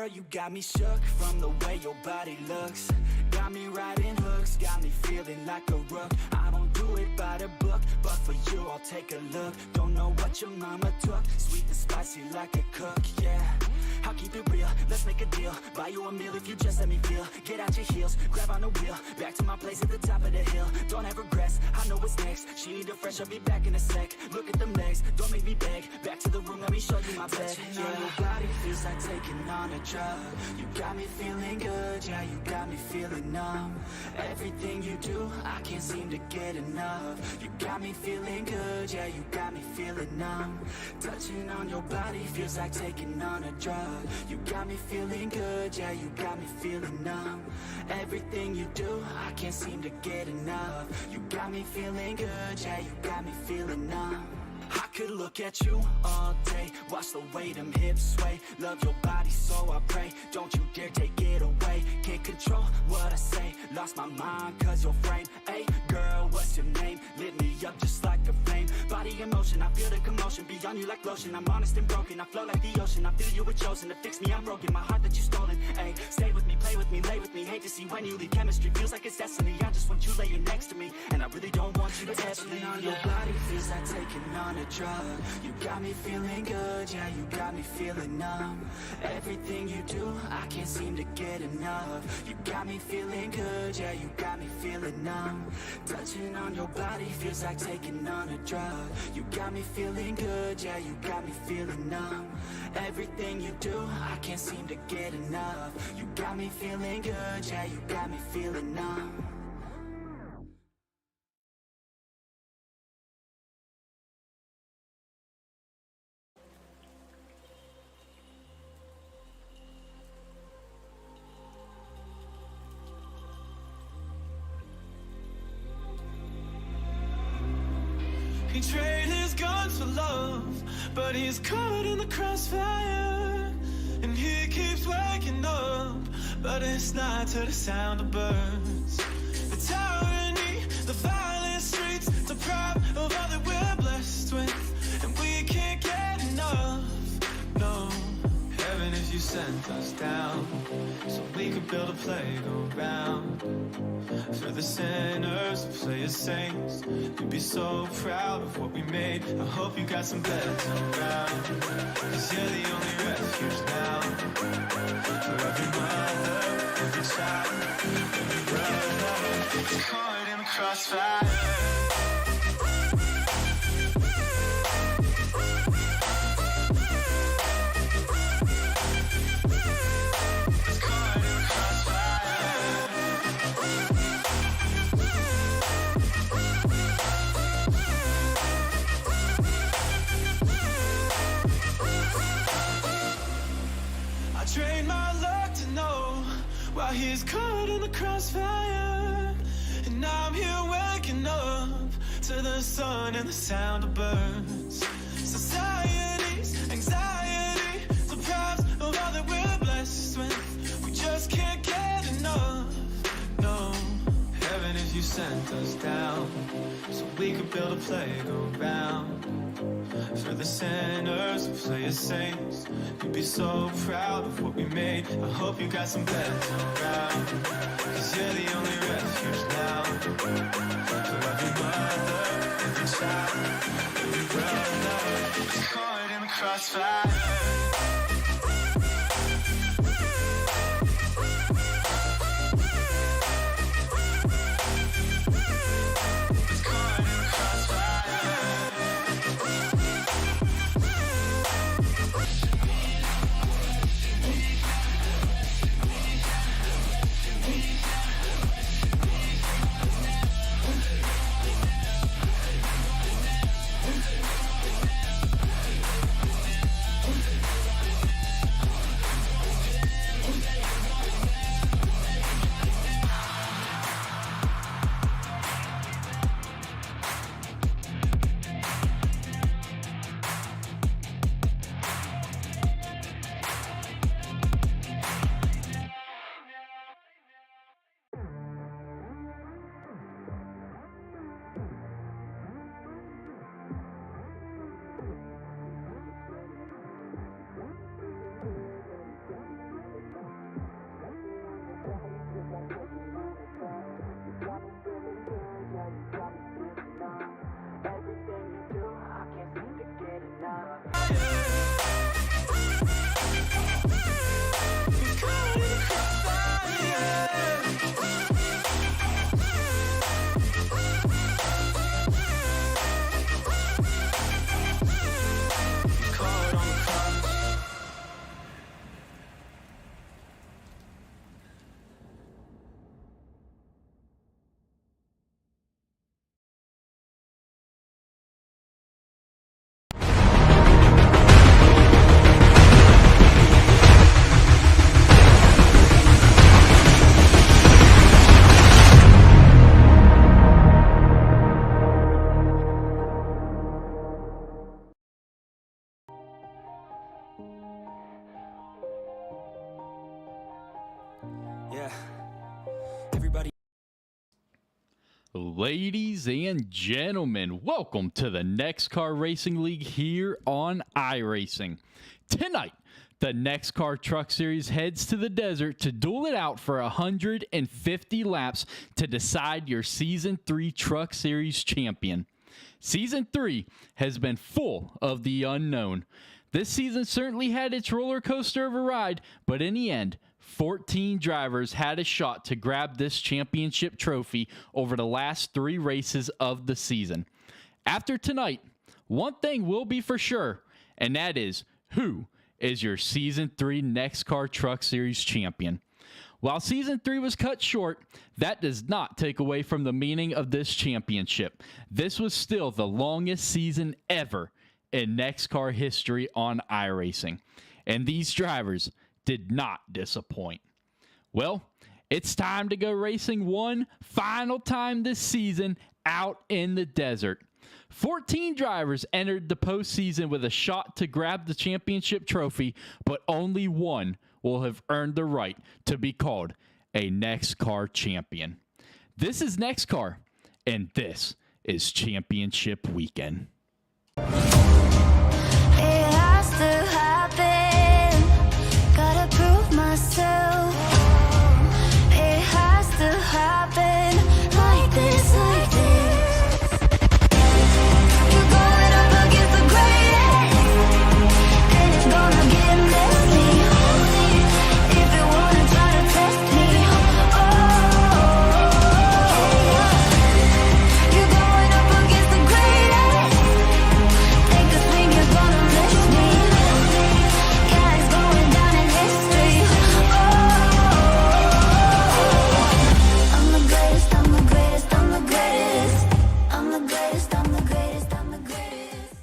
Girl, you got me shook from the way your body looks. Got me riding hooks, got me feeling like a rook. I don't do it by the book, but for you I'll take a look. Don't know what your mama took, sweet and spicy like a cook, yeah. I'll keep it real, let's make a deal. Buy you a meal if you just let me feel. Get out your heels, grab on the wheel. Back to my place at the top of the hill. Don't have regrets, I know what's next. She need a fresh, I'll be back in a sec. Look at them legs, don't make me beg. Back to the room, let me show you my bed. Touching on your body feels like taking on a drug. You got me feeling good, yeah, you got me feeling numb. Everything you do, I can't seem to get enough. You got me feeling good, yeah, you got me feeling numb. Touching on your body feels like taking on a drug. You got me feeling good, yeah, you got me feeling numb. Everything you do, I can't seem to get enough. You got me feeling good, yeah, you got me feeling numb. I could look at you all day, watch the way them hips sway. Love your body, so I pray, don't you dare take it away. Can't control what I say, lost my mind cause your frame. Hey girl, what's your name? Lit me up just like a flame. Body in motion, I feel the commotion. Beyond you like lotion, I'm honest and broken. I flow like the ocean, I feel you were chosen to fix me, I'm broken. My heart that you stolen, hey. Stay with me, play with me, lay with me. Hate to see when you leave, chemistry feels like it's destiny. I just want you laying next to me, and I really don't want you to ever leave. On your body feels like taking on a drug. You got me feeling good, yeah, you got me feeling numb. Everything you do, I can't seem to get enough. You got me feeling good, yeah, you got me feeling numb. Touching on your body feels like taking on a drug. You got me feeling good, yeah, you got me feeling numb. Everything you do, I can't seem to get enough. You got me feeling good, yeah, you got me feeling numb. He traded his guns for love, but he's caught in the crossfire. And he keeps waking up, but it's not to the sound of birds. The tyranny, the violent streets, deprived of all that we're blessed with. And we can't get enough, no. Heaven if you sent us down, so we could build a playground for the sinners who play as saints. You'd be so proud of what we made. I hope you got some beds around, cause you're the only refuge now. For every mother, every child, every brother caught in the crossfire. Train my luck to know why he's caught in the crossfire. And I'm here waking up to the sun and the sound of birds. Society's anxiety deprives of all that we're blessed with. We just can't get enough, no. Heaven if you sent us down, so we could build a playground for the sinners who play as saints. You'd be so proud of what we made. I hope you got some beds around, cause you're the only refuge now. For every mother, every child, every brother caught in the crossfire. Yeah. Everybody. Ladies and gentlemen, welcome to the NEXXTCAR Racing League here on iRacing. Tonight, the NEXXTCAR Truck Series heads to the desert to duel it out for 150 laps to decide your Season 3 Truck Series champion. Season 3 has been full of the unknown. This season certainly had its roller coaster of a ride, but in the end, 14 drivers had a shot to grab this championship trophy over the last 3 races of the season. After tonight, one thing will be for sure, and that is who is your Season 3 NEXXTCAR Truck Series champion. While Season 3 was cut short, that does not take away from the meaning of this championship. This was still the longest season ever in NEXXTCAR history on iRacing, and these drivers did not disappoint. Well, it's time to go racing one final time this season out in the desert. 14 drivers entered the postseason with a shot to grab the championship trophy, but only one will have earned the right to be called a NEXXTCAR champion. This is NEXXTCAR, and this is Championship Weekend. It has to happen. Gotta prove myself. It has to happen like this, like this. You're going up against the greatest, and it's gonna get messy. If you wanna try to test me, you're going up against the greatest. Think this thing you're gonna miss me. Yeah, it's going down in history. I'm the greatest, I'm the greatest, I'm the greatest. I'm the greatest, I'm the greatest, I'm the greatest.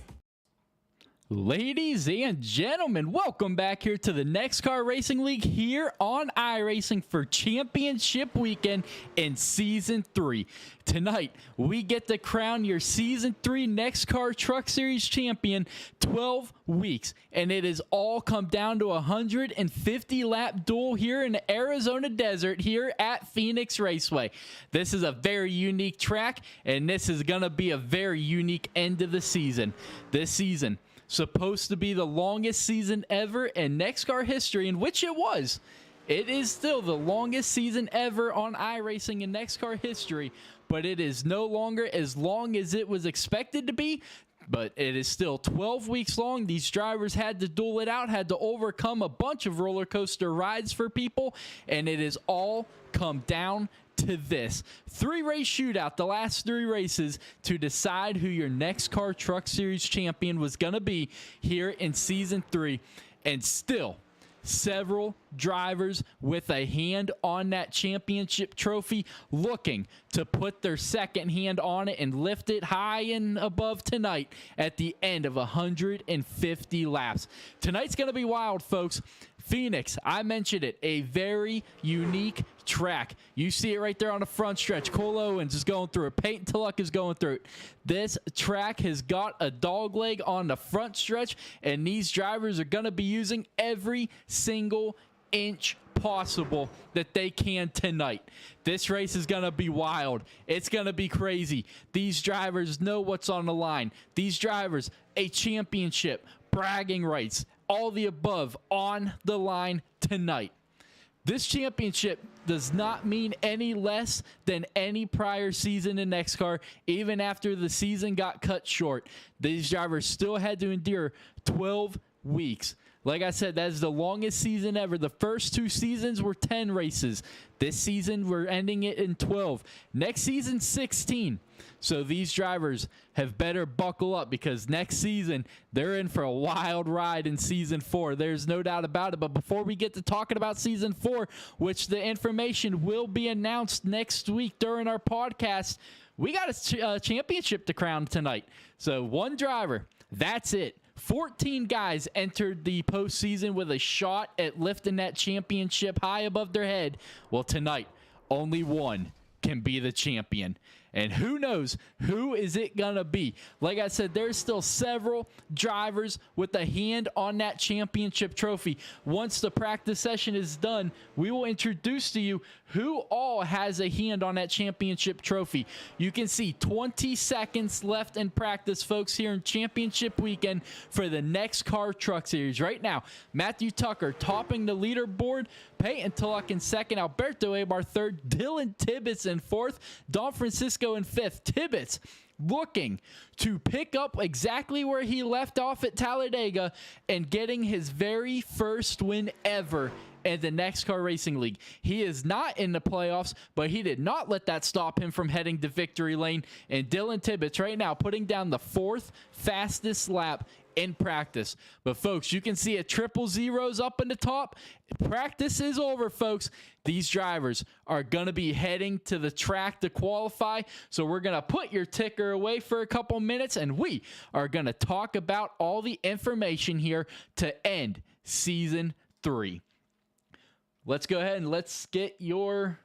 Ladies and gentlemen, welcome back here to the NEXXTCAR Racing League here on iRacing for Championship Weekend in Season 3. Tonight, we get to crown your Season 3 NEXXTCAR Truck Series champion 12 weeks, and it has all come down to a 150-lap duel here in the Arizona desert here at Phoenix Raceway. This is a very unique track, and this is going to be a very unique end of the season. This season supposed to be the longest season ever in NEXXTCAR history, in which it was. It is still the longest season ever on iRacing in NEXXTCAR history, but it is no longer as long as it was expected to be. But it is still 12 weeks long. These drivers had to duel it out, had to overcome a bunch of roller coaster rides for people, and it has all come down to this 3-race shootout, the last 3 races to decide who your NEXXTCAR Truck Series champion was going to be here in Season 3. And still, several drivers with a hand on that championship trophy looking to put their second hand on it and lift it high and above tonight at the end of 150 laps. Tonight's going to be wild, folks. Phoenix, I mentioned it, a very unique track. You see it right there on the front stretch. Cole Owens is going through it. Peyton Tulloch is going through it. This track has got a dog leg on the front stretch, and these drivers are going to be using every single inch possible that they can tonight. This race is going to be wild. It's going to be crazy. These drivers know what's on the line. These drivers, a championship, bragging rights, all the above on the line tonight. This championship does not mean any less than any prior season in NEXXTCAR. Even after the season got cut short, these drivers still had to endure 12 weeks. Like I said, that is the longest season ever. The first 2 seasons were 10 races. This season, we're ending it in 12. Next season, 16. So these drivers have better buckle up, because next season, they're in for a wild ride in Season 4. There's no doubt about it. But before we get to talking about Season 4, which the information will be announced next week during our podcast, we got a championship to crown tonight. So one driver, that's it. 14 guys entered the postseason with a shot at lifting that championship high above their head. Well, tonight, only one can be the champion. And who knows, who is it going to be? Like I said, there's still several drivers with a hand on that championship trophy. Once the practice session is done, we will introduce to you who all has a hand on that championship trophy. You can see 20 seconds left in practice, folks, here in championship weekend for the NEXXTCAR Truck Series. Right now, Matthew Tucker topping the leaderboard, Peyton Tulloch in second, Alberto Abar third, Dylan Tibbetts in fourth, Don Francisco in fifth. Tibbetts looking to pick up exactly where he left off at Talladega and getting his very first win ever in the NEXXTCAR Racing League. He is not in the playoffs, but he did not let that stop him from heading to victory lane. And Dylan Tibbetts right now putting down the 4th fastest lap in practice. But folks, you can see a 000 up in the top. Practice is over, folks. These drivers are going to be heading to the track to qualify. So we're going to put your ticker away for a couple minutes, and we are going to talk about all the information here to end Season 3. Let's go ahead and let's get your...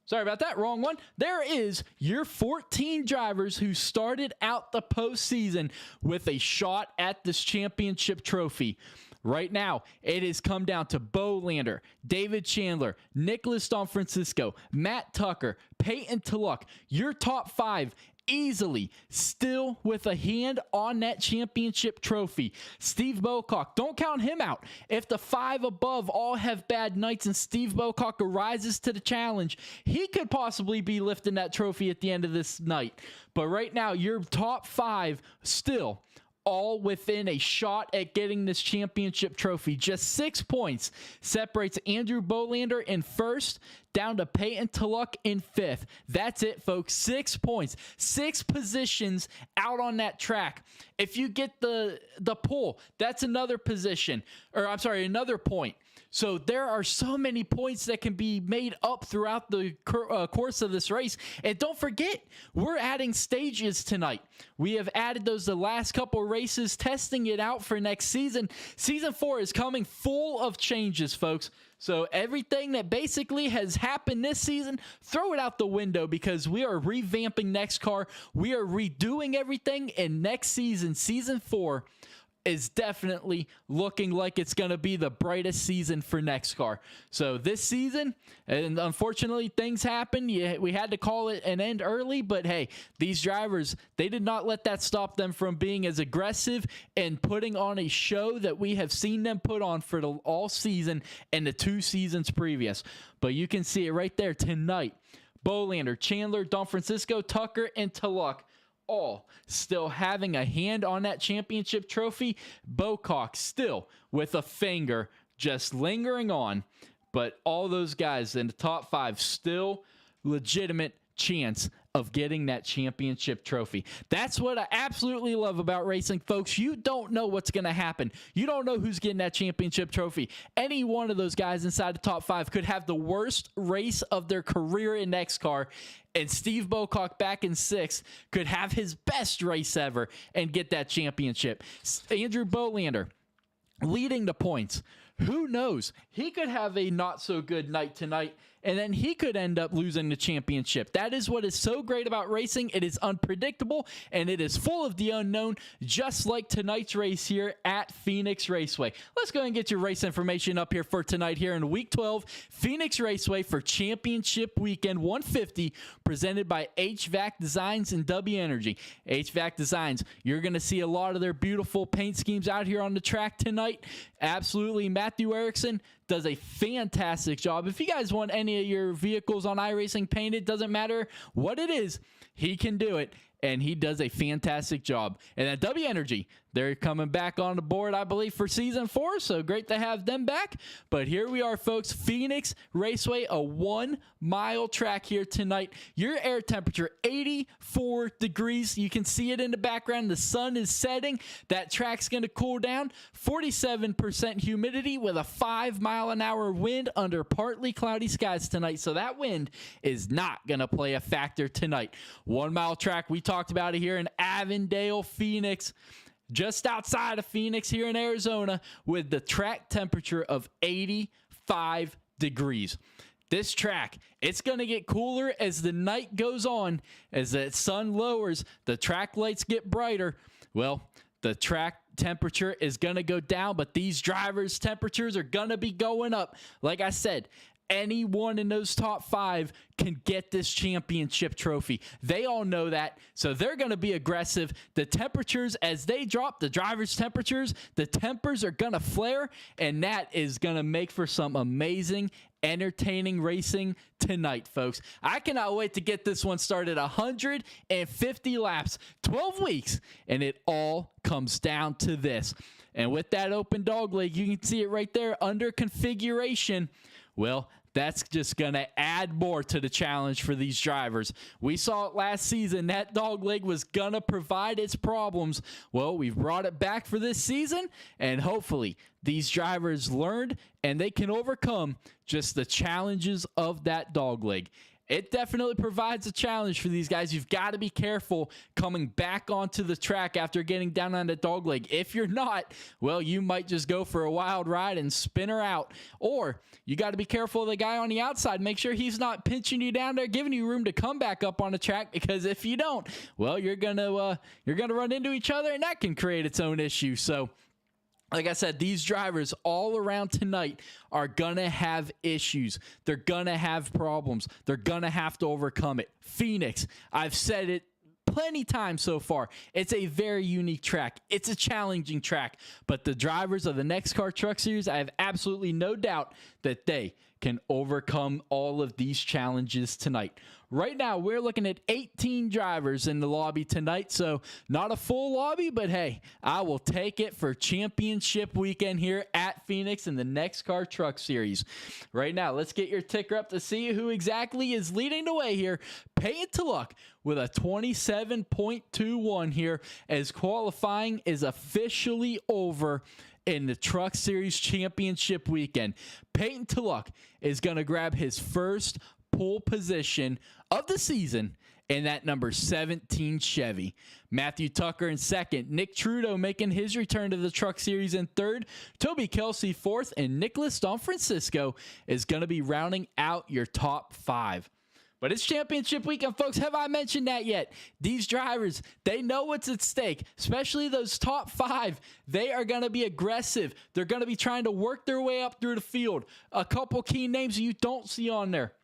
Sorry about that, wrong one. There is your 14 drivers who started out the postseason with a shot at this championship trophy. Right now, it has come down to Bo Lander, David Chandler, Nicholas Don Francisco, Matt Tucker, Peyton Tulloch. Your top 5 easily still with a hand on that championship trophy. Steve Bocock, don't count him out. If the 5 above all have bad nights and Steve Bocock rises to the challenge, he could possibly be lifting that trophy at the end of this night. But right now, your top 5 still all within a shot at getting this championship trophy. Just 6 points separates Andrew Bolander in first down to Peyton Tulloch in 5th. That's it, folks. 6 points. 6 positions out on that track. If you get the pole, that's another position. Or I'm sorry, another point. So there are so many points that can be made up throughout the course of this race. And don't forget, we're adding stages tonight. We have added those the last couple races, testing it out for next season. Season 4 is coming full of changes, folks. So everything that basically has happened this season, throw it out the window, because we are revamping NEXXTCAR. We are redoing everything, and next season, Season 4, is definitely looking like it's going to be the brightest season for NEXXTCAR. So this season, and unfortunately things happened. We had to call it an end early, but hey, these drivers, they did not let that stop them from being as aggressive and putting on a show that we have seen them put on for all season and the 2 seasons previous. But you can see it right there tonight. Bolander, Chandler, Don Francisco, Tucker, and Tulloch all still having a hand on that championship trophy. Bocock still with a finger just lingering on, but all those guys in the top 5 still legitimate chance of getting that championship trophy. That's what I absolutely love about racing, folks. You don't know what's going to happen. You don't know who's getting that championship trophy. Any one of those guys inside the top 5 could have the worst race of their career in NEXXTCAR, and Steve Bocock back in 6th could have his best race ever and get that championship. Andrew Bolander leading the points. Who knows? He could have a not so good night tonight and then he could end up losing the championship. That is what is so great about racing. It is unpredictable, and it is full of the unknown, just like tonight's race here at Phoenix Raceway. Let's go ahead and get your race information up here for tonight here in Week 12, Phoenix Raceway for Championship Weekend 150, presented by HVAC Designs and W Energy. HVAC Designs, you're going to see a lot of their beautiful paint schemes out here on the track tonight. Absolutely, Matthew Erickson does a fantastic job. If you guys want any of your vehicles on iRacing painted, doesn't matter what it is, he can do it, and he does a fantastic job. And at W Energy, they're coming back on the board, I believe, for Season 4, so great to have them back. But here we are, folks, Phoenix Raceway, a 1-mile track here tonight. Your air temperature, 84 degrees. You can see it in the background. The sun is setting. That track's going to cool down. 47% humidity with a 5-mile-an-hour wind under partly cloudy skies tonight. So that wind is not going to play a factor tonight. 1-mile track, we talked about it here in Avondale, Phoenix. Just outside of Phoenix here in Arizona, with the track temperature of 85 degrees. This track, it's going to get cooler as the night goes on. As the sun lowers, the track lights get brighter. Well, the track temperature is going to go down, but these drivers' temperatures are going to be going up. Like I said, anyone in those top 5 can get this championship trophy. They all know that, so they're going to be aggressive. The temperatures, as they drop, the drivers' temperatures, the tempers are going to flare, and that is going to make for some amazing, entertaining racing tonight, folks. I cannot wait to get this one started. 150 laps, 12 weeks, and it all comes down to this. And with that open dog leg, you can see it right there under configuration. Well, that's just going to add more to the challenge for these drivers. We saw it last season. That dog leg was going to provide its problems. Well, we've brought it back for this season, and hopefully these drivers learned and they can overcome just the challenges of that dog leg. It definitely provides a challenge for these guys. You've got to be careful coming back onto the track after getting down on the dog leg. If you're not, well, you might just go for a wild ride and spin her out. Or you got to be careful of the guy on the outside. Make sure he's not pinching you down there, giving you room to come back up on the track, because if you don't, well, you're gonna run into each other, and that can create its own issue. So, like I said, these drivers all around tonight are going to have issues. They're going to have problems. They're going to have to overcome it. Phoenix, I've said it plenty times so far. It's a very unique track. It's a challenging track. But the drivers of the NEXXTCAR Truck Series, I have absolutely no doubt that they can overcome all of these challenges tonight. Right now, we're looking at 18 drivers in the lobby tonight, so not a full lobby, but hey, I will take it for championship weekend here at Phoenix in the NEXXTCAR Truck Series. Right now, let's get your ticker up to see who exactly is leading the way here. Paying to luck with a 27.21 here, as qualifying is officially over in the Truck Series Championship weekend. Peyton Tullock is going to grab his first pole position of the season in that number 17 Chevy. Matthew Tucker in second. Nick Trudeau making his return to the Truck Series in third. Toby Kelsey fourth. And Nicholas Don Francisco is going to be rounding out your top 5. But it's championship weekend, folks. Have I mentioned that yet? These drivers, they know what's at stake, especially those top 5. They are going to be aggressive. They're going to be trying to work their way up through the field. A couple key names you don't see on there,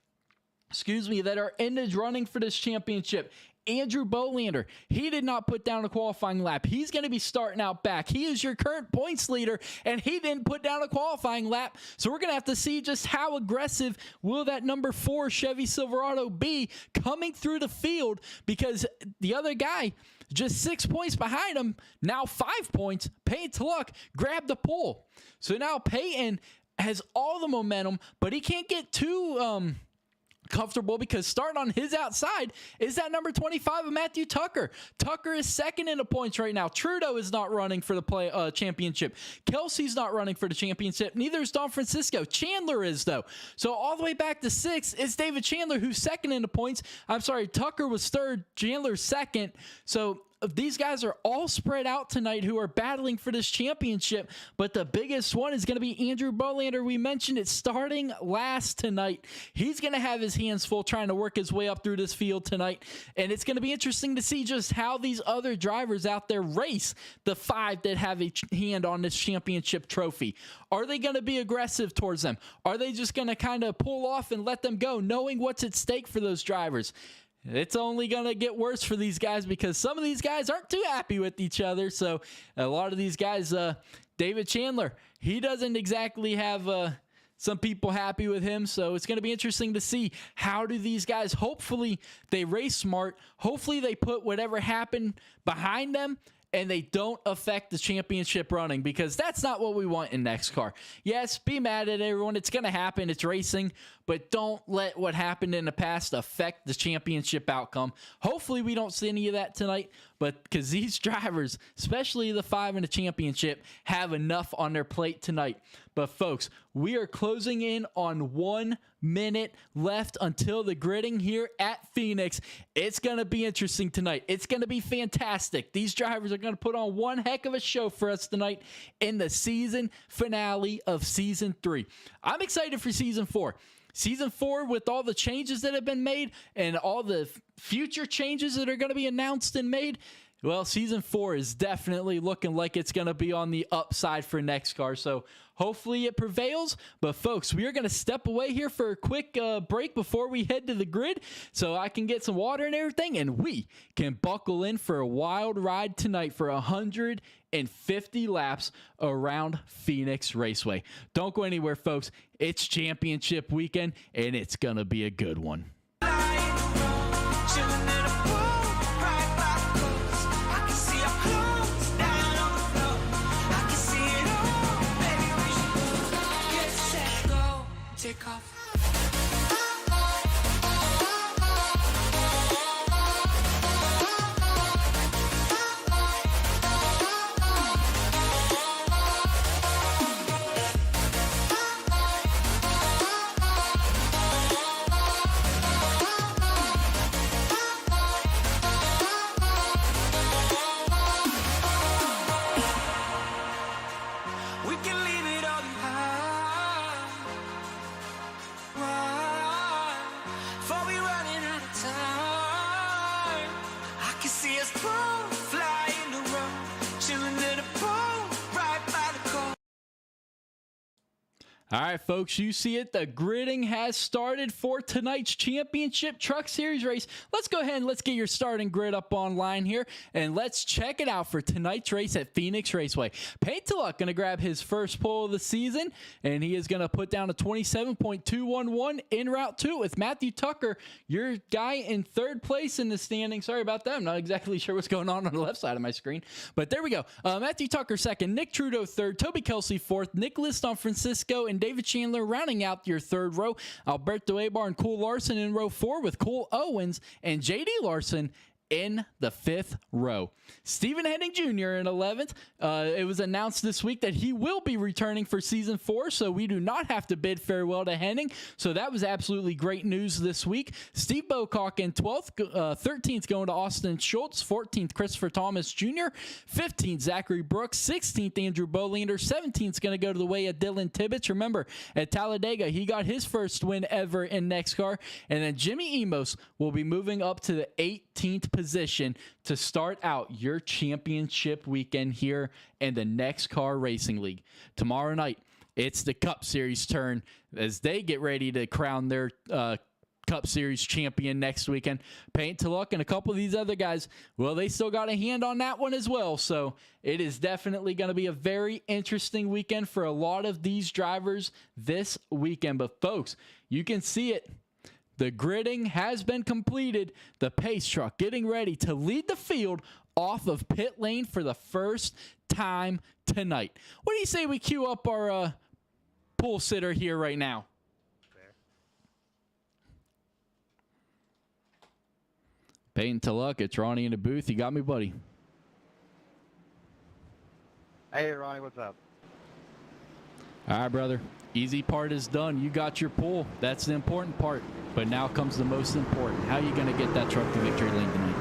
that are in the running for this championship. Andrew Bolander, he did not put down a qualifying lap. He's going to be starting out back. He is your current points leader, and he didn't put down a qualifying lap. So we're going to have to see just how aggressive will that number 4 Chevy Silverado be coming through the field, because the other guy, just 6 points behind him, now 5 points. Peyton Tullock grabbed the pole. So now Peyton has all the momentum, but he can't get too comfortable, because starting on his outside is that number 25 of Matthew Tucker. Tucker is second in the points right now. Trudeau is not running for the championship. Kelsey's not running for the championship. Neither is Don Francisco. Chandler is, though. So all the way back to 6 is David Chandler, who's second in the points. I'm sorry, Tucker was third, Chandler second. So these guys are all spread out tonight who are battling for this championship, but the biggest one is going to be Andrew Bolander. We mentioned it starting last tonight. He's going to have his hands full trying to work his way up through this field tonight, and it's going to be interesting to see just how these other drivers out there race the 5 that have a hand on this championship trophy. Are they going to be aggressive towards them? Are they just going to kind of pull off and let them go, knowing what's at stake for those drivers? It's only going to get worse for these guys because some of these guys aren't too happy with each other. So a lot of these guys, David Chandler, he doesn't exactly have some people happy with him. So it's going to be interesting to see how do these guys, hopefully they race smart. Hopefully they put whatever happened behind them and they don't affect the championship running, because that's not what we want in NEXXTCAR. Yes, be mad at everyone. It's going to happen. It's racing, but don't let what happened in the past affect the championship outcome. Hopefully we don't see any of that tonight, but because these drivers, especially the 5 in the championship, have enough on their plate tonight. But folks, we are closing in on 1 minute left until the gridding here at Phoenix. It's going to be interesting tonight. It's going to be fantastic. These drivers are going to put on one heck of a show for us tonight in the season finale of Season 3. I'm excited for Season 4. Season 4, with all the changes that have been made and all the future changes that are going to be announced and made, well, Season 4 is definitely looking like it's going to be on the upside for NEXXTCAR. So hopefully it prevails. But folks, we are going to step away here for a quick break before we head to the grid so I can get some water and everything, and we can buckle in for a wild ride tonight for 150 laps around Phoenix Raceway. Don't go anywhere, folks. It's championship weekend, and it's going to be a good one. Take off. We can leave it all behind. Before we running out of time, I can see us both flying around, chilling in a boat right by the coast. All right, folks, you see it. The gridding has started for tonight's championship truck series race. Let's go ahead and let's get your starting grid up online here, and let's check it out for tonight's race at Phoenix Raceway. Paint to Luck going to grab his first pole of the season, and he is going to put down a 27.211 in Route 2 with Matthew Tucker, your guy in third place in the standing. Sorry about that. I'm not exactly sure what's going on the left side of my screen, but there we go. Matthew Tucker second, Nick Trudeau third, Toby Kelsey fourth, Nicholas Don Francisco and David Chandler rounding out your third row. Alberto Abar and Cole Larson in row 4 with Cole Owens and J.D. Larson in the 5th row. Stephen Henning Jr. in 11th. It was announced this week that he will be returning for Season 4, so we do not have to bid farewell to Henning. So that was absolutely great news this week. Steve Bocock in 12th. 13th going to Austin Schultz. 14th, Christopher Thomas Jr. 15th, Zachary Brooks. 16th, Andrew Bolander. 17th is going to go to the way of Dylan Tibbetts. Remember, at Talladega, he got his first win ever in NEXXTCAR. And then Jimmy Emos will be moving up to the 18th position to start out your championship weekend here in the NEXXTCAR Racing League. Tomorrow night, it's the Cup Series turn as they get ready to crown their Cup Series champion next weekend. Paint to Luck and a couple of these other guys, well, they still got a hand on that one as well. So it is definitely going to be a very interesting weekend for a lot of these drivers this weekend. But folks, you can see it. The gridding has been completed. The pace truck getting ready to lead the field off of pit lane for the first time tonight. What do you say we queue up our pool sitter here right now? Paint to Luck. It's Ronnie in the booth. You got me, buddy? Hey, Ronnie, what's up? All right, brother. Easy part is done. You got your pull. That's the important part. But now comes the most important. How are you going to get that truck to victory lane tonight?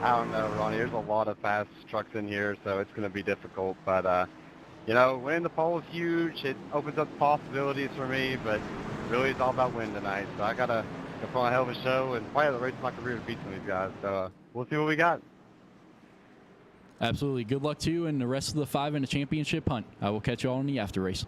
I don't know, Ronnie. There's a lot of fast trucks in here, so it's going to be difficult. But, you know, winning the pole is huge. It opens up possibilities for me, but really it's all about winning tonight. So I got to put on a hell of a show and probably have the race of my career to beat some of these guys. So we'll see what we got. Absolutely. Good luck to you and the rest of the 5 in the championship hunt. I will catch you all in the after race.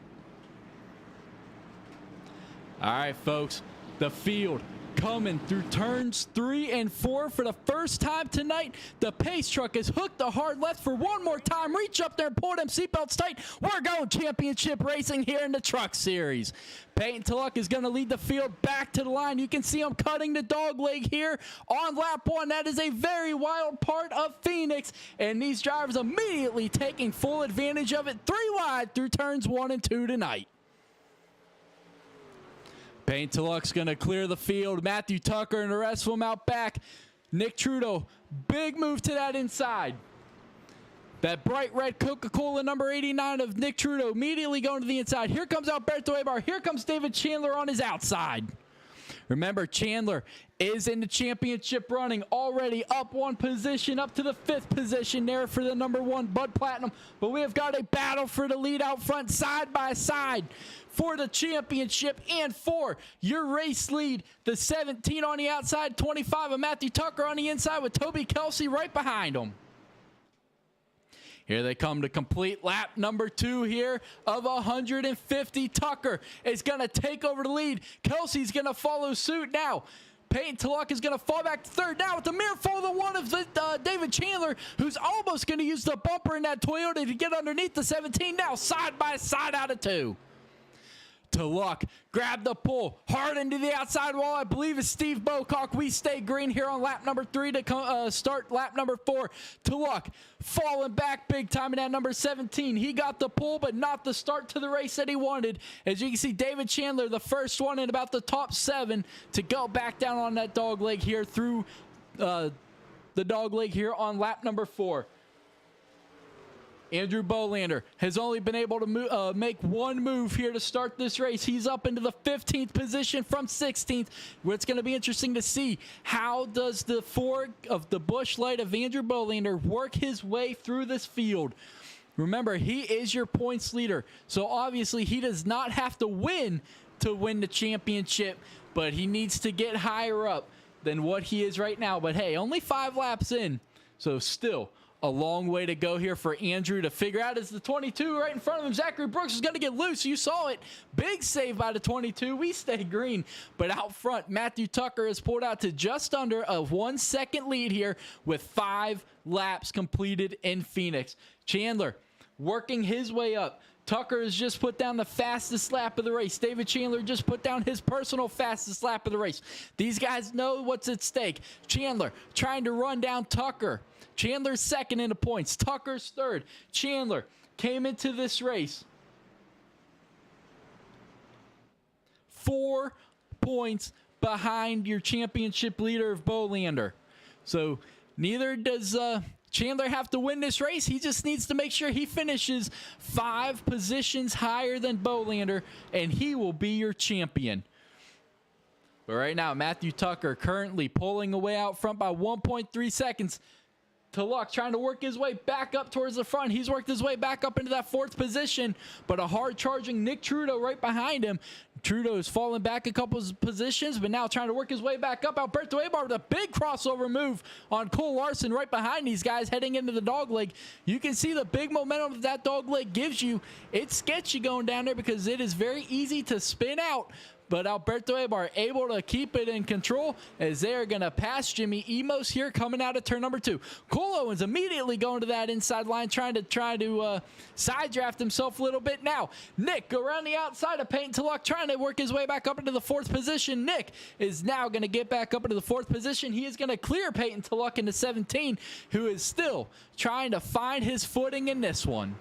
All right, folks, the field coming through turns 3 and 4 for the first time tonight. The pace truck is hooked the hard left for one more time. Reach up there and pull them seatbelts tight. We're going championship racing here in the truck series. Peyton Tulloch is going to lead the field back to the line. You can see him cutting the dog leg here on lap 1. That is a very wild part of Phoenix, and these drivers immediately taking full advantage of it. 3 wide through turns 1 and 2 tonight. Peyton Tulloch's going to clear the field. Matthew Tucker and the rest of them out back. Nick Trudeau, big move to that inside. That bright red Coca-Cola number 89 of Nick Trudeau immediately going to the inside. Here comes Alberto Ebar. Here comes David Chandler on his outside. Remember, Chandler is in the championship running, already up 1 position, up to the 5th position there for the number 1 Bud Platinum. But we have got a battle for the lead out front, side by side, for the championship and for your race lead. The 17 on the outside, 25 of Matthew Tucker on the inside with Toby Kelsey right behind him. Here they come to complete lap number 2 here of 150. Tucker is going to take over the lead. Kelsey's going to follow suit now. Peyton Tulloch is going to fall back to 3rd now with the mirror full of the one of David Chandler, who's almost going to use the bumper in that Toyota to get underneath the 17 now, side by side out of 2. Tulloch grab the pull hard into the outside wall. I believe it's Steve Bocock. We stay green here on lap number 3 to start lap number 4. Tulloch falling back big time in that number 17. He got the pull, but not the start to the race that he wanted. As you can see, David Chandler, the first one in about the top 7 to go back down on that dog leg here through the dog leg here on lap number 4. Andrew Bolander has only been able to make one move here to start this race. He's up into the 15th position from 16th. It's going to be interesting to see how does the fork of the bush light of Andrew Bolander work his way through this field. Remember, he is your points leader, so obviously he does not have to win the championship, but he needs to get higher up than what he is right now. But hey, only 5 laps in, so still a long way to go here for Andrew to figure out. As the 22 right in front of him, Zachary Brooks is going to get loose. You saw it. Big save by the 22. We stay green. But out front, Matthew Tucker has pulled out to just under a 1 second lead here with 5 laps completed in Phoenix. Chandler working his way up. Tucker has just put down the fastest lap of the race. David Chandler just put down his personal fastest lap of the race. These guys know what's at stake. Chandler trying to run down Tucker. Chandler's 2nd in the points. Tucker's 3rd. Chandler came into this race 4 points behind your championship leader of Bolander. So neither does Chandler have to win this race. He just needs to make sure he finishes 5 positions higher than Bolander, and he will be your champion. But right now, Matthew Tucker currently pulling away out front by 1.3 seconds. Tulloch trying to work his way back up towards the front. He's worked his way back up into that 4th position, but a hard-charging Nick Trudeau right behind him. Trudeau is falling back a couple of positions, but now trying to work his way back up. Alberto Ebar with a big crossover move on Cole Larson right behind these guys heading into the dog leg. You can see the big momentum that dog leg gives you. It's sketchy going down there because it is very easy to spin out. But Alberto Ebar able to keep it in control as they are going to pass Jimmy Emos here coming out of turn number 2. Cole Owens immediately going to that inside line, trying to side draft himself a little bit. Now, Nick around the outside of Peyton Tulloch trying to work his way back up into the 4th position. Nick is now going to get back up into the 4th position. He is going to clear Peyton Tulloch into 17, who is still trying to find his footing in this one.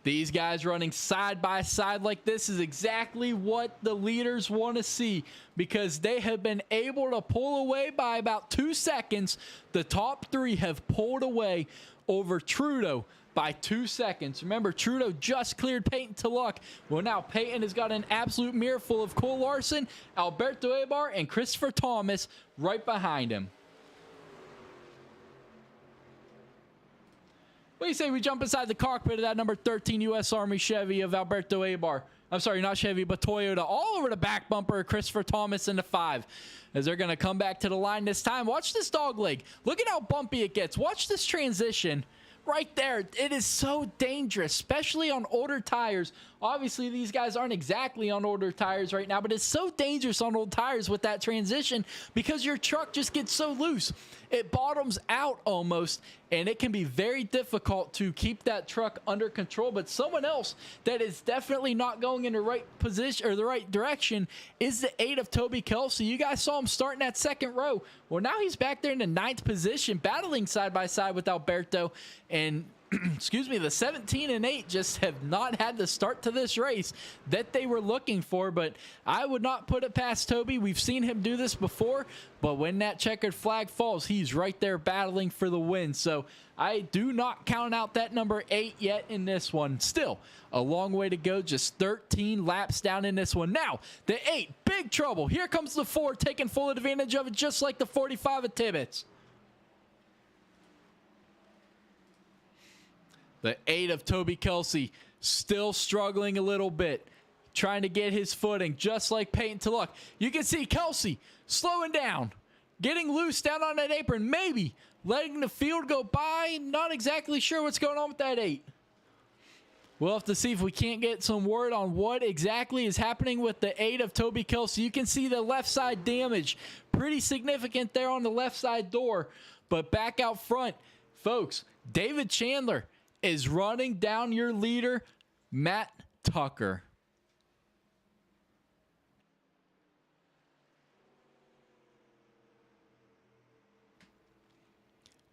These guys running side by side like this is exactly what the leaders want to see, because they have been able to pull away by about 2 seconds. The top 3 have pulled away over Trudeau by 2 seconds. Remember, Trudeau just cleared Peyton to luck. Well, now Peyton has got an absolute mirror full of Cole Larson, Alberto Ebar, and Christopher Thomas right behind him. What do you say we jump inside the cockpit of that number 13 U.S. Army Chevy of Alberto Ebar? I'm sorry, not Chevy, but Toyota. All over the back bumper of Christopher Thomas in the 5. As they're going to come back to the line this time. Watch this dog leg. Look at how bumpy it gets. Watch this transition. Right there, it is so dangerous, especially on older tires. Obviously, these guys aren't exactly on older tires right now, but it's so dangerous on old tires with that transition because your truck just gets so loose. It bottoms out almost, and it can be very difficult to keep that truck under control. But someone else that is definitely not going in the right position or the right direction is the 8 of Toby Kelsey. You guys saw him starting that second row. Well, now he's back there in the 9th position, battling side by side with Alberto. And excuse me, the 17 and 8 just have not had the start to this race that they were looking for, but I would not put it past Toby. We've seen him do this before, but when that checkered flag falls, he's right there battling for the win. So I do not count out that number 8 yet in this one. Still a long way to go, just 13 laps down in this one. Now, the 8, big trouble. Here comes the 4, taking full advantage of it, just like the 45 of Tibbetts. The 8 of Toby Kelsey still struggling a little bit, trying to get his footing, just like Peyton to luck. You can see Kelsey slowing down, getting loose down on that apron, maybe letting the field go by. Not exactly sure what's going on with that 8. We'll have to see if we can't get some word on what exactly is happening with the 8 of Toby Kelsey. You can see the left side damage, pretty significant there on the left side door. But back out front, folks, David Chandler is running down your leader, Matt Tucker.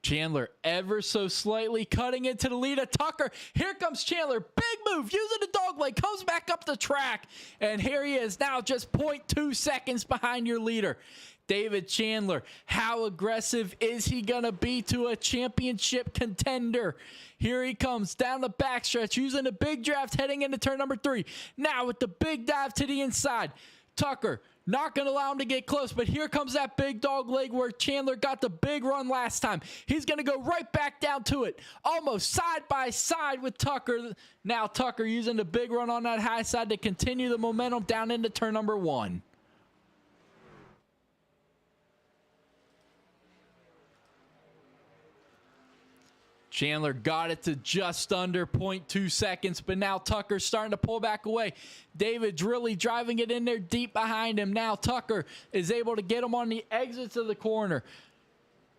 Chandler ever so slightly cutting into the lead of Tucker. Here comes Chandler. Big move using the dog leg. Comes back up the track. And here he is now just 0.2 seconds behind your leader. David Chandler, how aggressive is he going to be to a championship contender? Here he comes down the backstretch using the big draft heading into turn number 3. Now with the big dive to the inside. Tucker not going to allow him to get close, but here comes that big dog leg where Chandler got the big run last time. He's going to go right back down to it, almost side by side with Tucker. Now Tucker using the big run on that high side to continue the momentum down into turn number 1. Chandler got it to just under 0.2 seconds, but now Tucker's starting to pull back away. David's really driving it in there deep behind him. Now Tucker is able to get him on the exits of the corner.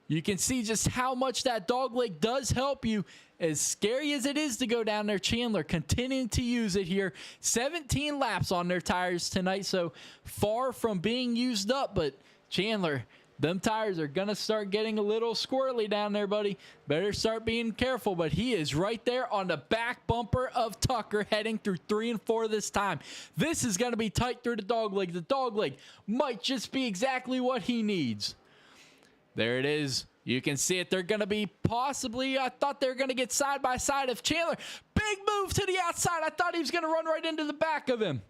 You can see just how much that dog leg does help you. As scary as it is to go down there, Chandler continuing to use it here. 17 laps on their tires tonight, so far from being used up, but Chandler, them tires are going to start getting a little squirrely down there, buddy. Better start being careful, but he is right there on the back bumper of Tucker heading through 3 and 4 this time. This is going to be tight through the dog leg. The dog leg might just be exactly what he needs. There it is. You can see it. They're going to be possibly, I thought they were going to get side by side of Chandler. Big move to the outside. I thought he was going to run right into the back of him.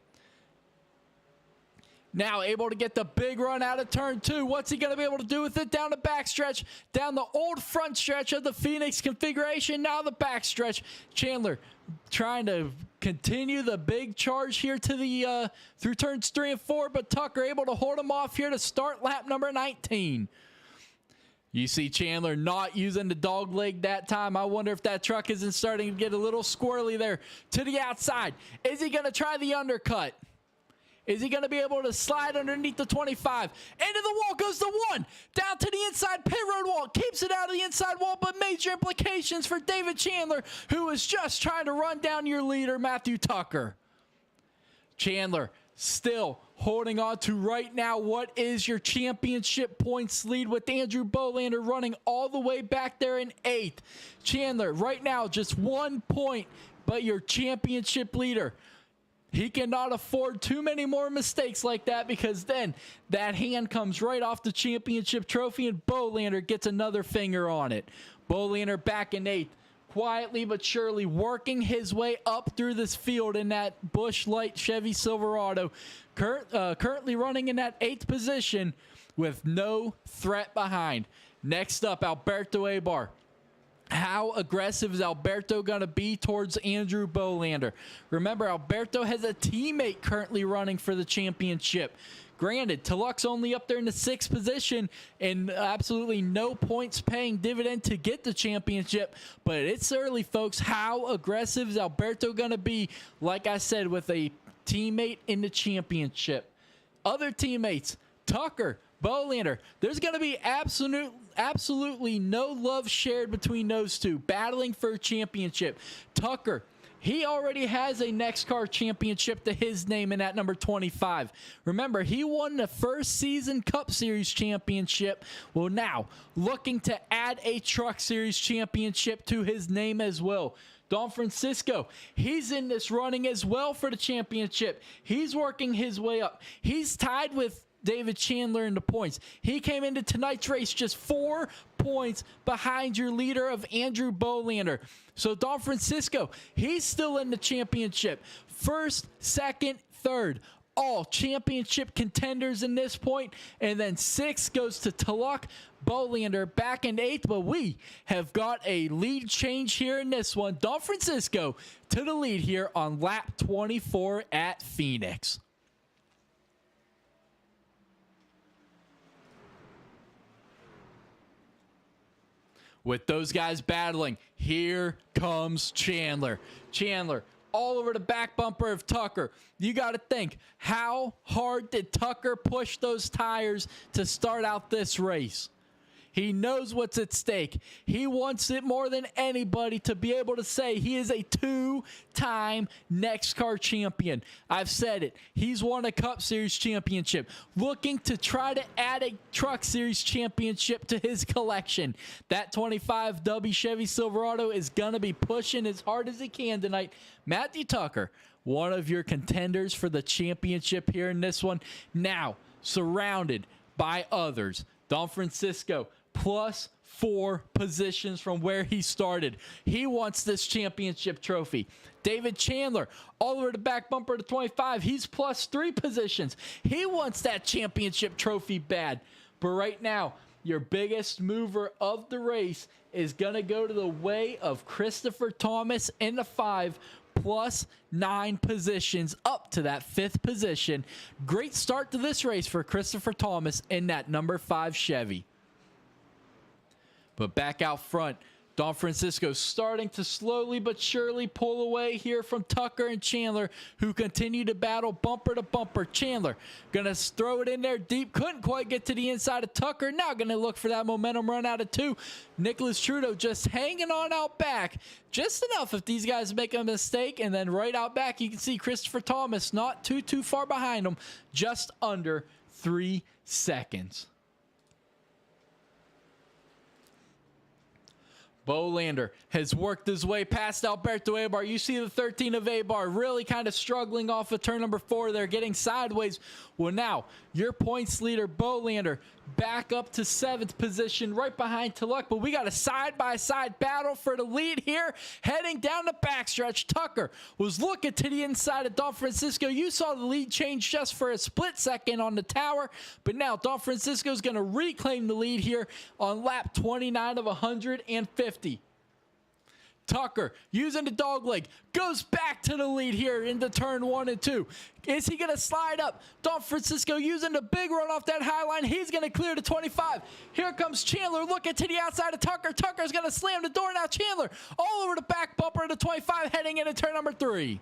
Now able to get the big run out of turn 2. What's he going to be able to do with it? Down the backstretch, down the old front stretch of the Phoenix configuration. Now the backstretch. Chandler trying to continue the big charge here to the through turns 3 and 4, but Tucker able to hold him off here to start lap number 19. You see Chandler not using the dog leg that time. I wonder if that truck isn't starting to get a little squirrely there to the outside. Is he going to try the undercut? Is he going to be able to slide underneath the 25? Into the wall goes the 1. Down to the inside pit road wall. Keeps it out of the inside wall, but major implications for David Chandler, who is just trying to run down your leader, Matthew Tucker. Chandler still holding on to right now what is your championship points lead with Andrew Bolander running all the way back there in 8th. Chandler right now just 1 point, but your championship leader. He cannot afford too many more mistakes like that, because then that hand comes right off the championship trophy and Bolander gets another finger on it. Bolander back in 8th. Quietly but surely working his way up through this field in that Busch Light Chevy Silverado. Currently running in that 8th position with no threat behind. Next up, Alberto Abar. How aggressive is Alberto going to be towards Andrew Bolander? Remember, Alberto has a teammate currently running for the championship. Granted, Tulloch's only up there in the 6th position and absolutely no points paying dividend to get the championship, but it's early, folks. How aggressive is Alberto going to be, like I said, with a teammate in the championship? Other teammates, Tucker, Bolander, there's going to be absolutely no love shared between those two, battling for a championship. Tucker, he already has a NEXXTCAR championship to his name in at number 25. Remember, he won the first season Cup Series championship. Well, now looking to add a Truck Series championship to his name as well. Don Francisco, he's in this running as well for the championship. He's working his way up. He's tied with David Chandler in the points. He came into tonight's race just 4 points behind your leader of Andrew Bolander. So Don Francisco, he's still in the championship. 1st, 2nd, 3rd. All championship contenders in this point. And then 6 goes to Tulloch. Bolander back in 8th, but we have got a lead change here in this one. Don Francisco to the lead here on lap 24 at Phoenix. With those guys battling, here comes Chandler. Chandler all over the back bumper of Tucker. You got to think, how hard did Tucker push those tires to start out this race? He knows what's at stake. He wants it more than anybody to be able to say he is a 2-time NEXXTCAR champion. I've said it. He's won a Cup Series championship. Looking to try to add a Truck Series championship to his collection. That 25W Chevy Silverado is going to be pushing as hard as he can tonight. Matthew Tucker, one of your contenders for the championship here in this one. Now, surrounded by others. Don Francisco, +4 positions from where he started. He wants this championship trophy. David Chandler, all over the back bumper to 25. He's +3 positions. He wants that championship trophy bad. But right now, your biggest mover of the race is going to go to the way of Christopher Thomas in the 5, +9 positions up to that 5th position. Great start to this race for Christopher Thomas in that number 5 Chevy. But back out front, Don Francisco starting to slowly but surely pull away here from Tucker and Chandler, who continue to battle bumper to bumper. Chandler going to throw it in there deep. Couldn't quite get to the inside of Tucker. Now going to look for that momentum run out of 2. Nicholas Trudeau just hanging on out back. Just enough if these guys make a mistake. And then right out back, you can see Christopher Thomas not too far behind him. Just under 3 seconds. Bolander has worked his way past Alberto Abar. You see the 13 of Abar really kind of struggling off of turn number 4 there, getting sideways. Well, now, your points leader, Bolander, back up to 7th position, right behind Tulloch. But we got a side-by-side battle for the lead here, heading down the backstretch. Tucker was looking to the inside of Don Francisco. You saw the lead change just for a split second on the tower. But now, Don Francisco is going to reclaim the lead here on lap 29 of 150. Tucker using the dog leg goes back to the lead here into turn 1 and 2. Is he going to slide up? Don Francisco using the big run off that high line. He's going to clear to 25. Here comes Chandler looking to the outside of Tucker. Tucker's going to slam the door. Now Chandler all over the back bumper of the 25 heading into turn number 3.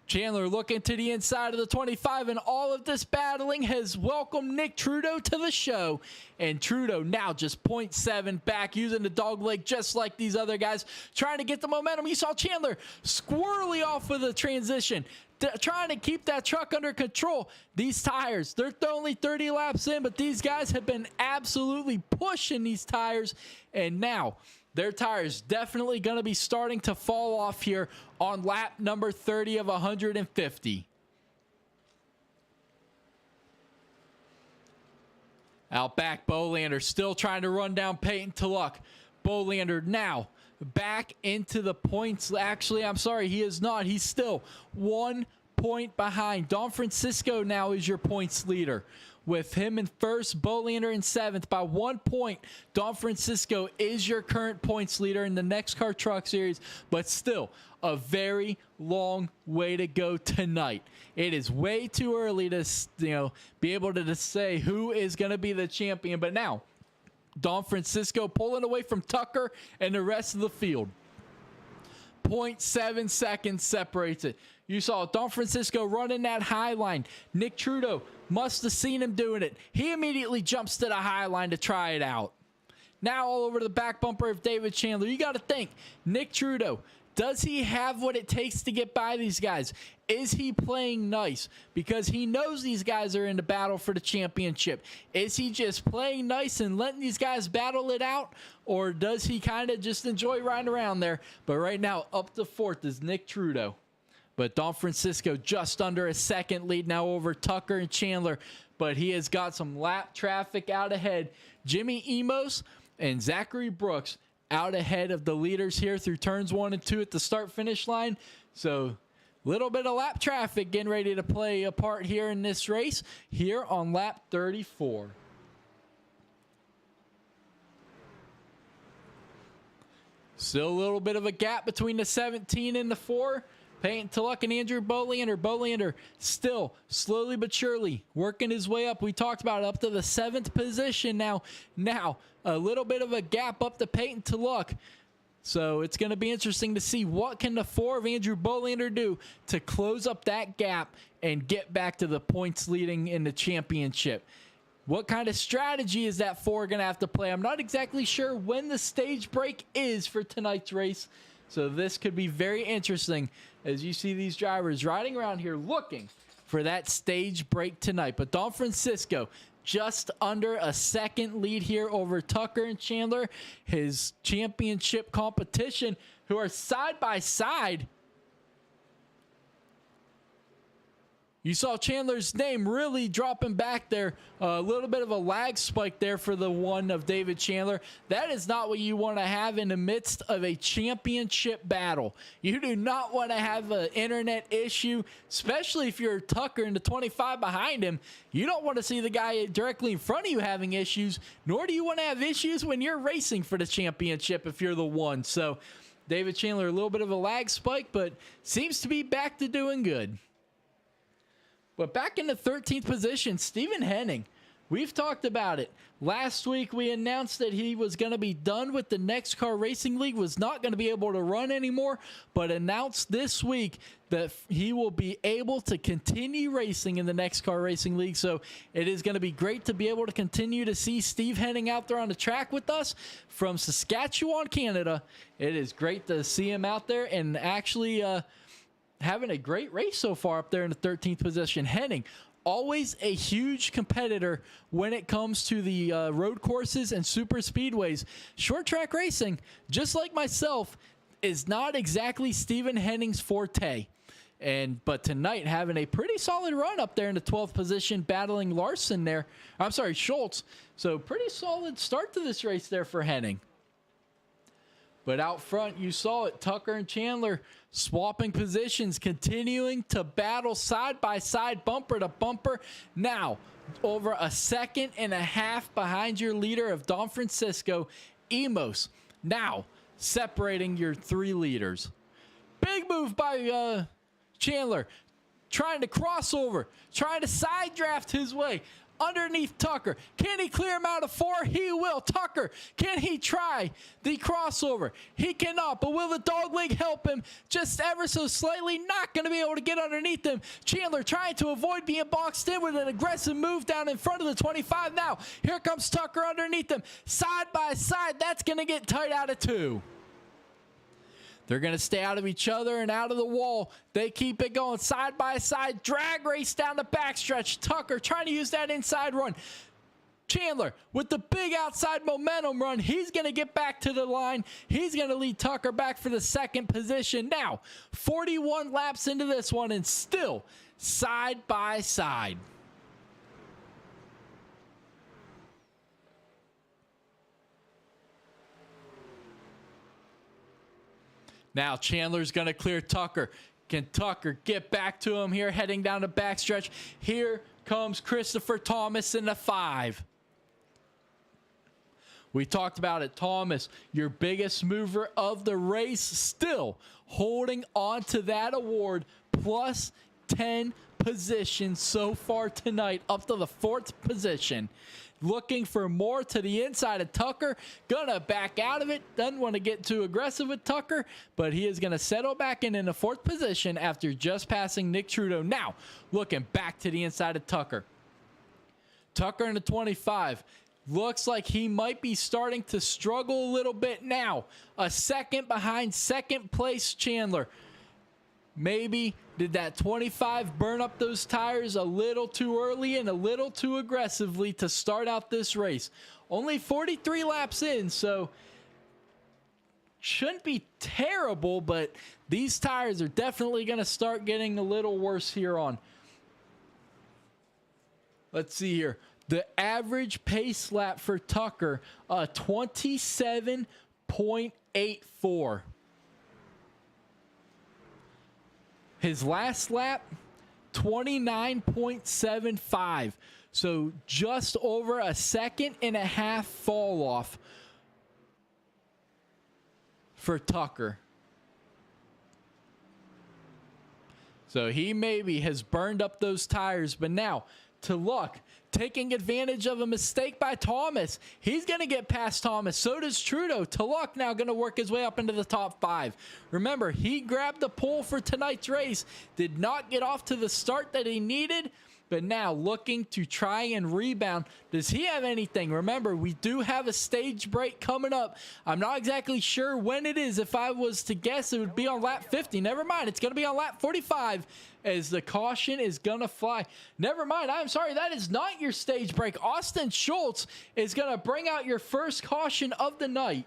Chandler looking to the inside of the 25, and all of this battling has welcomed Nick Trudeau to the show. And Trudeau now just 0.7 back, using the dog leg just like these other guys, trying to get the momentum. You saw Chandler squirrely off of the transition, trying to keep that truck under control. These tires, they're only 30 laps in, but these guys have been absolutely pushing these tires, and now their tires definitely going to be starting to fall off here on lap number 30 of 150. Out back, Bolander still trying to run down Peyton Tulloch. Bolander now back into the points. Actually, I'm sorry, he is not. He's still 1 point behind. Don Francisco now is your points leader. With him in first, Bolander in seventh by 1 point. Don Francisco is your current points leader in the NEXXTCAR Truck Series, but still a very long way to go tonight. It is way too early to be able to say who is going to be the champion, but now Don Francisco pulling away from Tucker and the rest of the field. 0.7 seconds separates it. You saw Don Francisco running that high line. Nick Trudeau must have seen him doing it. He immediately jumps to the high line to try it out. Now all over the back bumper of David Chandler. You got to think, Nick Trudeau, does he have what it takes to get by these guys? Is he playing nice? Because he knows these guys are in the battle for the championship. Is he just playing nice and letting these guys battle it out? Or does he kind of just enjoy riding around there? But right now, up to fourth is Nick Trudeau. But Don Francisco just under a second lead now over Tucker and Chandler. But he has got some lap traffic out ahead. Jimmy Emos and Zachary Brooks out ahead of the leaders here through turns 1 and 2 at the start-finish line. So little bit of lap traffic getting ready to play a part here in this race here on lap 34. Still a little bit of a gap between the 17 and the 4. Payton Tulloch and Andrew Bolander. Bolander still slowly but surely working his way up. We talked about it, up to the 7th position now. Now a little bit of a gap up to Payton Tulloch. So it's going to be interesting to see what can the 4 of Andrew Bolander do to close up that gap and get back to the points leading in the championship. What kind of strategy is that 4 going to have to play? I'm not exactly sure when the stage break is for tonight's race. So this could be very interesting as you see these drivers riding around here looking for that stage break tonight. But Don Francisco just under a second lead here over Tucker and Chandler, his championship competition, who are side by side. You saw Chandler's name really dropping back there. A little bit of a lag spike there for the one of David Chandler. That is not what you want to have in the midst of a championship battle. You do not want to have an internet issue, especially if you're Tucker and the 25 behind him. You don't want to see the guy directly in front of you having issues, nor do you want to have issues when you're racing for the championship if you're the one. So David Chandler, a little bit of a lag spike, but seems to be back to doing good. But back in the 13th position, Stephen Henning. We've talked about it. Last week, we announced that he was going to be done with the NEXXTCAR Racing League, was not going to be able to run anymore, but announced this week that he will be able to continue racing in the NEXXTCAR Racing League. So it is going to be great to be able to continue to see Steve Henning out there on the track with us from Saskatchewan, Canada. It is great to see him out there and actually having a great race so far up there in the 13th position. Henning, always a huge competitor when it comes to the road courses and super speedways. Short track racing, just like myself, is not exactly Stephen Henning's forte. But tonight, having a pretty solid run up there in the 12th position, battling Larson there. I'm sorry, Schultz. So pretty solid start to this race there for Henning. But out front, you saw it. Tucker and Chandler swapping positions, continuing to battle side by side, bumper to bumper. Now, over a second and a half behind your leader of Don Francisco, Emos. Now, separating your 3 leaders. Big move by Chandler. Trying to cross over, trying to side draft his way underneath Tucker. Can he clear him out of 4? He will. Tucker, can he try the crossover? He cannot, but will the dog leg help him just ever so slightly? Not going to be able to get underneath him. Chandler trying to avoid being boxed in with an aggressive move down in front of the 25 now. Here comes Tucker underneath him. Side by side, that's going to get tight out of 2. They're going to stay out of each other and out of the wall. They keep it going side by side. Drag race down the backstretch. Tucker trying to use that inside run. Chandler with the big outside momentum run. He's going to get back to the line. He's going to lead Tucker back for the 2nd position. Now, 41 laps into this one and still side by side. Now Chandler's going to clear Tucker. Can Tucker get back to him here, heading down the backstretch? Here comes Christopher Thomas in the 5. We talked about it. Thomas, your biggest mover of the race, still holding on to that award. Plus 10 positions so far tonight, up to the 4th position. Looking for more to the inside of Tucker. Gonna back out of it. Doesn't want to get too aggressive with Tucker, but he is going to settle back in the 4th position after just passing Nick Trudeau. Now, looking back to the inside of Tucker. Tucker in the 25. Looks like he might be starting to struggle a little bit now. A second behind second place Chandler. Maybe did that 25 burn up those tires a little too early and a little too aggressively to start out this race. Only 43 laps in, so shouldn't be terrible, but these tires are definitely going to start getting a little worse here on. Let's see here. The average pace lap for Tucker, 27.84. His last lap, 29.75. So just over a 1.5 seconds fall off for Tucker. So he maybe has burned up those tires, but now to Luck, taking advantage of a mistake by Thomas. He's going to get past Thomas. So does Trudeau. Luck now going to work his way up into the top 5. Remember, he grabbed the pole for tonight's race. Did not get off to the start that he needed, but now looking to try and rebound. Does he have anything? Remember, we do have a stage break coming up. I'm not exactly sure when it is. If I was to guess, it would be on lap 50. Never mind. It's going to be on lap 45 as the caution is going to fly. Never mind. I'm sorry. That is not your stage break. Austin Schultz is going to bring out your first caution of the night.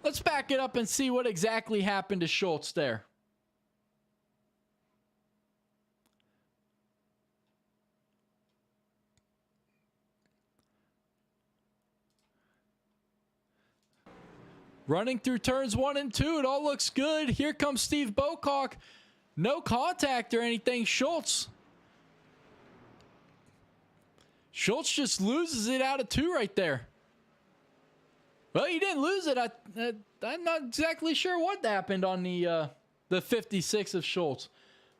Let's back it up and see what exactly happened to Schultz there. Running through turns 1 and 2, it all looks good. Here comes Steve Bocock. No contact or anything. Schultz just loses it out of 2 right there. Well, he didn't lose it. I'm not exactly sure what happened on the 56 of Schultz.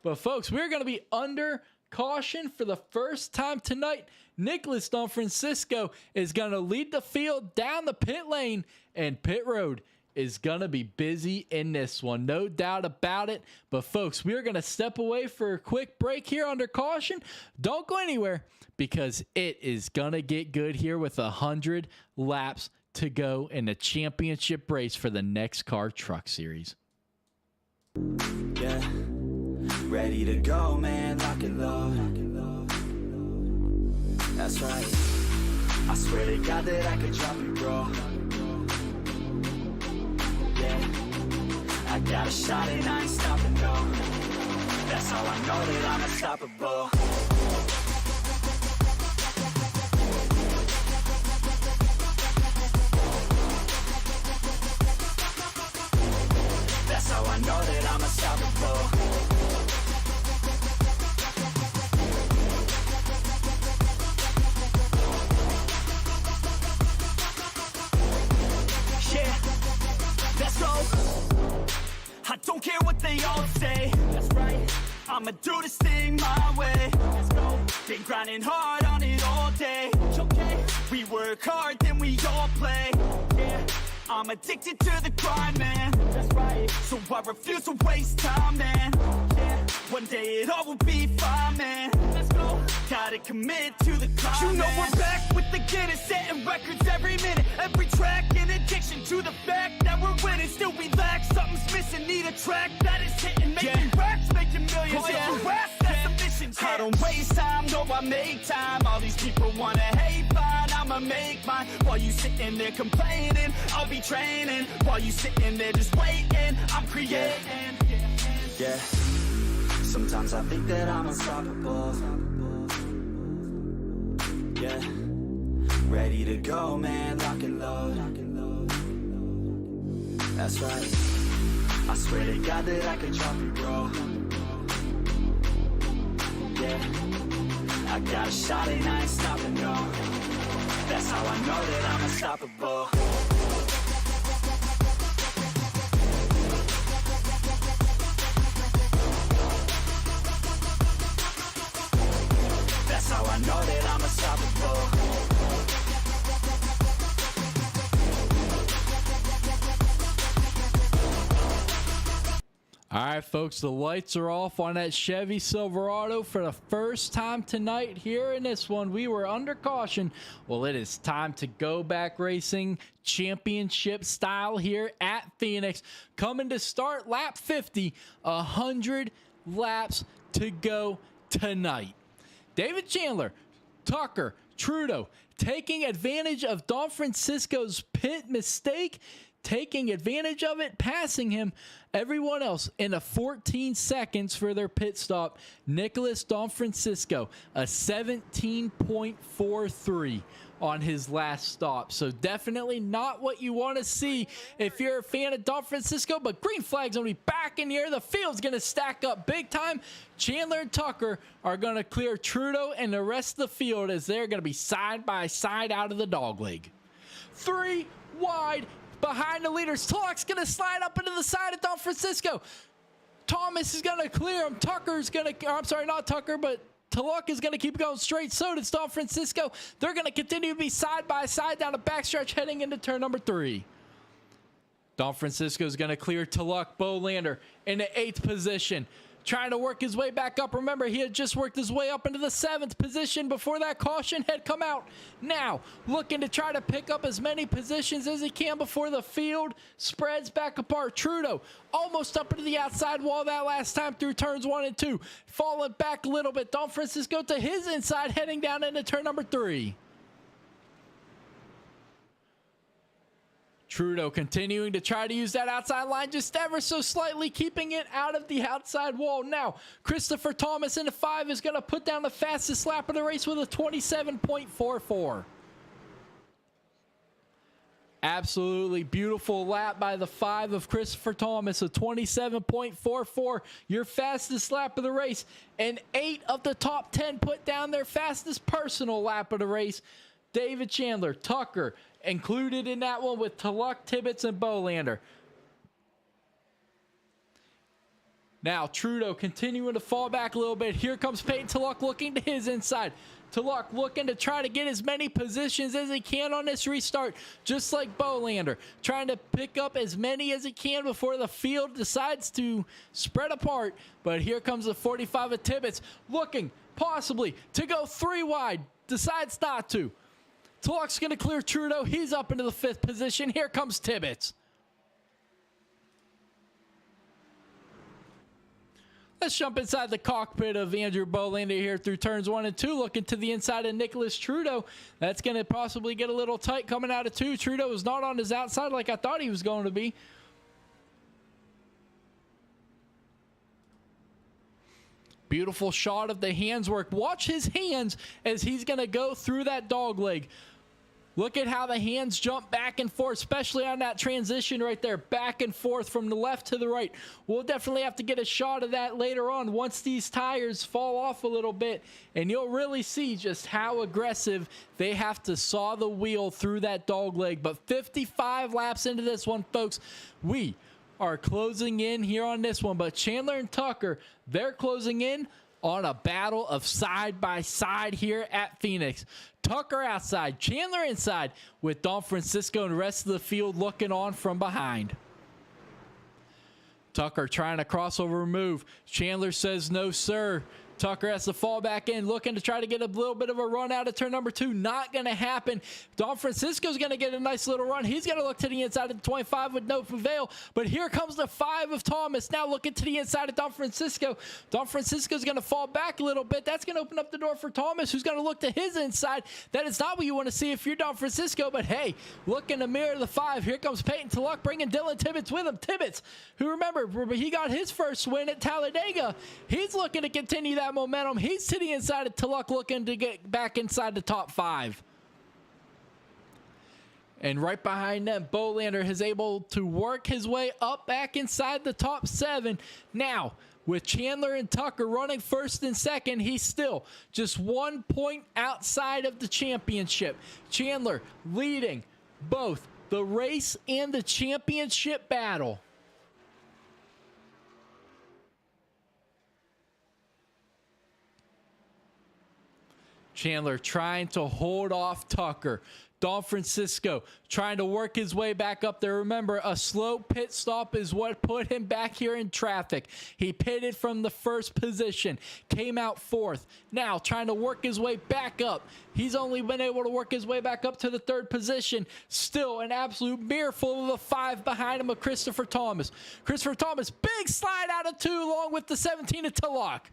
But, folks, we're going to be under caution for the first time tonight. Nicholas Francisco is going to lead the field down the pit lane, and pit road is going to be busy in this one. No doubt about it. But, folks, we're going to step away for a quick break here under caution. Don't go anywhere because it is going to get good here with 100 laps to go in the championship race for the NEXXTCAR Truck Series. Yeah, ready to go, man, lock and load. That's right, I swear to God that I could drop you, bro. Yeah, I got a shot and I ain't stopping, no. That's how I know that I'm unstoppable. That's how I know that I'm unstoppable. Yeah, let's go. I don't care what they all say. That's right, I'ma do this thing my way. Let's go. Been grinding hard on it all day. Okay, we work hard, then we all play. Yeah, I'm addicted to the grind, man. That's right, so I refuse to waste time, man. Yeah, one day it all will be fine, man. Let's go. Gotta commit to the climb. You know we're back with the Guinness, setting records every minute, every track, in addiction to the fact that we're winning. Still we lack, something's missing. Need a track that is hitting, making racks, making millions. If you ask, that's the mission. I don't waste time, no, I make time. All these people wanna hate, fine, I'ma make mine. While you sitting there complaining, I'll be training. While you sitting there just waiting, I'm creating. Yeah, sometimes I think that I'm unstoppable. Yeah, ready to go, man, lock and load. That's right. I swear to God that I could drop it, bro. Yeah, I got a shot and I ain't stopping, no. That's how I know that I'm unstoppable. That's how I know that I'm unstoppable. All right, folks, the lights are off on that Chevy Silverado for the first time tonight here in this one. We were under caution. Well, it is time to go back racing championship style here at Phoenix. Coming to start lap 50, 100 laps to go tonight. David Chandler, Tucker, Trudeau taking advantage of Don Francisco's pit mistake, taking advantage of it, passing him. Everyone else in a 14 seconds for their pit stop. Nicholas Don Francisco, a 17.43 on his last stop. So definitely not what you want to see if you're a fan of Don Francisco, but green flag's going to be back in the air. The field's going to stack up big time. Chandler and Tucker are going to clear Trudeau and the rest of the field as they're going to be side by side out of the dogleg. 3 wide behind the leaders. Tulloch's going to slide up into the side of Don Francisco. Thomas is going to clear him. Tucker's going to, I'm sorry, not Tucker, but Tulloch is going to keep going straight. So does Don Francisco. They're going to continue to be side by side down the backstretch heading into turn number 3. Don Francisco is going to clear Tulloch. Bolander in the 8th position, trying to work his way back up. Remember, he had just worked his way up into the 7th position before that caution had come out. Now, looking to try to pick up as many positions as he can before the field spreads back apart. Trudeau almost up into the outside wall that last time through turns 1 and 2. Falling back a little bit. Don Francisco to his inside, heading down into turn number 3. Trudeau continuing to try to use that outside line just ever so slightly, keeping it out of the outside wall. Now, Christopher Thomas in the 5 is going to put down the fastest lap of the race with a 27.44. Absolutely beautiful lap by the 5 of Christopher Thomas, a 27.44, your fastest lap of the race. And 8 of the top 10 put down their fastest personal lap of the race. David Chandler, Tucker, included in that one with Tulloch, Tibbetts, and Bolander. Now, Trudeau continuing to fall back a little bit. Here comes Peyton Tulloch looking to his inside. Tulloch looking to try to get as many positions as he can on this restart, just like Bolander. Trying to pick up as many as he can before the field decides to spread apart. But here comes the 45 of Tibbetts, looking possibly to go 3 wide. Decides not to. Tulloch's going to clear Trudeau. He's up into the 5th position. Here comes Tibbetts. Let's jump inside the cockpit of Andrew Bolander here through turns 1 and 2, looking to the inside of Nicholas Trudeau. That's going to possibly get a little tight coming out of 2. Trudeau is not on his outside like I thought he was going to be. Beautiful shot of the hands work. Watch his hands as he's going to go through that dog leg. Look at how the hands jump back and forth, especially on that transition right there, back and forth from the left to the right. We'll definitely have to get a shot of that later on once these tires fall off a little bit, and you'll really see just how aggressive they have to saw the wheel through that dog leg. But 55 laps into this one, folks, we are closing in here on this one. But Chandler and Tucker, they're closing in on a battle of side by side here at Phoenix. Tucker outside, Chandler inside, with Don Francisco and the rest of the field looking on from behind. Tucker trying to crossover move. Chandler says no, sir. Tucker has to fall back in, looking to try to get a little bit of a run out of turn number 2. Not going to happen. Don Francisco's going to get a nice little run. He's going to look to the inside of the 25 with no avail. But here comes the 5 of Thomas. Now looking to the inside of Don Francisco. Don Francisco's going to fall back a little bit. That's going to open up the door for Thomas, who's going to look to his inside. That is not what you want to see if you're Don Francisco. But hey, look in the mirror of the 5. Here comes Peyton Tulloch bringing Dylan Tibbetts with him. Tibbetts, who remember, he got his first win at Talladega. He's looking to continue that momentum. He's to the inside of Tulloch, looking to get back inside the top 5. And right behind them, Bolander is able to work his way up back inside the top 7. Now, with Chandler and Tucker running first and second, he's still just 1 point outside of the championship. Chandler leading both the race and the championship battle. Chandler trying to hold off Tucker. Don Francisco trying to work his way back up there. Remember, a slow pit stop is what put him back here in traffic. He pitted from the first position, came out 4th. Now trying to work his way back up. He's only been able to work his way back up to the 3rd position. Still an absolute mirror full of a 5 behind him of Christopher Thomas. Christopher Thomas, big slide out of 2 along with the 17 of Tulloch.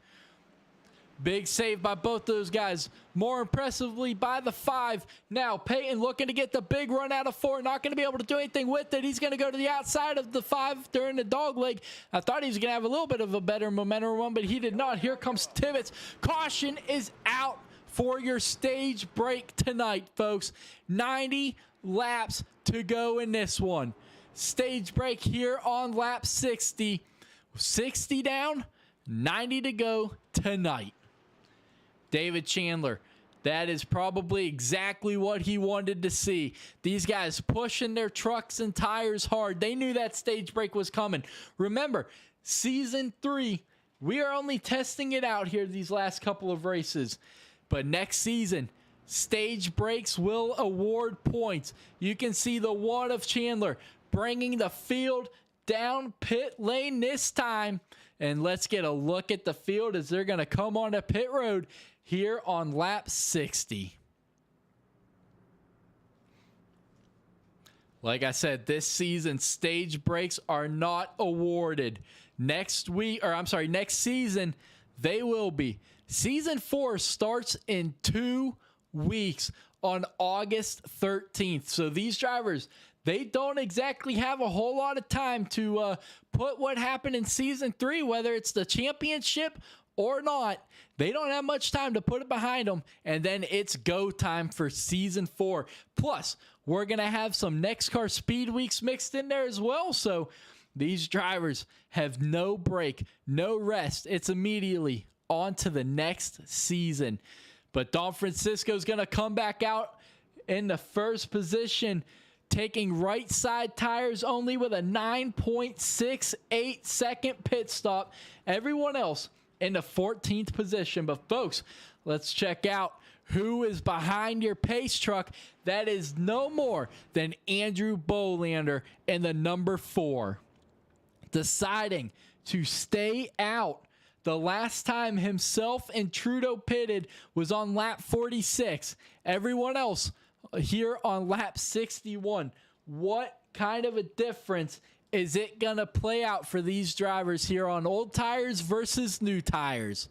Big save by both those guys. More impressively by the 5. Now Peyton looking to get the big run out of 4. Not going to be able to do anything with it. He's going to go to the outside of the 5 during the dog leg. I thought he was going to have a little bit of a better momentum run, but he did not. Here comes Tibbetts. Caution is out for your stage break tonight, folks. 90 laps to go in this one. Stage break here on lap 60. 60 down, 90 to go tonight. David Chandler, that is probably exactly what he wanted to see. These guys pushing their trucks and tires hard. They knew that stage break was coming. Remember, season 3, we are only testing it out here these last couple of races. But next season, stage breaks will award points. You can see the one of Chandler bringing the field down pit lane this time. And let's get a look at the field as they're going to come on to pit road here on lap 60. Like I said, this season stage breaks are not awarded. Next season they will be. Season 4 starts in 2 weeks on August 13th. So these drivers, they don't exactly have a whole lot of time to put what happened in season 3, whether it's the championship or not. They don't have much time to put it behind them, and then it's go time for season 4. Plus, we're going to have some NEXXTCAR Speed Weeks mixed in there as well, so these drivers have no break, no rest. It's immediately on to the next season. But Don Francisco's going to come back out in the first position, taking right side tires only with a 9.68 second pit stop. Everyone else in the 14th position. But folks, let's check out who is behind your pace truck. That is no more than Andrew Bolander in the number 4. Deciding to stay out. The last time himself and Trudeau pitted was on lap 46. Everyone else here on lap 61. What kind of a difference is it going to play out for these drivers here on old tires versus new tires?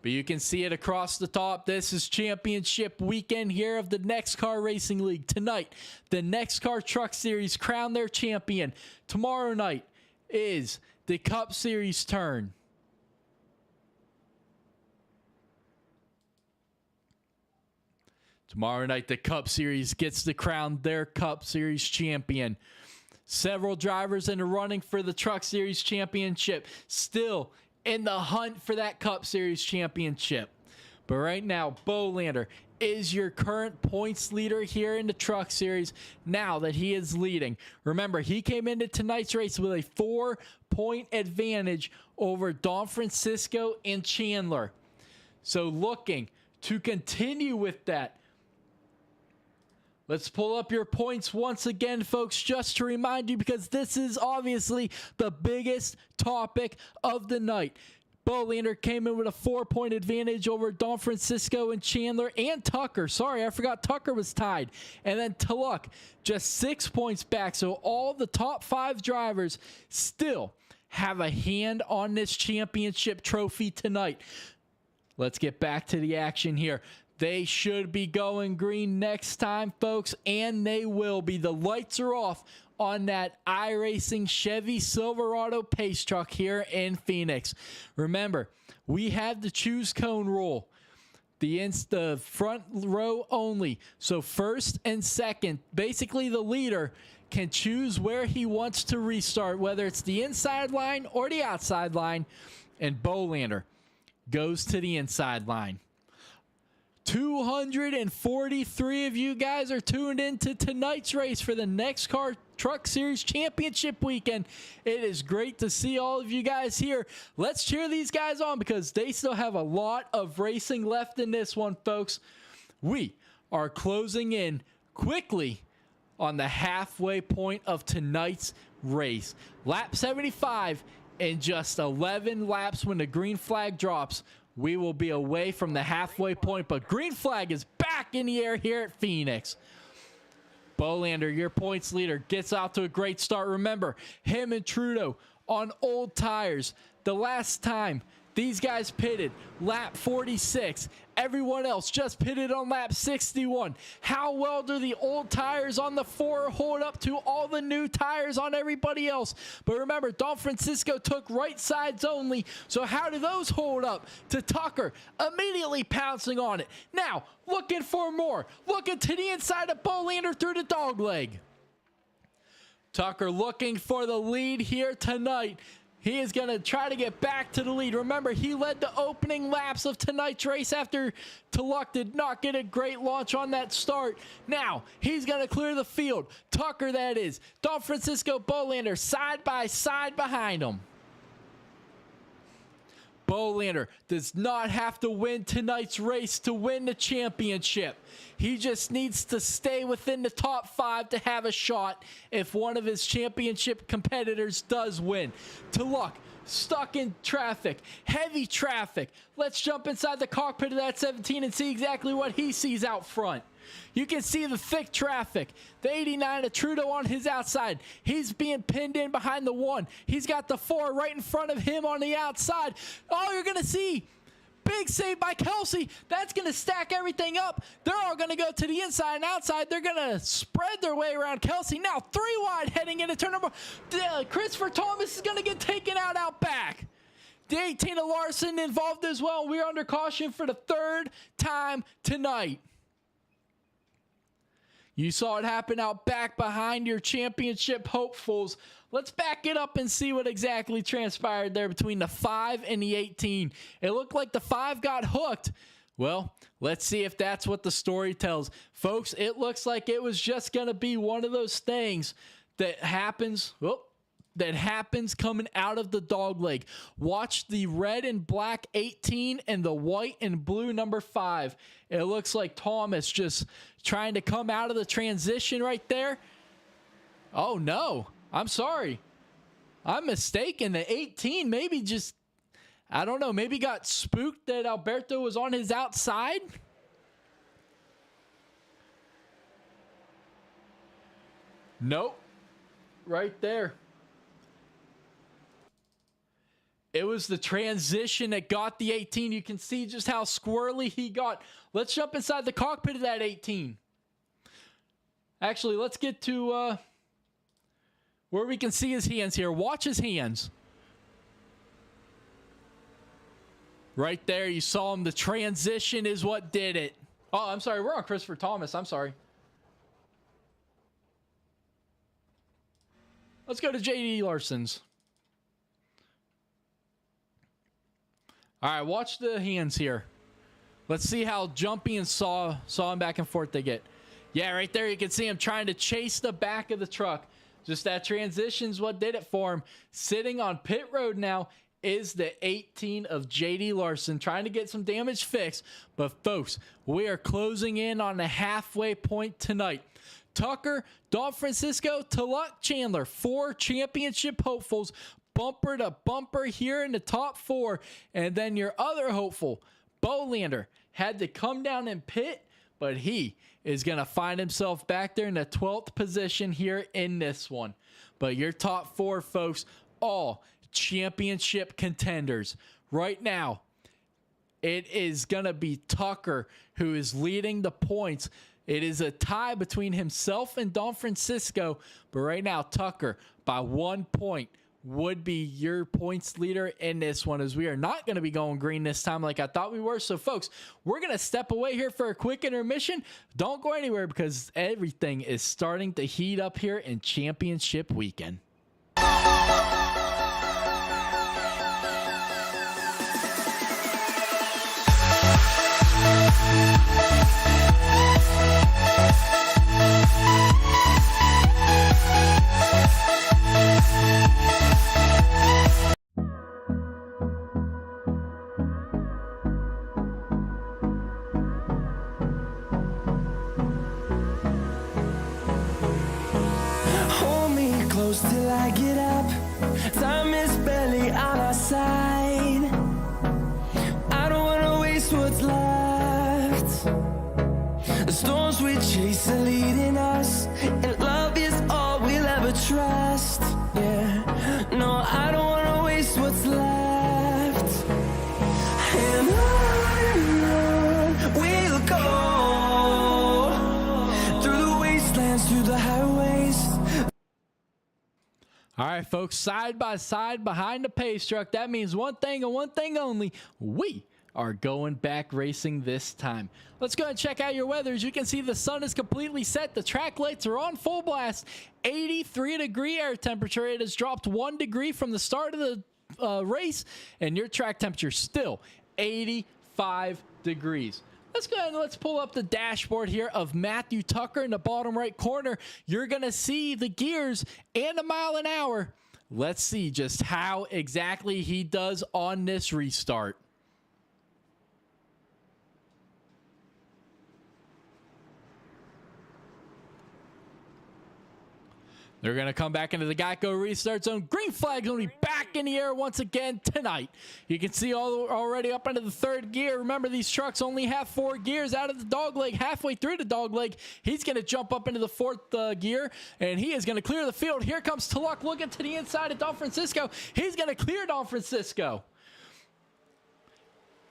But you can see it across the top. This is championship weekend here of the NEXXTCAR Racing League. Tonight, the NEXXTCAR Truck Series crown their champion. Tomorrow night is the Cup Series turn. Tomorrow night, the Cup Series gets to crown their Cup Series champion. Several drivers in the running for the Truck Series championship. Still in the hunt for that Cup Series championship. But right now, Bolander is your current points leader here in the Truck Series now that he is leading. Remember, he came into tonight's race with a 4-point advantage over Don Francisco and Chandler. So looking to continue with that. Let's pull up your points once again, folks, just to remind you, because this is obviously the biggest topic of the night. Bolander came in with a 4-point advantage over Don Francisco and Chandler and Tucker. Sorry, I forgot Tucker was tied. And then Tulloch just 6 points back. So all the top 5 drivers still have a hand on this championship trophy tonight. Let's get back to the action here. They should be going green next time, folks, and they will be. The lights are off on that iRacing Chevy Silverado pace truck here in Phoenix. Remember, we have the choose cone rule. the front row only. So first and second, basically the leader can choose where he wants to restart, whether it's the inside line or the outside line, and Bolander goes to the inside line. 243 of you guys are tuned into tonight's race for the NEXXTCAR Truck Series Championship weekend. It is great to see all of you guys here. Let's cheer these guys on because they still have a lot of racing left in this one, folks. We are closing in quickly on the halfway point of tonight's race. Lap 75 in just 11 laps when the green flag drops. We will be away from the halfway point, but green flag is back in the air here at Phoenix. Bolander, your points leader, gets out to a great start. Remember, him and Trudeau on old tires. The last time these guys pitted, lap 46. Everyone else just pitted on lap 61. How well do the old tires on the 4 hold up to all the new tires on everybody else? But remember, Don Francisco took right sides only, so how do those hold up to Tucker immediately pouncing on it? Now, looking for more. Looking to the inside of Bolander through the dog leg. Tucker looking for the lead here tonight. He is going to try to get back to the lead. Remember, he led the opening laps of tonight's race after Tulloch did not get a great launch on that start. Now, he's going to clear the field. Tucker, that is. Don Francisco, Bolander, side by side behind him. Bolander does not have to win tonight's race to win the championship. He just needs to stay within the top 5 to have a shot if one of his championship competitors does win. Tulloch, stuck in traffic, heavy traffic. Let's jump inside the cockpit of that 17 and see exactly what he sees out front. You can see the thick traffic. The 89 of Trudeau on his outside. He's being pinned in behind the 1. He's got the 4 right in front of him on the outside. Oh, you're going to see big save by Kelsey. That's going to stack everything up. They're all going to go to the inside and outside. They're going to spread their way around Kelsey. Now 3 wide heading into turn number. Christopher Thomas is going to get taken out back. The 18 of Larson involved as well. We're under caution for the 3rd time tonight. You saw it happen out back behind your championship hopefuls. Let's back it up and see what exactly transpired there between the 5 and the 18. It looked like the 5 got hooked. Well, let's see if that's what the story tells. Folks, it looks like it was just going to be one of those things that happens coming out of the dog leg. Watch the red and black 18 and the white and blue number 5. It looks like Thomas just trying to come out of the transition right there. Oh no, I'm sorry. I'm mistaken. The 18 maybe just, I don't know, maybe got spooked that Alberto was on his outside. Nope. Right there. It was the transition that got the 18. You can see just how squirrely he got. Let's jump inside the cockpit of that 18. Actually, let's get to where we can see his hands here. Watch his hands. Right there, you saw him. The transition is what did it. Oh, I'm sorry. We're on Christopher Thomas. I'm sorry. Let's go to J.D. Larson's. All right, watch the hands here. Let's see how jumpy and saw him back and forth they get. Yeah, right there you can see him trying to chase the back of the truck. Just that transition's what did it for him. Sitting on pit road now is the 18 of J.D. Larson, trying to get some damage fixed. But folks, we are closing in on the halfway point tonight. Tucker, Don Francisco, Tulloch, Chandler, 4 championship hopefuls, bumper to bumper here in the top 4. And then your other hopeful, Bolander, had to come down and pit, but he is going to find himself back there in the 12th position here in this one. But your top 4, folks, all championship contenders. Right now, it is going to be Tucker who is leading the points. It is a tie between himself and Don Francisco, but right now Tucker by 1 point would be your points leader in this one, as we are not going to be going green this time like I thought we were. So folks, we're going to step away here for a quick intermission. Don't go anywhere, because everything is starting to heat up here in championship weekend. Hold me close till I get up. Time is barely on our side. I don't wanna waste what's left. The storms we chase are leading us, and love is all we'll ever trust. Yeah, no, I don't wanna waste what's left. And on we'll go, through the wastelands, through the highways. All right, folks, side by side behind the pace truck. That means one thing and one thing only. We are going back racing this time. Let's go ahead and check out your weather. As you can see, the sun is completely set. The track lights are on full blast. 83-degree air temperature. It has dropped 1 degree from the start of the race, and your track temperature still 85 degrees. Let's go ahead and let's pull up the dashboard here of Matthew Tucker in the bottom right corner. You're going to see the gears and a mile an hour. Let's see just how exactly he does on this restart. They're going to come back into the Geico restart zone. Green flag's going to be back in the air once again tonight. You can see already up into the 3rd gear. Remember, these trucks only have 4 gears out of the dog leg. Halfway through the dog leg, he's going to jump up into the 4th gear, and he is going to clear the field. Here comes Tulloch looking to the inside of Don Francisco. He's going to clear Don Francisco.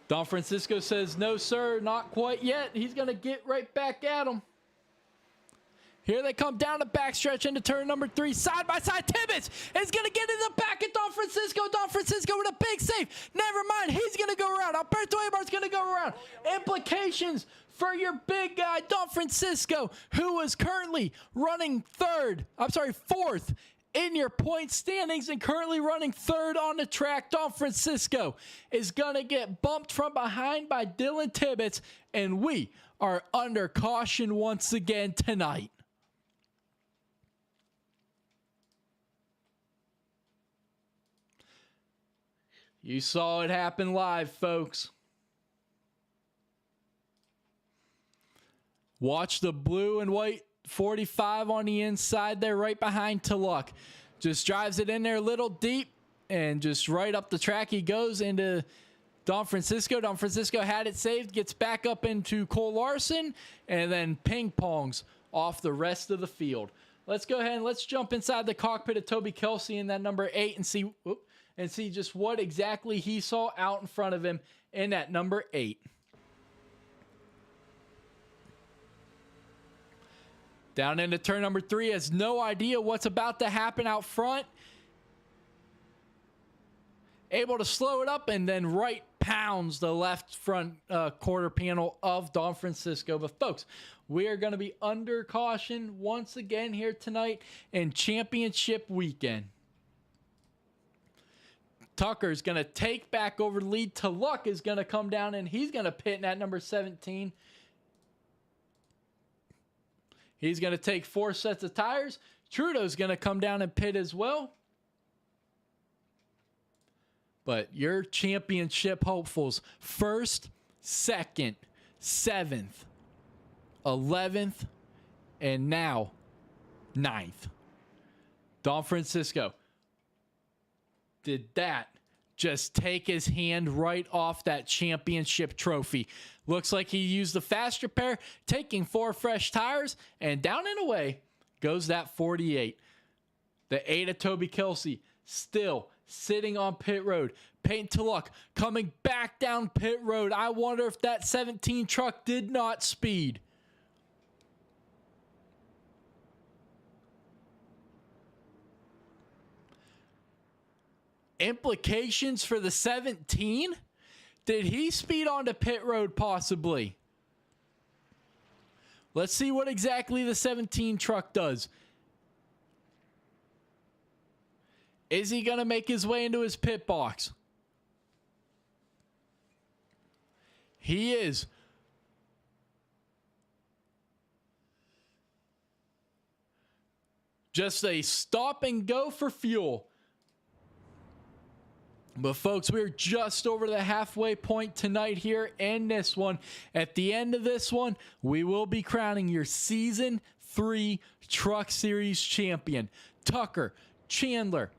Don Francisco says, no, sir, not quite yet. He's going to get right back at him. Here they come down the backstretch into turn number 3. Side by side, Tibbetts is going to get in the back of Don Francisco. Don Francisco with a big save. Never mind, he's going to go around. Alberto Ebar's going to go around. Implications for your big guy, Don Francisco, who is currently running 4th in your point standings and currently running 3rd on the track. Don Francisco is going to get bumped from behind by Dylan Tibbetts, and we are under caution once again tonight. You saw it happen live, folks. Watch the blue and white 45 on the inside there, right behind Tulloch. Just drives it in there a little deep, and just right up the track he goes into Don Francisco. Don Francisco had it saved, gets back up into Cole Larson, and then ping-pongs off the rest of the field. Let's go ahead and let's jump inside the cockpit of Toby Kelsey in that number 8 and see... and see just what exactly he saw out in front of him in that number 8. Down into turn number 3, has no idea what's about to happen out front. Able to slow it up, and then right pounds the left front quarter panel of Don Francisco. But folks, we are going to be under caution once again here tonight in championship weekend. Tucker's going to take back over the lead. Tulloch is going to come down, and he's going to pit in that number 17. He's going to take 4 sets of tires. Trudeau's going to come down and pit as well. But your championship hopefuls, 1st, 2nd, 7th, 11th, and now 9th. Don Francisco. Did that just take his hand right off that championship trophy? Looks like he used the fast repair, taking 4 fresh tires, and down and away goes that 48. The 8 of Toby Kelsey still sitting on pit road. Peyton Tulloch coming back down pit road. I wonder if that 17 truck did not speed. Implications for the 17? Did he speed onto pit road possibly? Let's see what exactly the 17 truck does. Is he going to make his way into his pit box? He is. Just a stop and go for fuel. But folks, we're just over the halfway point tonight here in this one. At the end of this one, we will be crowning your Season 3 Truck Series champion. Tucker, Chandler,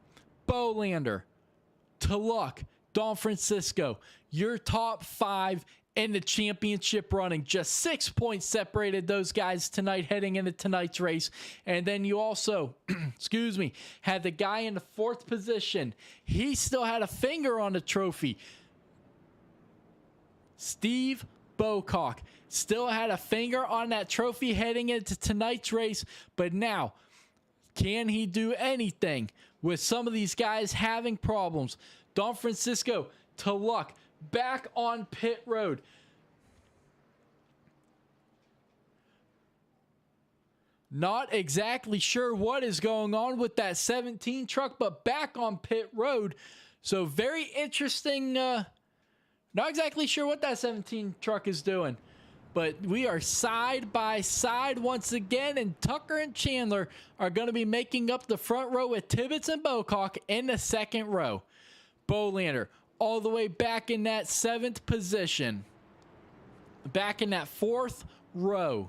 Bolander, Tulloch, Don Francisco, your top 5 in the championship running. Just 6 points separated those guys tonight heading into tonight's race. And then you also, excuse me, had the guy in the 4th position. He still had a finger on the trophy. Steve Bocock still had a finger on that trophy heading into tonight's race. But now, can he do anything with some of these guys having problems? Don Francisco, Tulloch, back on pit road. Not exactly sure what is going on with that 17 truck, but back on pit road. So very interesting. Not exactly sure what that 17 truck is doing. But we are side by side once again, and Tucker and Chandler are going to be making up the front row with Tibbetts and Bocock in the 2nd row. Bolander all the way back in that 7th position. Back in that 4th row.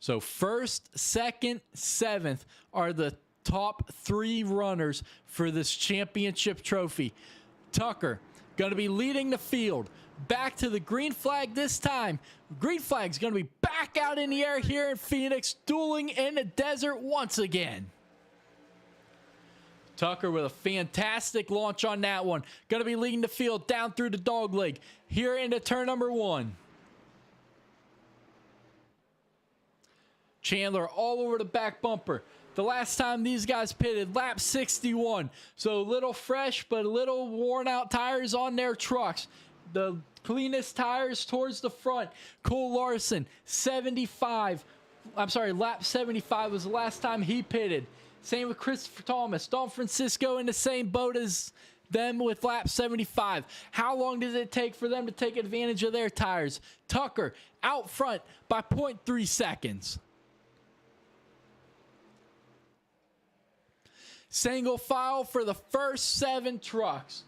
So 1st, 2nd, 7th are the top 3 runners for this championship trophy. Tucker going to be leading the field. Back to the green flag this time. Green flag's going to be back out in the air here in Phoenix, dueling in the desert once again. Tucker with a fantastic launch on that one. Going to be leading the field down through the dog leg here into turn number 1. Chandler all over the back bumper. The last time these guys pitted, lap 61. So a little fresh, but a little worn out tires on their trucks. The cleanest tires towards the front. Cole Larson, 75. I'm sorry, lap 75 was the last time he pitted. Same with Christopher Thomas. Don Francisco in the same boat as them with lap 75. How long does it take for them to take advantage of their tires? Tucker out front by 0.3 seconds. Single file for the first 7 trucks.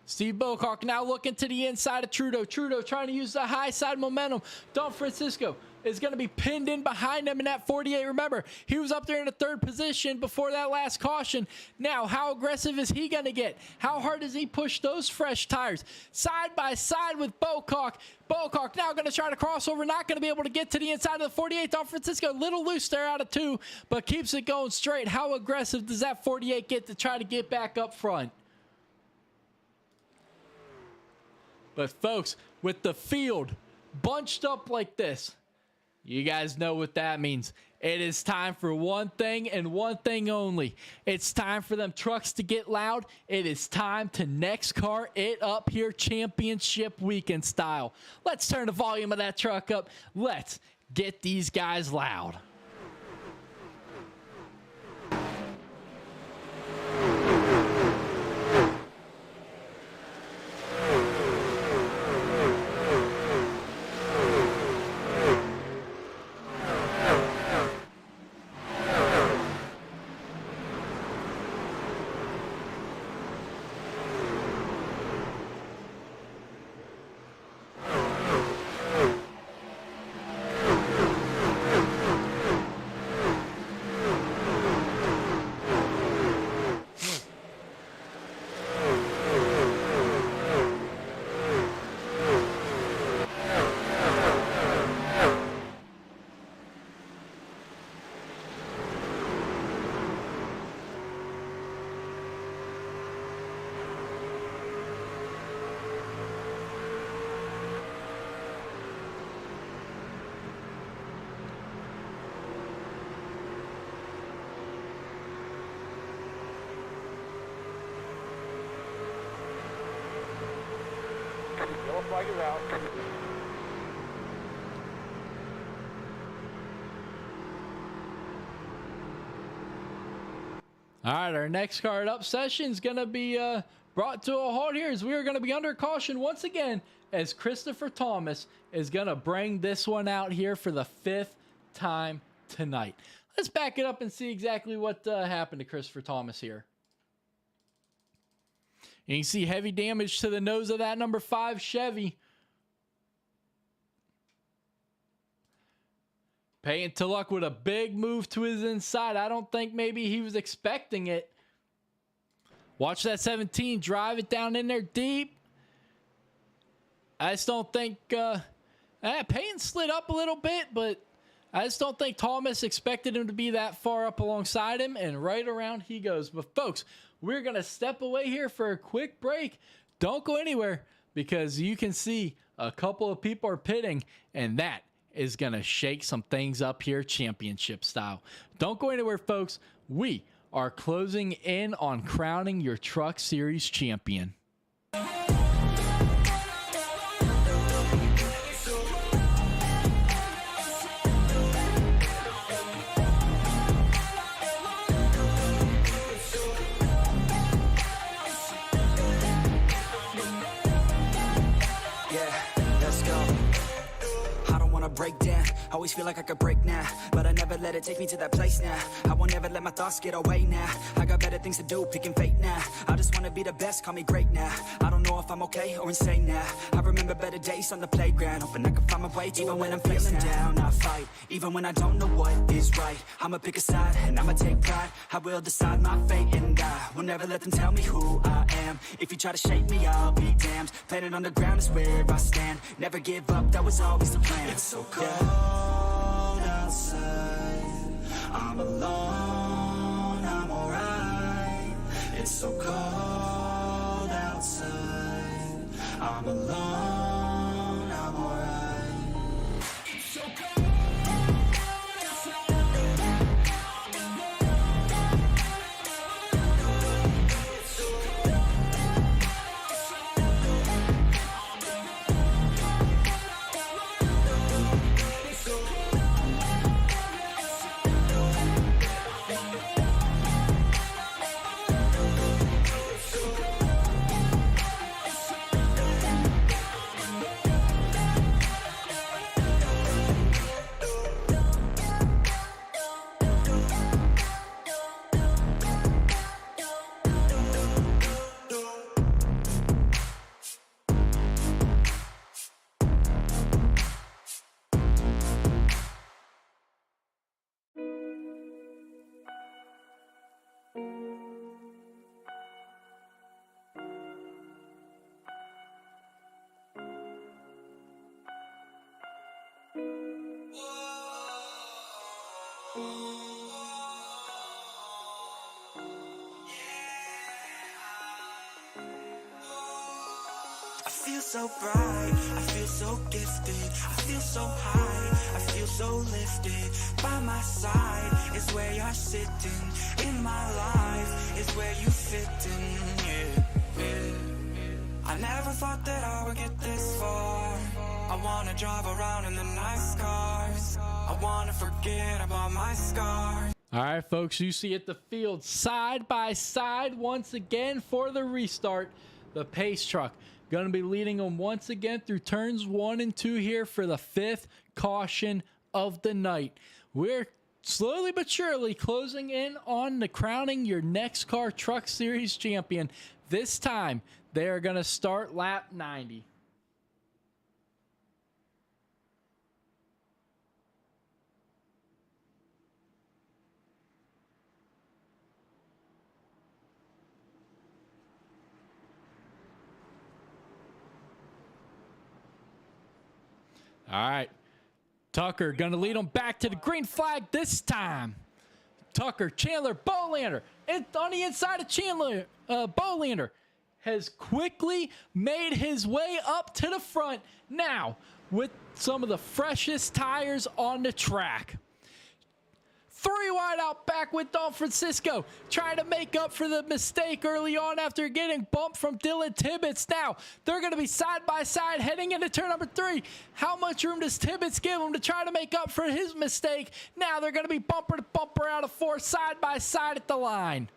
Steve Bocock now looking to the inside of Trudeau. Trudeau trying to use the high side momentum. Don Francisco is going to be pinned in behind him in that 48. Remember, he was up there in the 3rd position before that last caution. Now, how aggressive is he going to get? How hard does he push those fresh tires? Side by side with Bocock. Bocock now going to try to cross over, not going to be able to get to the inside of the 48. Don Francisco, a little loose there out of 2, but keeps it going straight. How aggressive does that 48 get to try to get back up front? But folks, with the field bunched up like this, you guys know what that means. It is time for one thing and one thing only. It's time for them trucks to get loud. It is time to NEXXTCAR it up here championship weekend style. Let's turn the volume of that truck up. Let's get these guys loud. flag is out. All right, our next card up session is going to be brought to a halt here as we are going to be under caution once again as Christopher Thomas is going to bring this one out here for the 5th time tonight. Let's back it up and see exactly what happened to Christopher Thomas here. And you see heavy damage to the nose of that number 5 Chevy. Paying to luck with a big move to his inside. I don't think maybe he was expecting it. Watch that 17 drive it down in there deep. I just don't think Payne slid up a little bit, but I just don't think Thomas expected him to be that far up alongside him, and right around he goes. But folks, we're going to step away here for a quick break. Don't go anywhere because you can see a couple of people are pitting, and that is going to shake some things up here championship style. Don't go anywhere, folks. We are closing in on crowning your Truck Series champion. Break down, always feel like I could break now, but I never let it take me to that place now. I won't ever let my thoughts get away now. I got better things to do, picking fate now. I just wanna be the best, call me great now. I don't know if I'm okay or insane now. I remember better days on the playground, hoping I can find my way even when I'm feeling down. I fight, even when I don't know what is right. I'ma pick a side and I'ma take pride. I will decide my fate and I will never let them tell me who I am. If you try to shape me, I'll be damned. Planet on the ground is where I stand. Never give up, that was always the plan. It's so cold outside, I'm alone, I'm alright. It's so cold outside, I'm alone, I'm alright. It's so cold outside. I feel so bright, I feel so gifted, I feel so high, I feel so lifted. By my side is where you're sitting, in my life is where you fit in, yeah. I never thought that I would get this far. I wanna drive around in the nice cars, I wanna forget about my scars. All right, folks, you see at the field side by side once again for the restart. The pace truck going to be leading them once again through turns 1 and 2 here for the 5th caution of the night. We're slowly but surely closing in on the crowning your NEXXTCAR Truck Series champion. This time, they are going to start lap 90. All right, Tucker going to lead them back to the green flag this time. Tucker, Chandler, Bolander, and on the inside of Chandler, Bolander has quickly made his way up to the front now with some of the freshest tires on the track. 3 wide out back with Don Francisco, trying to make up for the mistake early on after getting bumped from Dylan Tibbetts. Now, they're going to be side by side heading into turn number 3. How much room does Tibbetts give him to try to make up for his mistake? Now they're going to be bumper to bumper out of 4, side by side at the line.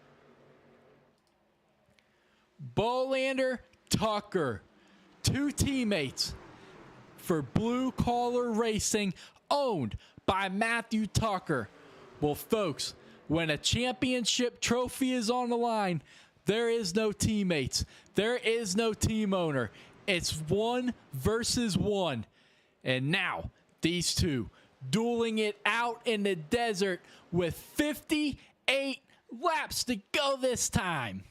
Bolander, Tucker, 2 teammates for Blue Collar Racing, owned by Matthew Tucker. Well, folks, when a championship trophy is on the line, there is no teammates. There is no team owner. It's 1 versus 1. And now, these two dueling it out in the desert with 58 laps to go this time.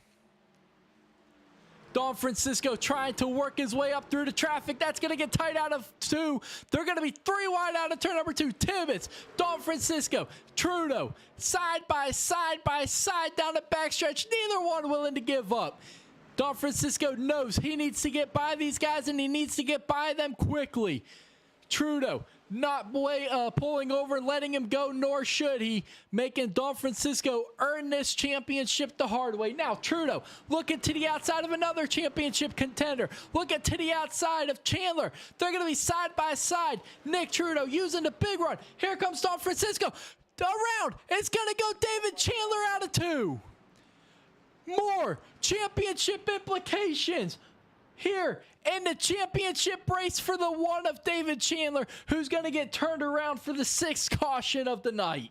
Don Francisco trying to work his way up through the traffic. That's going to get tight out of 2. They're going to be 3 wide out of turn number 2. Tibbetts, Don Francisco, Trudeau, side by side down the backstretch. Neither one willing to give up. Don Francisco knows he needs to get by these guys, and he needs to get by them quickly. Trudeau not pulling over, letting him go, nor should he, making Don Francisco earn this championship the hard way. Now, Trudeau looking to the outside of another championship contender. Looking to the outside of Chandler. They're going to be side by side. Nick Trudeau using the big run. Here comes Don Francisco. Around. It's going to go David Chandler out of 2. More championship implications here in the championship race for the 1 of David Chandler, who's going to get turned around for the 6th caution of the night.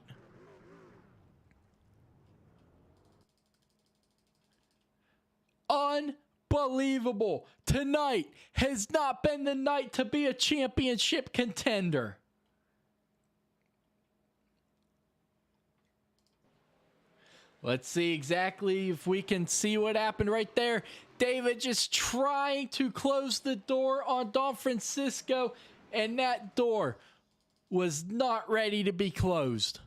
Unbelievable. Tonight has not been the night to be a championship contender. Let's see exactly if we can see what happened right there. David just trying to close the door on Don Francisco, and that door was not ready to be closed.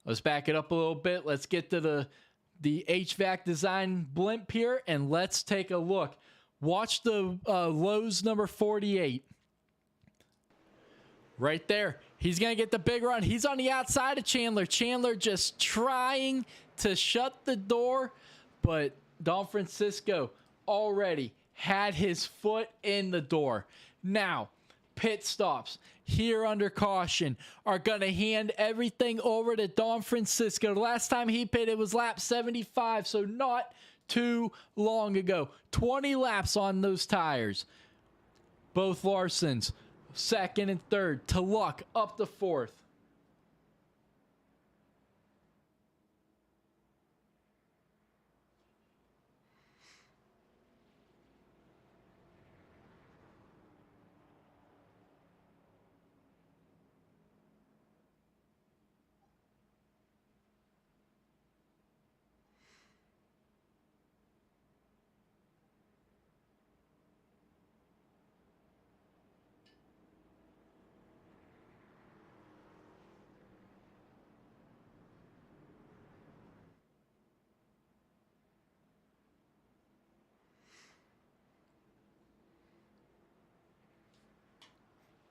Let's back it up a little bit. Let's get to the HVAC design blimp here, and let's take a look. Watch the Lowe's number 48. Right there. He's going to get the big run. He's on the outside of Chandler. Chandler just trying to shut the door, but Don Francisco already had his foot in the door. Now, pit stops here under caution are going to hand everything over to Don Francisco. The last time he pitted was lap 75, so not too long ago. 20 laps on those tires. Both Larsons, 2nd and 3rd. To Luck up to 4th.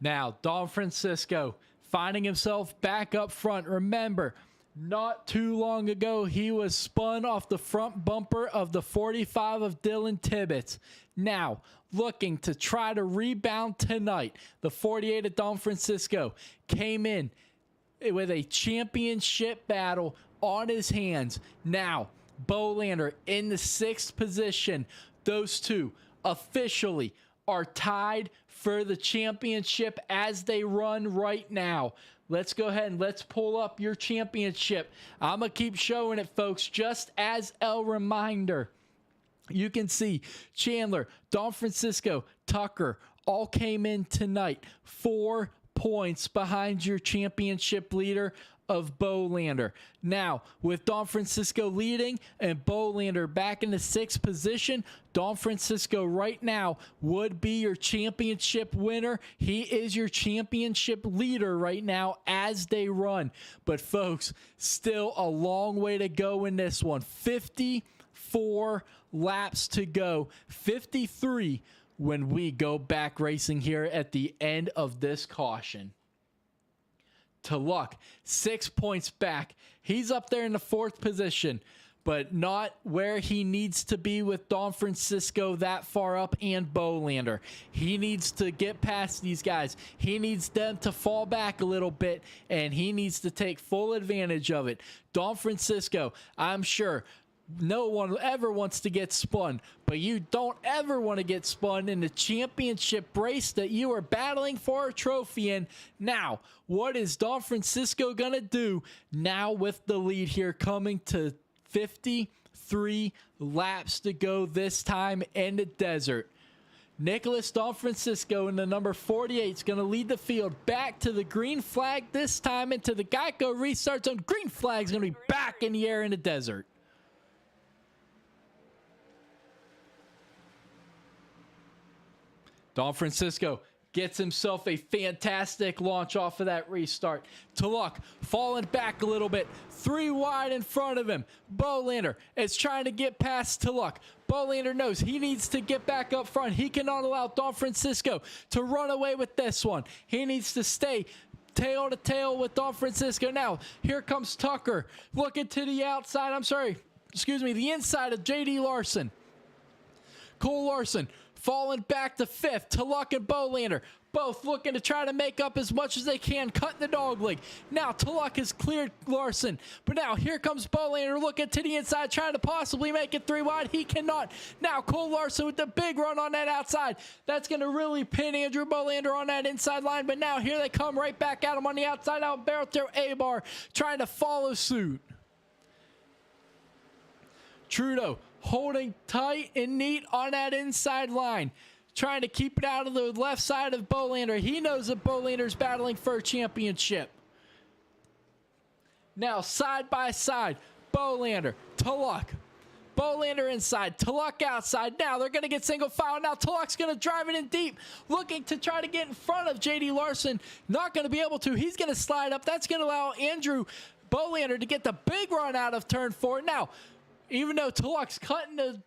Now, Don Francisco finding himself back up front. Remember, not too long ago, he was spun off the front bumper of the 45 of Dylan Tibbetts. Now, looking to try to rebound tonight, the 48 of Don Francisco came in with a championship battle on his hands. Now, Bolander in the 6th position. Those two officially are tied for the championship as they run right now. Let's go ahead and let's pull up your championship. I'm going to keep showing it, folks, just as a reminder. You can see Chandler, Don Francisco, Tucker all came in tonight 4 points behind your championship leader of Bolander. Now, with Don Francisco leading and Bolander back in the 6th position, Don Francisco right now would be your championship winner. He is your championship leader right now as they run. But folks, still a long way to go in this one. 54 laps to go. 53 when we go back racing here at the end of this caution. to Luck. 6 points back. He's up there in the 4th position, but not where he needs to be with Don Francisco that far up and Bolander. He needs to get past these guys. He needs them to fall back a little bit, and he needs to take full advantage of it. Don Francisco, I'm sure no one ever wants to get spun, but you don't ever want to get spun in the championship race that you are battling for a trophy in. Now, what is Don Francisco going to do now with the lead here coming to 53 laps to go this time in the desert? Nicholas Don Francisco in the number 48 is going to lead the field back to the green flag this time into the Geico restart zone. Green flag is going to be back in the air in the desert. Don Francisco gets himself a fantastic launch off of that restart. Luck falling back a little bit. 3 wide in front of him. Bolander is trying to get past Luck. Bolander knows he needs to get back up front. He cannot allow Don Francisco to run away with this one. He needs to stay tail to tail with Don Francisco. Now, here comes Tucker looking to the outside. The inside of J.D. Larson. Cole Larson falling back to 5th. To Luck and Bolander both looking to try to make up as much as they can, cutting the dog leg. Now Luck has cleared Larson, but now here comes Bolander looking to the inside, trying to possibly make it 3 wide. He cannot. Now Cole Larson with the big run on that outside. That's going to really pin Andrew Bolander on that inside line, but now here they come right back at him on the outside. Alberto Abar trying to follow suit. Trudeau holding tight and neat on that inside line, trying to keep it out of the left side of Bolander. He knows that Bolander's battling for a championship. Now, side by side, Bolander to Luck. Bolander inside, to Luck outside. Now they're going to get single file. Now Luck's going to drive it in deep, looking to try to get in front of J.D. Larson. Not going to be able to. He's going to slide up. That's going to allow Andrew Bolander to get the big run out of turn 4. Now, even though Luck's cutting the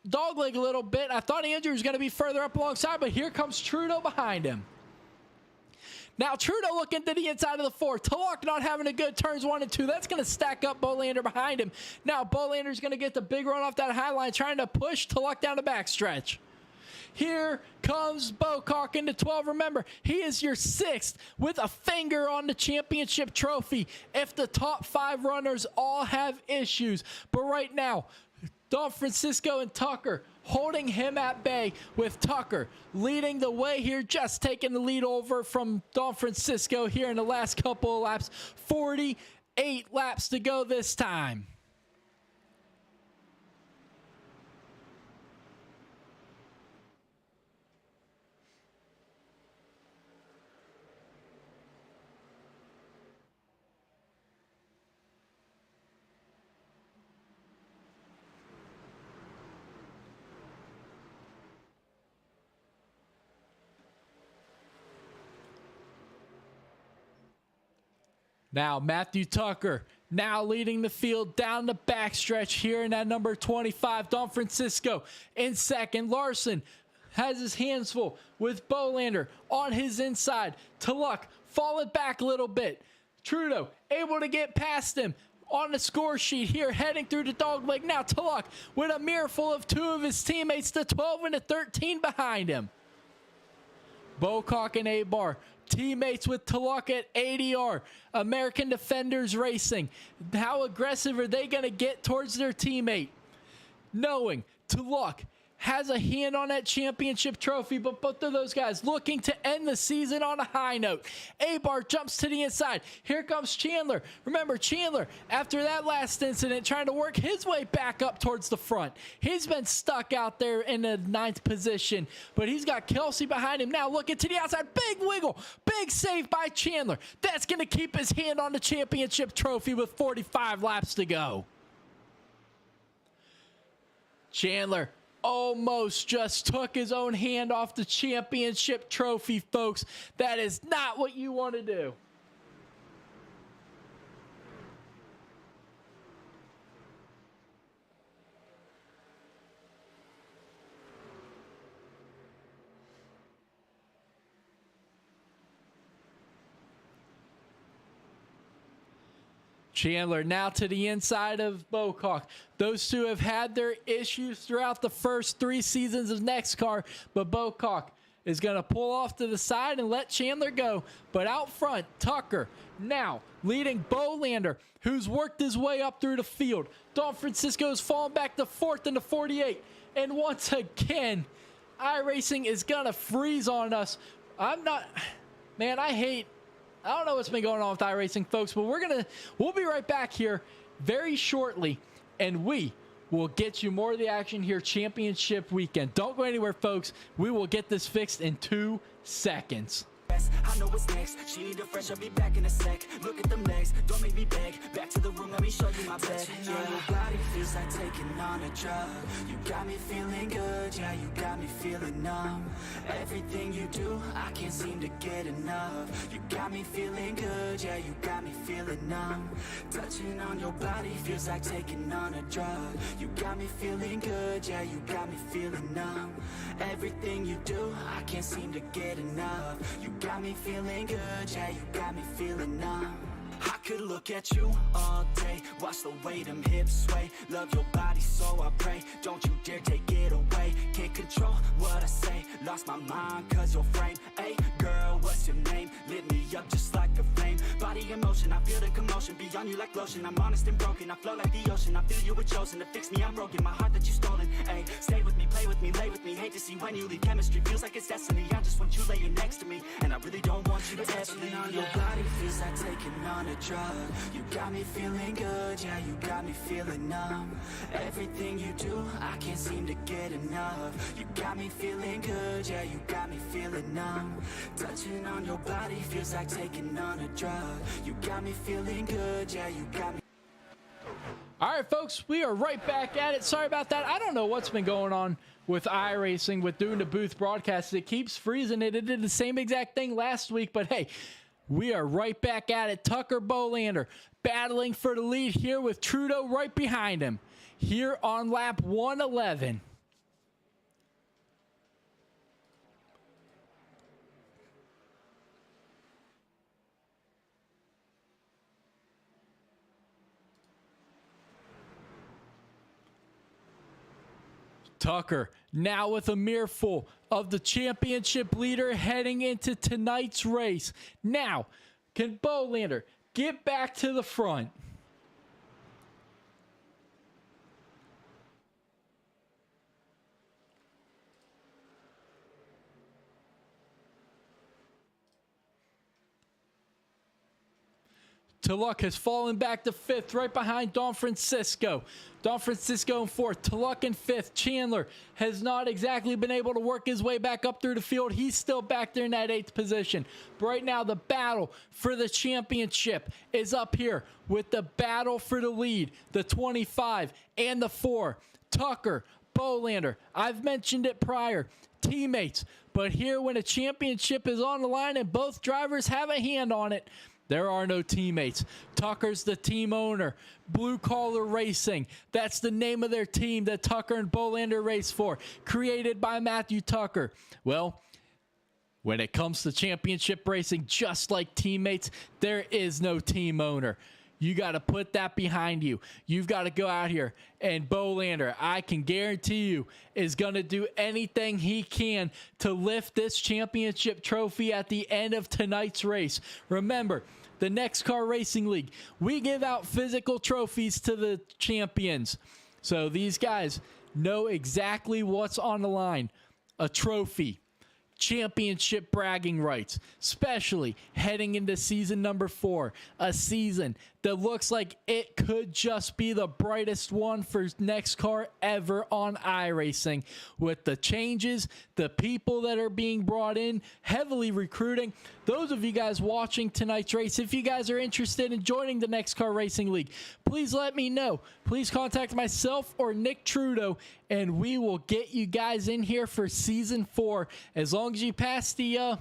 dogleg a little bit, I thought Andrew was going to be further up alongside, but here comes Trudeau behind him. Now Trudeau looking to the inside of the 4. Luck not having a good turns 1 and 2. That's going to stack up Bolander behind him. Now Bolander's going to get the big run off that high line, trying to push Luck down the backstretch. Here comes Bocock into 12. Remember, he is your 6th with a finger on the championship trophy if the top 5 runners all have issues. But right now, Don Francisco and Tucker holding him at bay, with Tucker leading the way here, just taking the lead over from Don Francisco here in the last couple of laps. 48 laps to go this time. Now Matthew Tucker now leading the field down the backstretch here in that number 25. Don Francisco in 2nd. Larson has his hands full with Bolander on his inside. To Luck falling back a little bit. Trudeau able to get past him on the score sheet here, heading through the dogleg. Now to Luck with a mirror full of 2 of his teammates, the 12 and the 13 behind him. Bocock and Abar, teammates with Luck at ADR, American Defenders Racing. How aggressive are they going to get towards their teammate? Knowing Luck has a hand on that championship trophy, but both of those guys looking to end the season on a high note. Abar jumps to the inside. Here comes Chandler. Remember, Chandler, after that last incident, trying to work his way back up towards the front. He's been stuck out there in the 9th position, but he's got Kelsey behind him. Now looking to the outside. Big wiggle. Big save by Chandler. That's going to keep his hand on the championship trophy with 45 laps to go. Chandler almost just took his own hand off the championship trophy, folks. That is not what you want to do. Chandler now to the inside of Bocock. Those two have had their issues throughout the first 3 seasons of NEXXTCAR, but Bocock is going to pull off to the side and let Chandler go. But out front, Tucker now leading Bolander, who's worked his way up through the field. Don Francisco is falling back to 4th in the 48. And once again, iRacing is going to freeze on us. Man, I don't know what's been going on with iRacing, folks, but we'll be right back here very shortly, and we will get you more of the action here championship weekend. Don't go anywhere, folks. We will get this fixed in 2 seconds. I know what's next. She need a fresh, I'll be back in a sec. Look at them legs, don't make me beg. Back to the room, let me show you my bed. Yeah, your body feels like taking on a drug. You got me feeling good, yeah, you got me feeling numb. Everything you do, I can't seem to get enough. You got me feeling good, yeah, you got me feeling numb. Touching on your body feels like taking on a drug. You got me feeling good, yeah, you got me feeling numb. Everything you do, I can't seem to get enough. You got me feeling good, yeah, you got me feeling numb. I could look at you all day, watch the way them hips sway. Love your body, so I pray, don't you dare take it away. Can't control what I say, lost my mind cause your frame. Hey girl, what's your name? Lit me up just like a flame. Body in motion, I feel the commotion, beyond you like lotion. I'm honest and broken, I flow like the ocean. I feel you were chosen to fix me, I'm broken. My heart that you stolen, hey. Stay with me, play with me, lay with me. Hate to see when you leave, chemistry feels like it's destiny. I just want you laying next to me, and I really don't want you to ever leave. On your body feels like taking on a drug. You got me feeling good, yeah, you got me feeling numb. Everything you do, I can't seem to get enough. You got me feeling good, yeah, you got me feeling numb. Touching on your body feels like taking on a drug. You got me feeling good, yeah, you got me. All right, folks, we are right back at it. Sorry about that. I don't know what's been going on with iRacing, with doing the booth broadcast. It keeps freezing it. It did the same exact thing last week, but hey, we are right back at it. Tucker Bolander battling for the lead here with Trudeau right behind him here on lap 111. Tucker now with a mirrorful of the championship leader heading into tonight's race. Now, can Bolander get back to the front? Tulloch has fallen back to 5th, right behind Don Francisco. Don Francisco in 4th, Tulloch in 5th. Chandler has not exactly been able to work his way back up through the field. He's still back there in that 8th position. But right now, the battle for the championship is up here with the battle for the lead, the 25 and the 4. Tucker, Bolander, I've mentioned it prior, teammates. But here, when a championship is on the line and both drivers have a hand on it, there are no teammates. Tucker's the team owner. Blue Collar Racing. That's the name of their team that Tucker and Bolander race for. Created by Matthew Tucker. Well, when it comes to championship racing, just like teammates, there is no team owner. You got to put that behind you. You've got to go out here. And Bolander, I can guarantee you, is going to do anything he can to lift this championship trophy at the end of tonight's race. Remember, the NEXXTCAR Racing League, we give out physical trophies to the champions. So these guys know exactly what's on the line. A trophy. Championship bragging rights, especially heading into season number 4, a season that looks like it could just be the brightest one for NEXXTCAR ever on iRacing. With the changes, the people that are being brought in, heavily recruiting. Those of you guys watching tonight's race, if you guys are interested in joining the NEXXTCAR Racing League, please let me know. Please contact myself or Nick Trudeau, and we will get you guys in here for season 4. As long as you pass the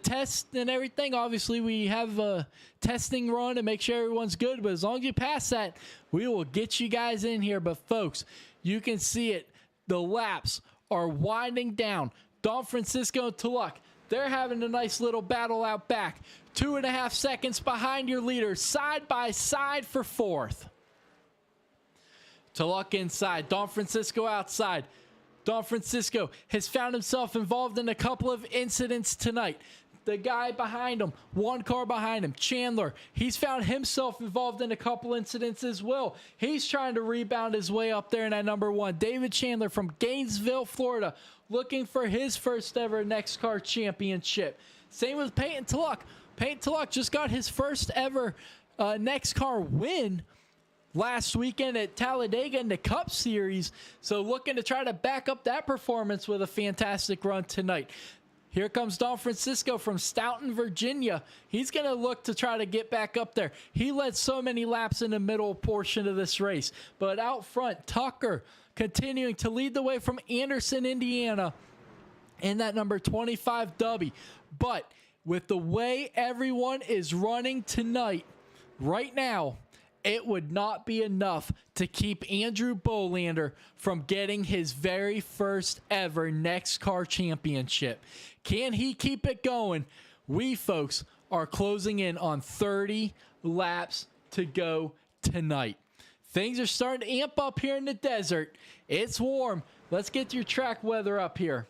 test and everything. Obviously, we have a testing run to make sure everyone's good, but as long as you pass that, we will get you guys in here. But folks, you can see it. The laps are winding down. Don Francisco and Tulloch, They're having a nice little battle out back. 2.5 seconds behind your leader, side by side for fourth. Tulloch inside, Don Francisco outside. Don Francisco has found himself involved in a couple of incidents tonight. The guy behind him, one car behind him, Chandler, he's found himself involved in a couple incidents as well. He's trying to rebound his way up there in that number one. David Chandler from Gainesville, Florida, looking for his first ever NEXXTCAR championship. Same with Peyton Tulloch. Peyton Tulloch just got his first ever NEXXTCAR win last weekend at Talladega in the Cup Series. So looking to try to back up that performance with a fantastic run tonight. Here comes Don Francisco from Stoughton, Virginia. He's going to look to try to get back up there. He led so many laps in the middle portion of this race. But out front, Tucker continuing to lead the way from Anderson, Indiana in that number 25 W. But with the way everyone is running tonight, right now, it would not be enough to keep Andrew Bolander from getting his very first ever NEXXTCAR championship. Can he keep it going? We, folks, are closing in on 30 laps to go tonight. Things are starting to amp up here in the desert. It's warm. Let's get your track weather up here.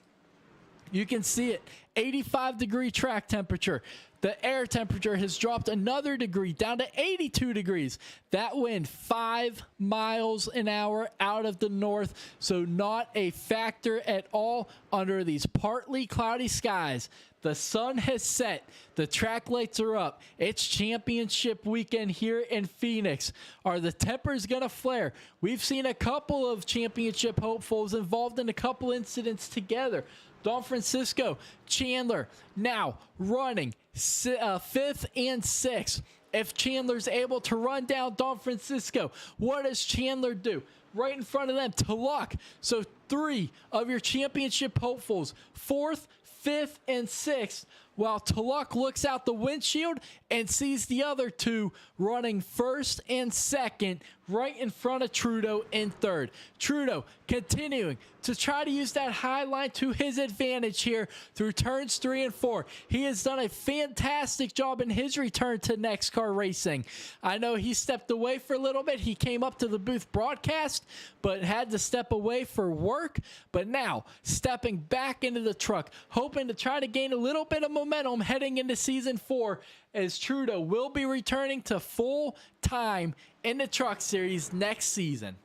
You can see it, 85-degree track temperature. The air temperature has dropped another degree down to 82 degrees. That wind 5 miles an hour out of the north, so not a factor at all under these partly cloudy skies. The sun has set. The track lights are up. It's championship weekend here in Phoenix. Are the tempers going to flare? We've seen a couple of championship hopefuls involved in a couple incidents together. Don Francisco, Chandler, now running 5th and 6th. If Chandler's able to run down Don Francisco, what does Chandler do? Right in front of them, Tulloch. So 3 of your championship hopefuls, 4th, 5th, and 6th, while Tulloch looks out the windshield and sees the other 2 running 1st and 2nd right in front of Trudeau in 3rd. Trudeau continuing to try to use that high line to his advantage here through turns 3 and 4. He has done a fantastic job in his return to NEXXTCAR racing. I know he stepped away for a little bit. He came up to the booth broadcast, but had to step away for work. But now, stepping back into the truck, hoping to try to gain a little bit of momentum heading into Season 4, as Trudeau will be returning to full time in the Truck Series next season.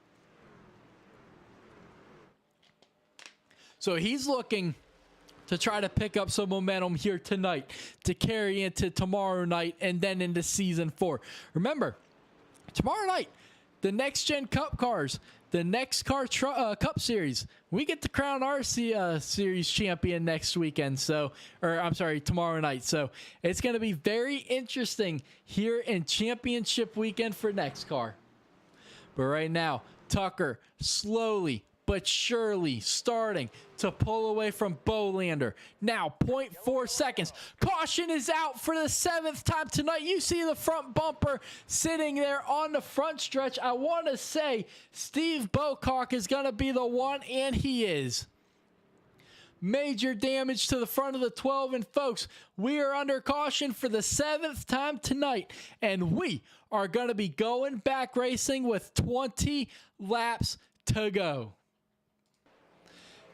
So he's looking to try to pick up some momentum here tonight to carry into tomorrow night and then into Season 4. Remember, tomorrow night, the Next Gen Cup cars, the NEXXTCAR Cup Series, we get to crown our series champion next weekend. Tomorrow night. So it's going to be very interesting here in championship weekend for NEXXTCAR. But right now, Tucker slowly but surely starting to pull away from Bolander. Now, 0.4 seconds. Caution is out for the 7th time tonight. You see the front bumper sitting there on the front stretch. I want to say Steve Bocock is going to be the one, and he is. Major damage to the front of the 12, and folks, we are under caution for the 7th time tonight, and we are going to be going back racing with 20 laps to go.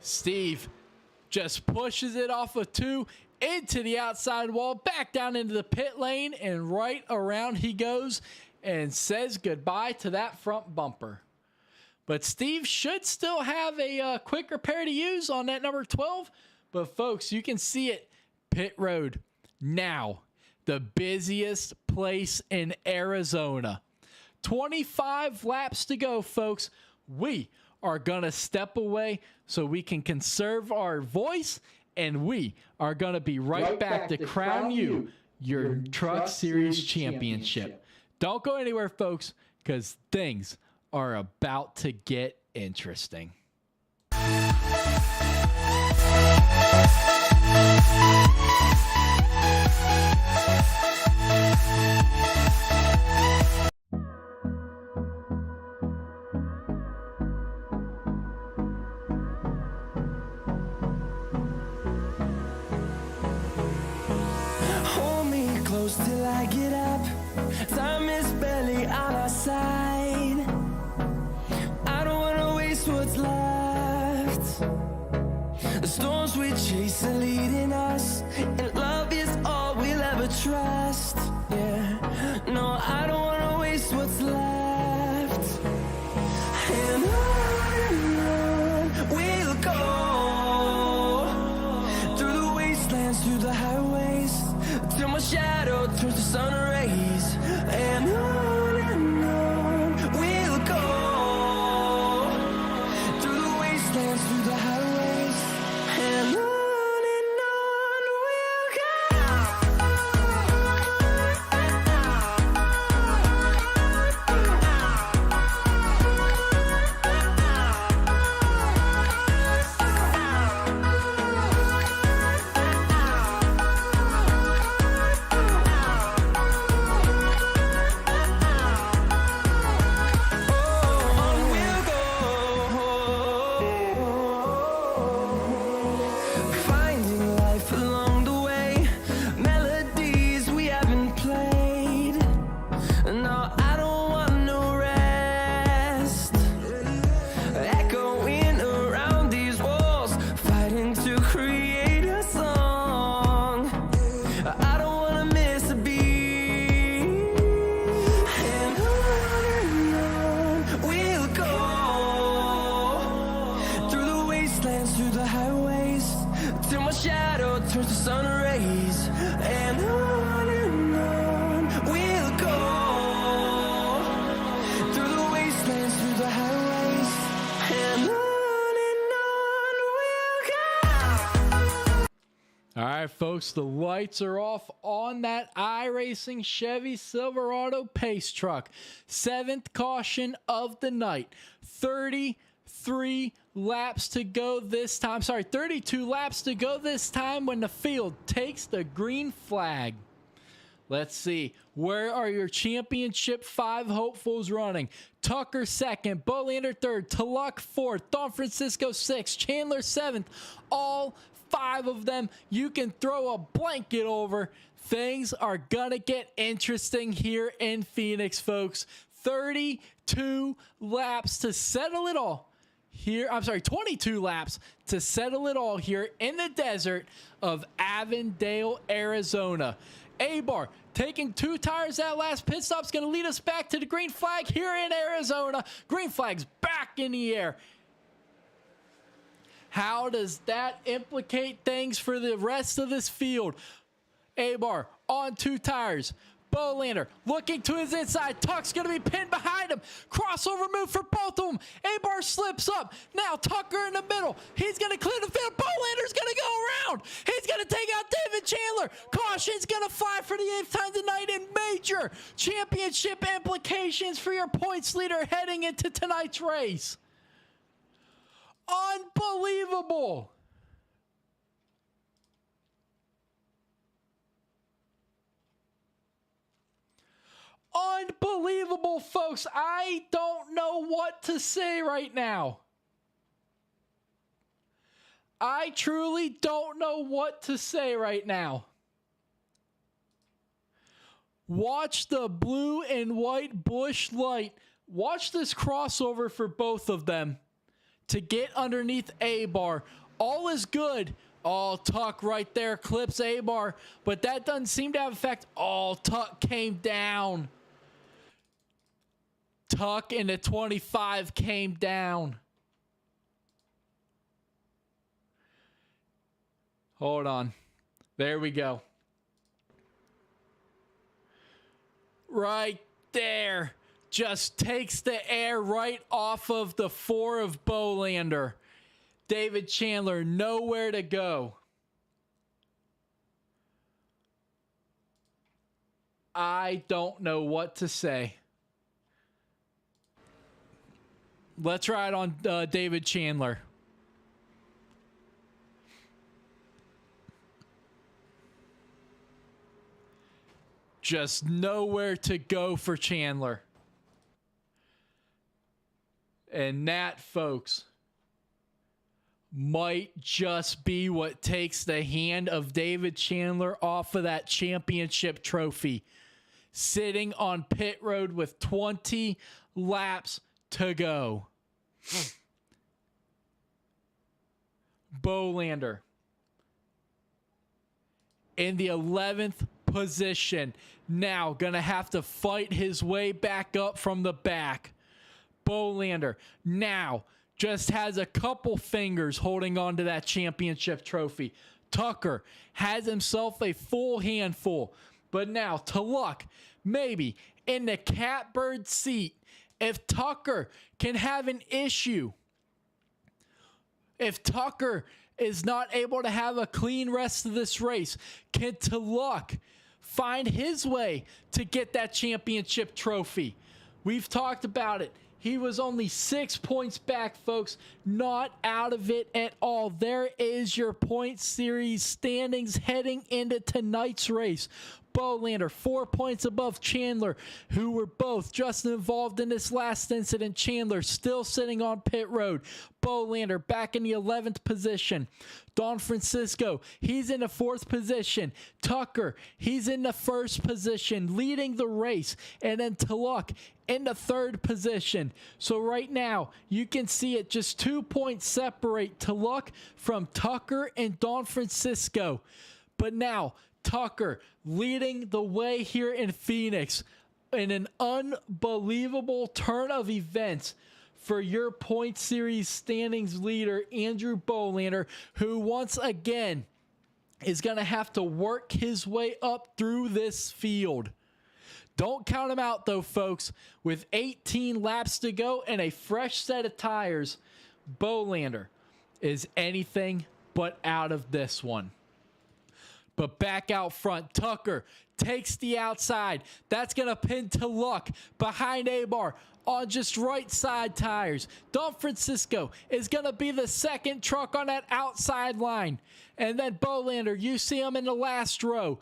Steve just pushes it off of 2 into the outside wall, back down into the pit lane, and right around he goes and says goodbye to that front bumper. But Steve should still have a quick repair to use on that number 12. But folks, you can see it. Pit road. Now, the busiest place in Arizona. 25 laps to go, folks. We are going to step away so we can conserve our voice, and we are going to be right back to crown you your Truck Series championship. Don't go anywhere, folks, because things are about to get interesting. peace and leading us, and love is all we'll ever trust. Yeah, no, I don't wanna waste what's left. And on we'll go, through the wastelands, through the highways, till my shadow turns to sun rays. And on we'll go, through the wastelands, through the highways, and on we'll go. Finding life along the way, melodies we haven't played. No, I don't want no rest. Echoing around these walls, fighting to create a song. I don't wanna miss a beat. And on we'll go, through the wastelands, through the highways, till my shadow turns to sun rays. And on we'll go, through the wastelands, through the highways, and on we'll go. All right, folks, the lights are off on that iRacing Chevy Silverado pace truck. 7th caution of the night. 33 laps to go this time. Sorry, 32 laps to go this time when the field takes the green flag. Let's see. Where are your championship 5 hopefuls running? Tucker 2nd, Bolander 3rd, Tulloch 4th, Don Francisco 6th, Chandler 7th. All 5 of them you can throw a blanket over. Things are going to get interesting here in Phoenix, folks. 32 laps to settle it all. Here, I'm sorry, 22 laps to settle it all here in the desert of Avondale, Arizona. A-Bar taking 2 tires. That last pit stop's going to lead us back to the green flag here in Arizona. Green flag's back in the air. How does that implicate things for the rest of this field? A-Bar on 2 tires. Bolander looking to his inside. Tuck's going to be pinned behind him. Crossover move for both of them. A-Bar slips up. Now Tucker in the middle. He's going to clear the field. Bolander's going to go around. He's going to take out David Chandler. Caution's going to fly for the 8th time tonight in major championship implications for your points leader heading into tonight's race. Unbelievable. Unbelievable, folks. I don't know what to say right now. I truly don't know what to say right now. Watch the blue and white Busch Light. Watch this crossover for both of them to get underneath A-Bar. All is good. Oh, Tuck right there clips A-Bar, but that doesn't seem to have effect. Oh, Tuck came down. Tuck in the 25 came down. Hold on. There we go. Right there. Just takes the air right off of the 4 of Bolander. David Chandler, nowhere to go. I don't know what to say. Let's ride on David Chandler. Just nowhere to go for Chandler. And that, folks, might just be what takes the hand of David Chandler off of that championship trophy. Sitting on pit road with 20 laps to go. Bolander in the 11th position. Now gonna have to fight his way back up from the back. Bolander now just has a couple fingers holding on to that championship trophy. Tucker has himself a full handful. But now to luck, maybe in the catbird seat, if Tucker can have an issue, if Tucker is not able to have a clean rest of this race, can Luck find his way to get that championship trophy? We've talked about it. He was only 6 points back, folks. Not out of it at all. There is your point series standings heading into tonight's race. Bolander 4 points above Chandler, who were both just involved in this last incident. Chandler still sitting on pit road. Bolander back in the 11th position. Don Francisco, he's in the 4th position. Tucker, he's in the 1st position, leading the race. And then Luck in the 3rd position. So right now, you can see it just 2 points separate Luck from Tucker and Don Francisco. But now, Tucker leading the way here in Phoenix in an unbelievable turn of events for your point series standings leader, Andrew Bolander, who once again is going to have to work his way up through this field. Don't count him out, though, folks. With 18 laps to go and a fresh set of tires, Bolander is anything but out of this one. But back out front, Tucker takes the outside. That's going to pin Luck behind A-Bar on just right side tires. Don Francisco is going to be the second truck on that outside line. And then Bolander, you see him in the last row.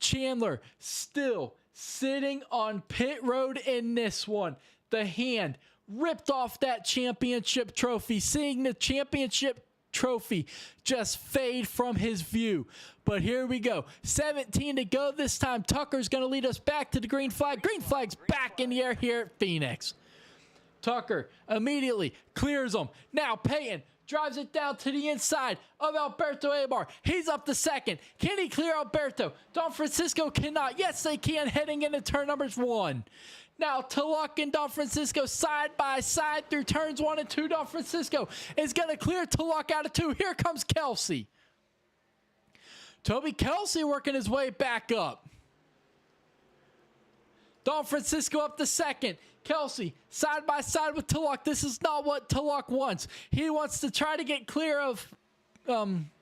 Chandler still sitting on pit road in this one. The hand ripped off that championship trophy, seeing the championship trophy just fade from his view. But here we go. 17 to go this time. Tucker's going to lead us back to the green flag. Green flag's back in the air here at Phoenix. Tucker immediately clears them. Now Peyton drives it down to the inside of Alberto Abar. He's up to second. Can he clear Alberto? Don Francisco cannot. Yes, they can, heading into turn numbers 1. Now, Luck and Don Francisco side by side through turns 1 and 2. Don Francisco is going to clear Luck out of 2. Here comes Kelsey. Toby Kelsey working his way back up. Don Francisco up to second. Kelsey side by side with Luck. This is not what Luck wants. He wants to try to get clear of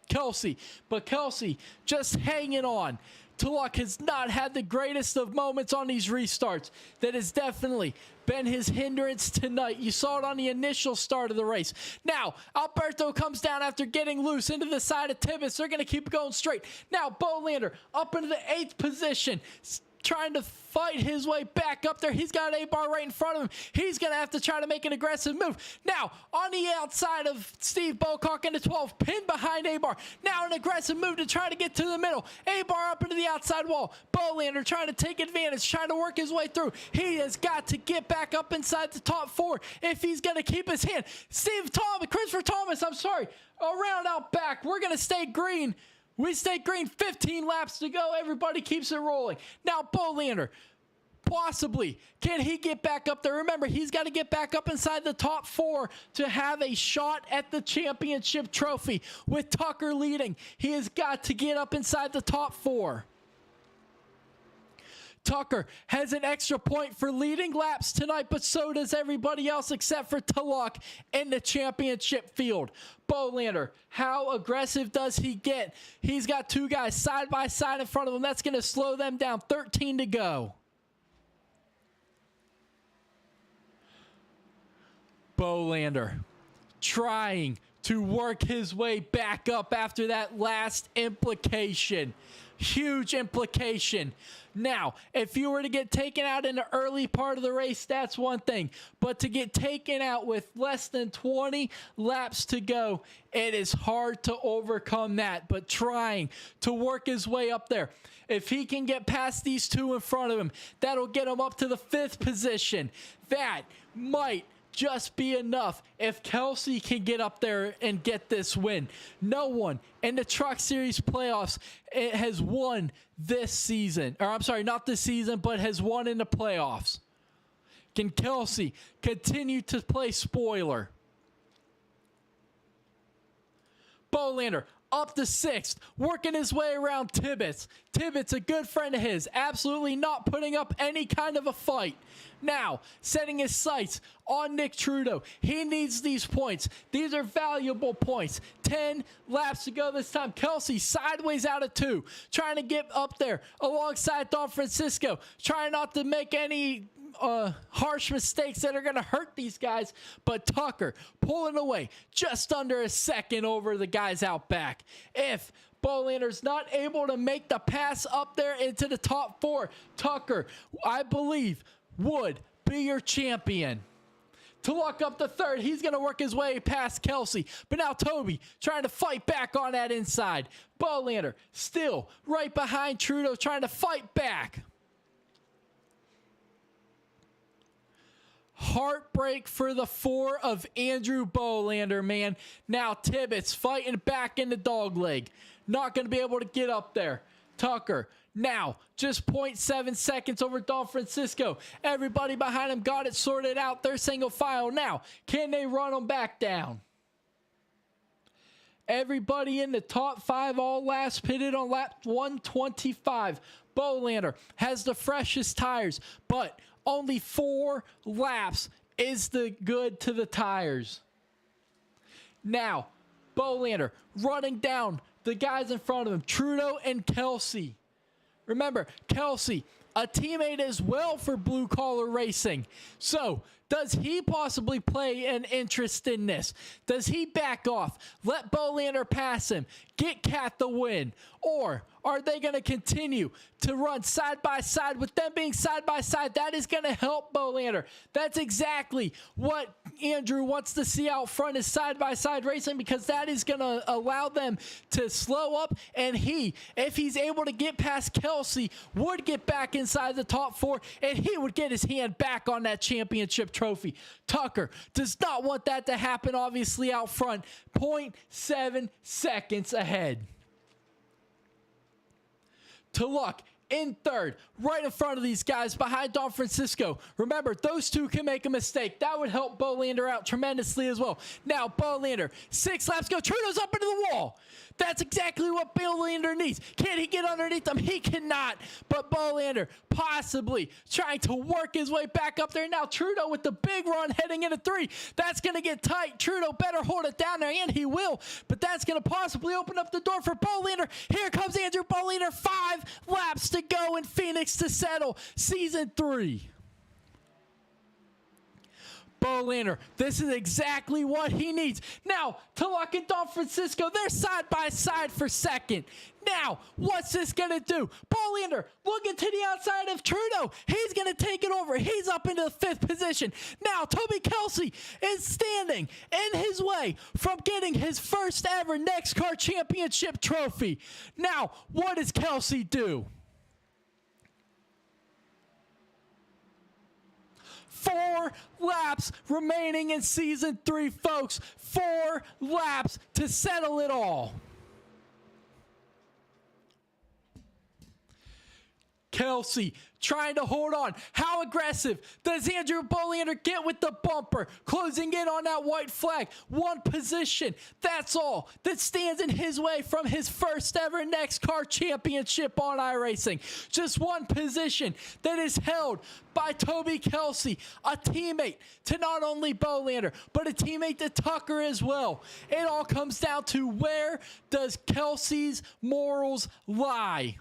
Kelsey, but Kelsey just hanging on. Luck has not had the greatest of moments on these restarts. That has definitely been his hindrance tonight. You saw it on the initial start of the race. Now, Alberto comes down after getting loose into the side of Tibbetts. They're going to keep going straight. Now, Bolander up into the 8th position, trying to fight his way back up there. He's got A-Bar right in front of him. He's going to have to try to make an aggressive move. Now, on the outside of Steve Bocock in the 12, pinned behind A-Bar. Now an aggressive move to try to get to the middle. A-Bar up into the outside wall. Bolander trying to take advantage, trying to work his way through. He has got to get back up inside the top 4 if he's going to keep his hand. Christopher Thomas, around out back. We're going to stay green. We stay green, 15 laps to go. Everybody keeps it rolling. Now, Bolander, possibly, can he get back up there? Remember, he's got to get back up inside the top 4 to have a shot at the championship trophy. With Tucker leading, he has got to get up inside the top 4. Tucker has an extra point for leading laps tonight, but so does everybody else except for Luck in the championship field. Bolander, how aggressive does he get? He's got 2 guys side by side in front of him. That's going to slow them down. 13 to go. Bolander trying to work his way back up after that last implication. Huge implication. Now, if you were to get taken out in the early part of the race, that's one thing. But to get taken out with less than 20 laps to go, it is hard to overcome that. But trying to work his way up there. If he can get past these 2 in front of him, that'll get him up to the 5th position. That might just be enough if Kelsey can get up there and get this win. No one in the Truck Series playoffs has won this season. Or I'm sorry, not this season, but has won in the playoffs. Can Kelsey continue to play spoiler? Bolander up to 6th, working his way around Tibbetts. Tibbetts, a good friend of his, absolutely not putting up any kind of a fight. Now, setting his sights on Nick Trudeau. He needs these points. These are valuable points. 10 laps to go this time. Kelsey sideways out of 2, trying to get up there alongside Don Francisco, trying not to make any harsh mistakes that are going to hurt these guys, but Tucker pulling away just under a second over the guys out back. If Bolander's not able to make the pass up there into the top 4, Tucker, I believe, would be your champion. To lock up the 3rd, he's going to work his way past Kelsey. But now Toby trying to fight back on that inside. Bolander still right behind Trudeau trying to fight back. Heartbreak for the 4 of Andrew Bolander, man. Now Tibbetts fighting back in the dog leg. Not going to be able to get up there. Tucker now just 0.7 seconds over Don Francisco. Everybody behind him got it sorted out. They're single file now. Can they run them back down? Everybody in the top 5 all last pitted on lap 125. Bolander has the freshest tires, but only 4 laps is the good to the tires. Now, Bolander running down the guys in front of him, Trudeau and Kelsey. Remember, Kelsey, a teammate as well for Blue Collar Racing. So, does he possibly play an interest in this? Does he back off, let Bolander pass him, get Cat the win? Or are they going to continue to run side by side? With them being side by side, that is going to help Bolander. That's exactly what Andrew wants to see out front, is side by side racing, because that is going to allow them to slow up. And he, if he's able to get past Kelsey, would get back inside the top 4, and he would get his hand back on that championship trophy. Tucker does not want that to happen, obviously, out front. 0.7 seconds ahead. To Luck in 3rd, right in front of these guys behind Don Francisco. Remember, those 2 can make a mistake. That would help Bolander out tremendously as well. Now, Bolander, 6 laps go. Trudeau's up into the wall. That's exactly what Bolander needs. Can he get underneath them? He cannot. But Bolander possibly trying to work his way back up there. Now, Trudeau with the big run heading into 3. That's going to get tight. Trudeau better hold it down there, and he will. But that's going to possibly open up the door for Bolander. Here comes Andrew Bolander. 5 laps to go in Phoenix to settle Season 3. Bolander, this is exactly what he needs. Now, Tulloch and Don Francisco, they're side by side for 2nd. Now, what's this going to do? Bolander looking to the outside of Trudeau. He's going to take it over. He's up into the 5th position. Now, Toby Kelsey is standing in his way from getting his first ever NEXXTCAR Championship trophy. Now, what does Kelsey do? 4 laps remaining in Season 3, folks. 4 laps to settle it all. Kelsey trying to hold on. How aggressive does Andrew Bolander get with the bumper? Closing in on that white flag. 1 position. That's all that stands in his way from his first ever NEXXTCAR championship on iRacing. Just 1 position that is held by Toby Kelsey, a teammate to not only Bolander, but a teammate to Tucker as well. It all comes down to, where does Kelsey's morals lie?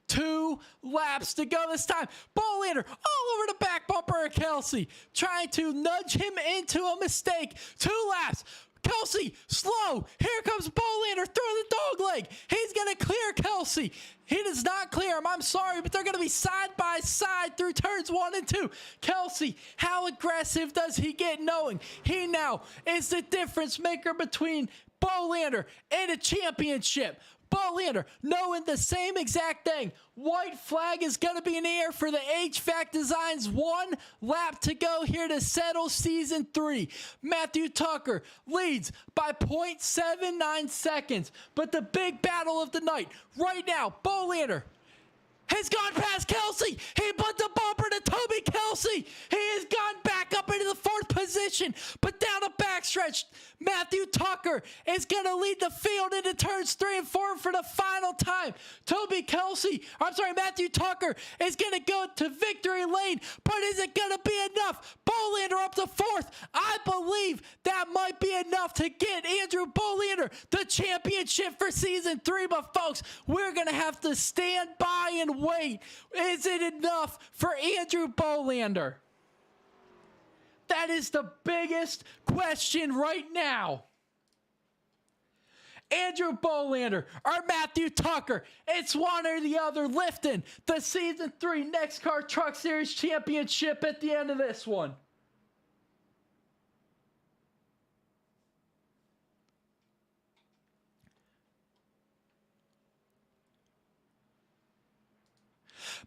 2 laps to go this time. Bolander all over the back bumper of Kelsey, trying to nudge him into a mistake. 2 laps. Kelsey, slow. Here comes Bolander through the dog leg. He's going to clear Kelsey. He does not clear him. I'm sorry, but they're going to be side by side through turns 1 and 2. Kelsey, how aggressive does he get, knowing he now is the difference maker between Bolander and a championship? Bolander knowing the same exact thing. White flag is going to be in the air for the HVAC Designs. 1 lap to go here to settle season 3. Matthew Tucker leads by 0.79 seconds. But the big battle of the night right now, Bolander has gone past Kelsey. He put the bumper to Toby Kelsey. He has gone back up into the 4th position. But down the backstretch, Matthew Tucker is going to lead the field into turns 3 and 4 for the final time. Matthew Tucker is going to go to victory lane. But is it going to be enough? Bolander up to 4th. I believe that might be enough to get Andrew Bolander the championship for season 3. But folks, we're going to have to stand by and wait. Is it enough for Andrew Bolander? That is the biggest question right now. Andrew Bolander or Matthew Tucker? It's one or the other lifting the season 3 NEXXTCAR Truck Series championship at the end of this one.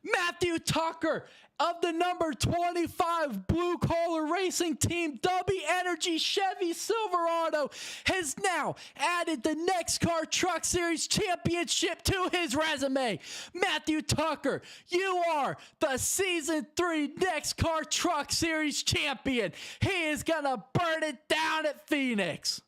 Matthew Tucker of the number 25 Blue Collar Racing Team W Energy Chevy Silverado has now added the NEXXTCAR Truck Series championship to his resume. Matthew Tucker, you are the season 3 NEXXTCAR Truck Series champion. He is gonna burn it down at Phoenix.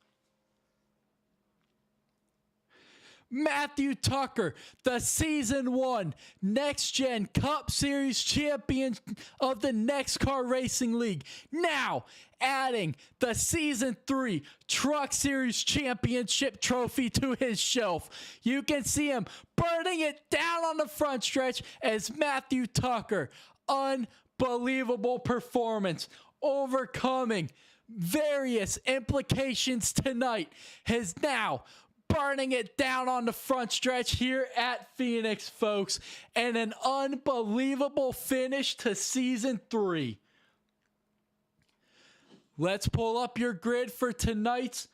Matthew Tucker, the Season 1 Next Gen Cup Series champion of the NEXXTCAR Racing League, now adding the Season 3 Truck Series championship trophy to his shelf. You can see him burning it down on the front stretch as Matthew Tucker, unbelievable performance, overcoming various implications tonight, has now burning it down on the front stretch here at Phoenix, folks, and an unbelievable finish to season 3. Let's pull up your grid for tonight's,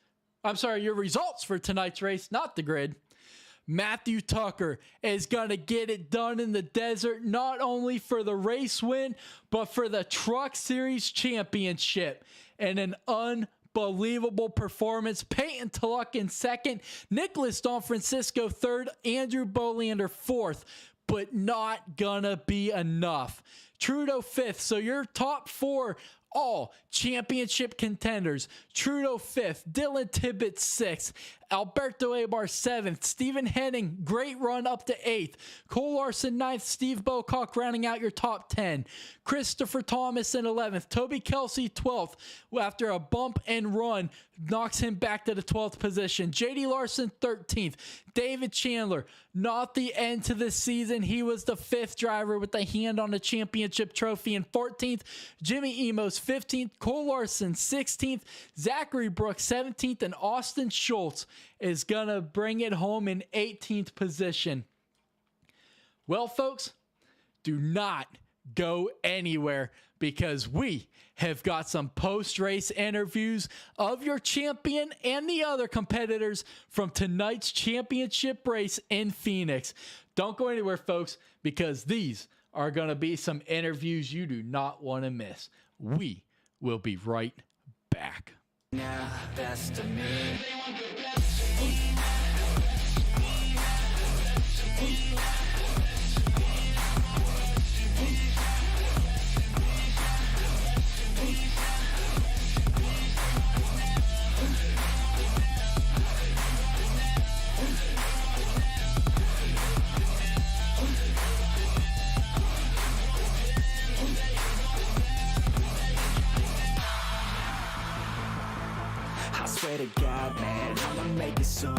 your results for tonight's race, not the grid. Matthew Tucker is going to get it done in the desert, not only for the race win, but for the Truck Series championship, and an unbelievable performance. Peyton Tulloch in 2nd, Nicholas Don Francisco 3rd, Andrew Bolander 4th, but not gonna be enough. Trudeau 5th, so your top 4 all championship contenders. Trudeau 5th, Dylan Tibbett 6th, Alberto Abar 7th, Stephen Henning, great run up to 8th, Cole Larson 9th, Steve Bocock rounding out your top 10, Christopher Thomas in 11th, Toby Kelsey 12th, after a bump and run, knocks him back to the 12th position, JD Larson 13th, David Chandler, not the end to the season, he was the 5th driver with a hand on the championship trophy in 14th, Jimmy Emos 15th, Cole Larson 16th, Zachary Brooks 17th, and Austin Schultz is gonna bring it home in 18th position. Well, folks, do not go anywhere, because we have got some post-race interviews of your champion and the other competitors from tonight's championship race in Phoenix. Don't go anywhere, folks, because these are going to be some interviews you do not want to miss. We will be right back. Now, best of me. I swear to God, man, I'ma make it soon.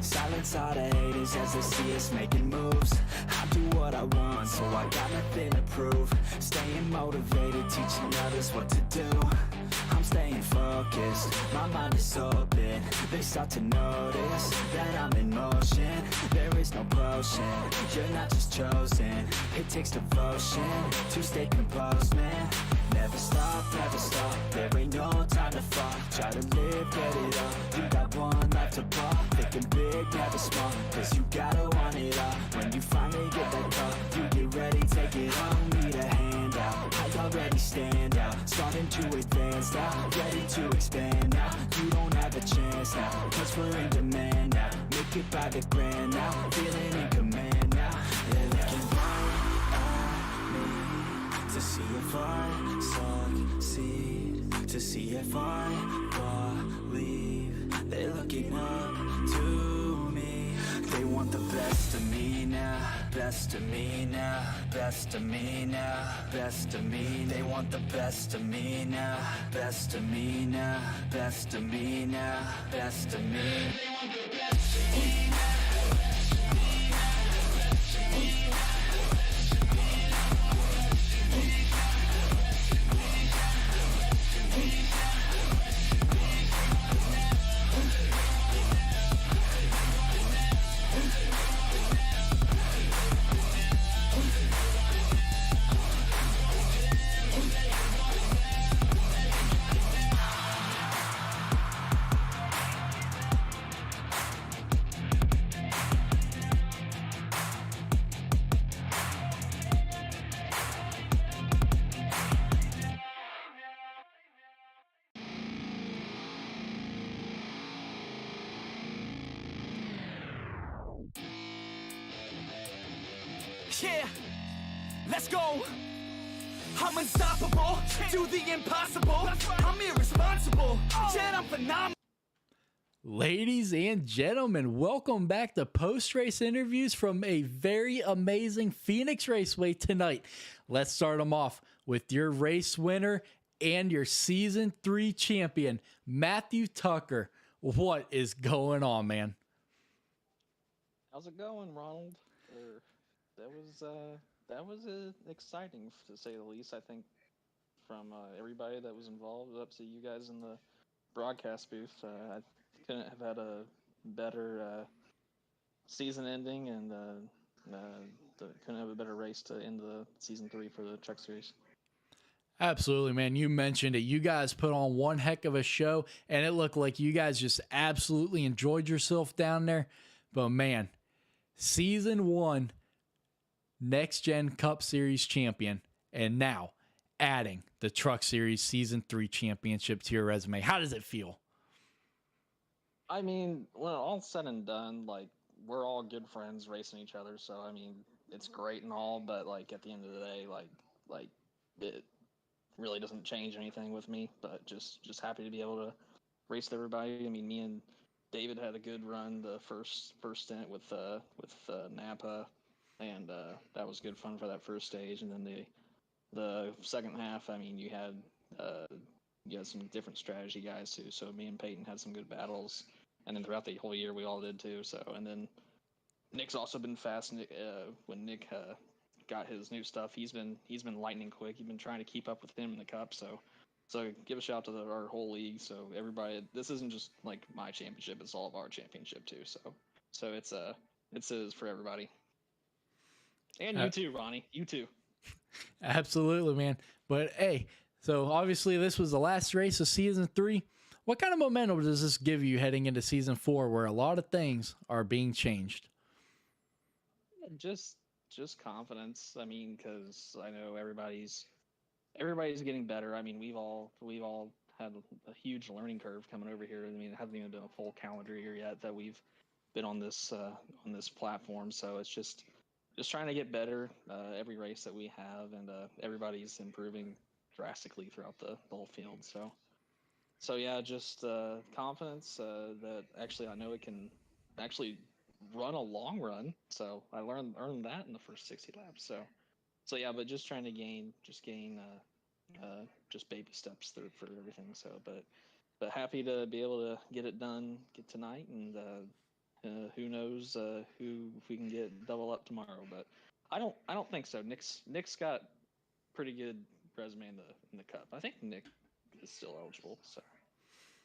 Silence all the haters as they see us making moves. I do what I want, so I got nothing to prove. Staying motivated, teaching others what to do. I'm staying focused, my mind is open. They start to notice that I'm in motion. There is no potion, you're not just chosen. It takes devotion to stay composed, man. Never stop, there ain't no time to fall. Try to live, get it up, you got one life to pop. Thinking big, never small, cause you gotta out, ready to expand now. You don't have a chance now, cause we're in demand now. Make it by the grand now, feeling in command now. They're looking right at me to see if I succeed, to see if I believe. They're looking up to me. They want the best of me now, best of me now, best of me now, best of me. They want the best of me now, best of me now, best of me now, best of me. They want the best of me now. Yeah, let's go. I'm unstoppable, do the impossible. I'm irresponsible, yet I'm phenomenal. Ladies and gentlemen, welcome back to post-race interviews from a very amazing Phoenix Raceway tonight. Let's start them off with your race winner and your Season 3 champion, Matthew Tucker. What is going on, man? How's it going, Ronald? That was exciting to say the least. I think from everybody that was involved, up to you guys in the broadcast booth, I couldn't have had a better season ending, and couldn't have a better race to end the Season 3 for the Truck Series. Absolutely, man. You mentioned it. You guys put on one heck of a show, and it looked like you guys just absolutely enjoyed yourself down there. But, man, Season 1, Next Gen Cup Series champion, and now adding the Truck Series Season 3 championship to your resume. How does it feel? I mean, when all said and done, like, we're all good friends racing each other, so, I mean, it's great and all, but, like, at the end of the day, like it really doesn't change anything with me, but just happy to be able to race with everybody. I mean, me and David had a good run the first stint with Napa, and that was good fun for that first stage. And then the second half, I mean, you had some different strategy guys too. So me and Peyton had some good battles, and then throughout the whole year we all did too. So, and then Nick's also been fast. When Nick got his new stuff, he's been lightning quick. He's been trying to keep up with him in the Cup. So give a shout out to our whole league. So everybody, this isn't just like my championship; it's all of our championship too. So it's for everybody. And you too, Ronnie. You too. Absolutely, man. But hey, so obviously this was the last race of Season 3. What kind of momentum does this give you heading into Season 4, where a lot of things are being changed? Just confidence. I mean, because I know everybody's getting better. I mean, we've all had a huge learning curve coming over here. I mean, it hasn't even been a full calendar year yet that we've been on this platform. So it's just trying to get better every race that we have, and everybody's improving drastically throughout the whole field. So yeah, just confidence that actually I know it can actually run a long run. So I earned that in the first 60 laps. So yeah, but just trying to gain just baby steps through for everything. So but happy to be able to get it done tonight, and who knows who if we can get double up tomorrow, but I don't think so. Nick's got pretty good resume in the Cup. I think Nick is still eligible, so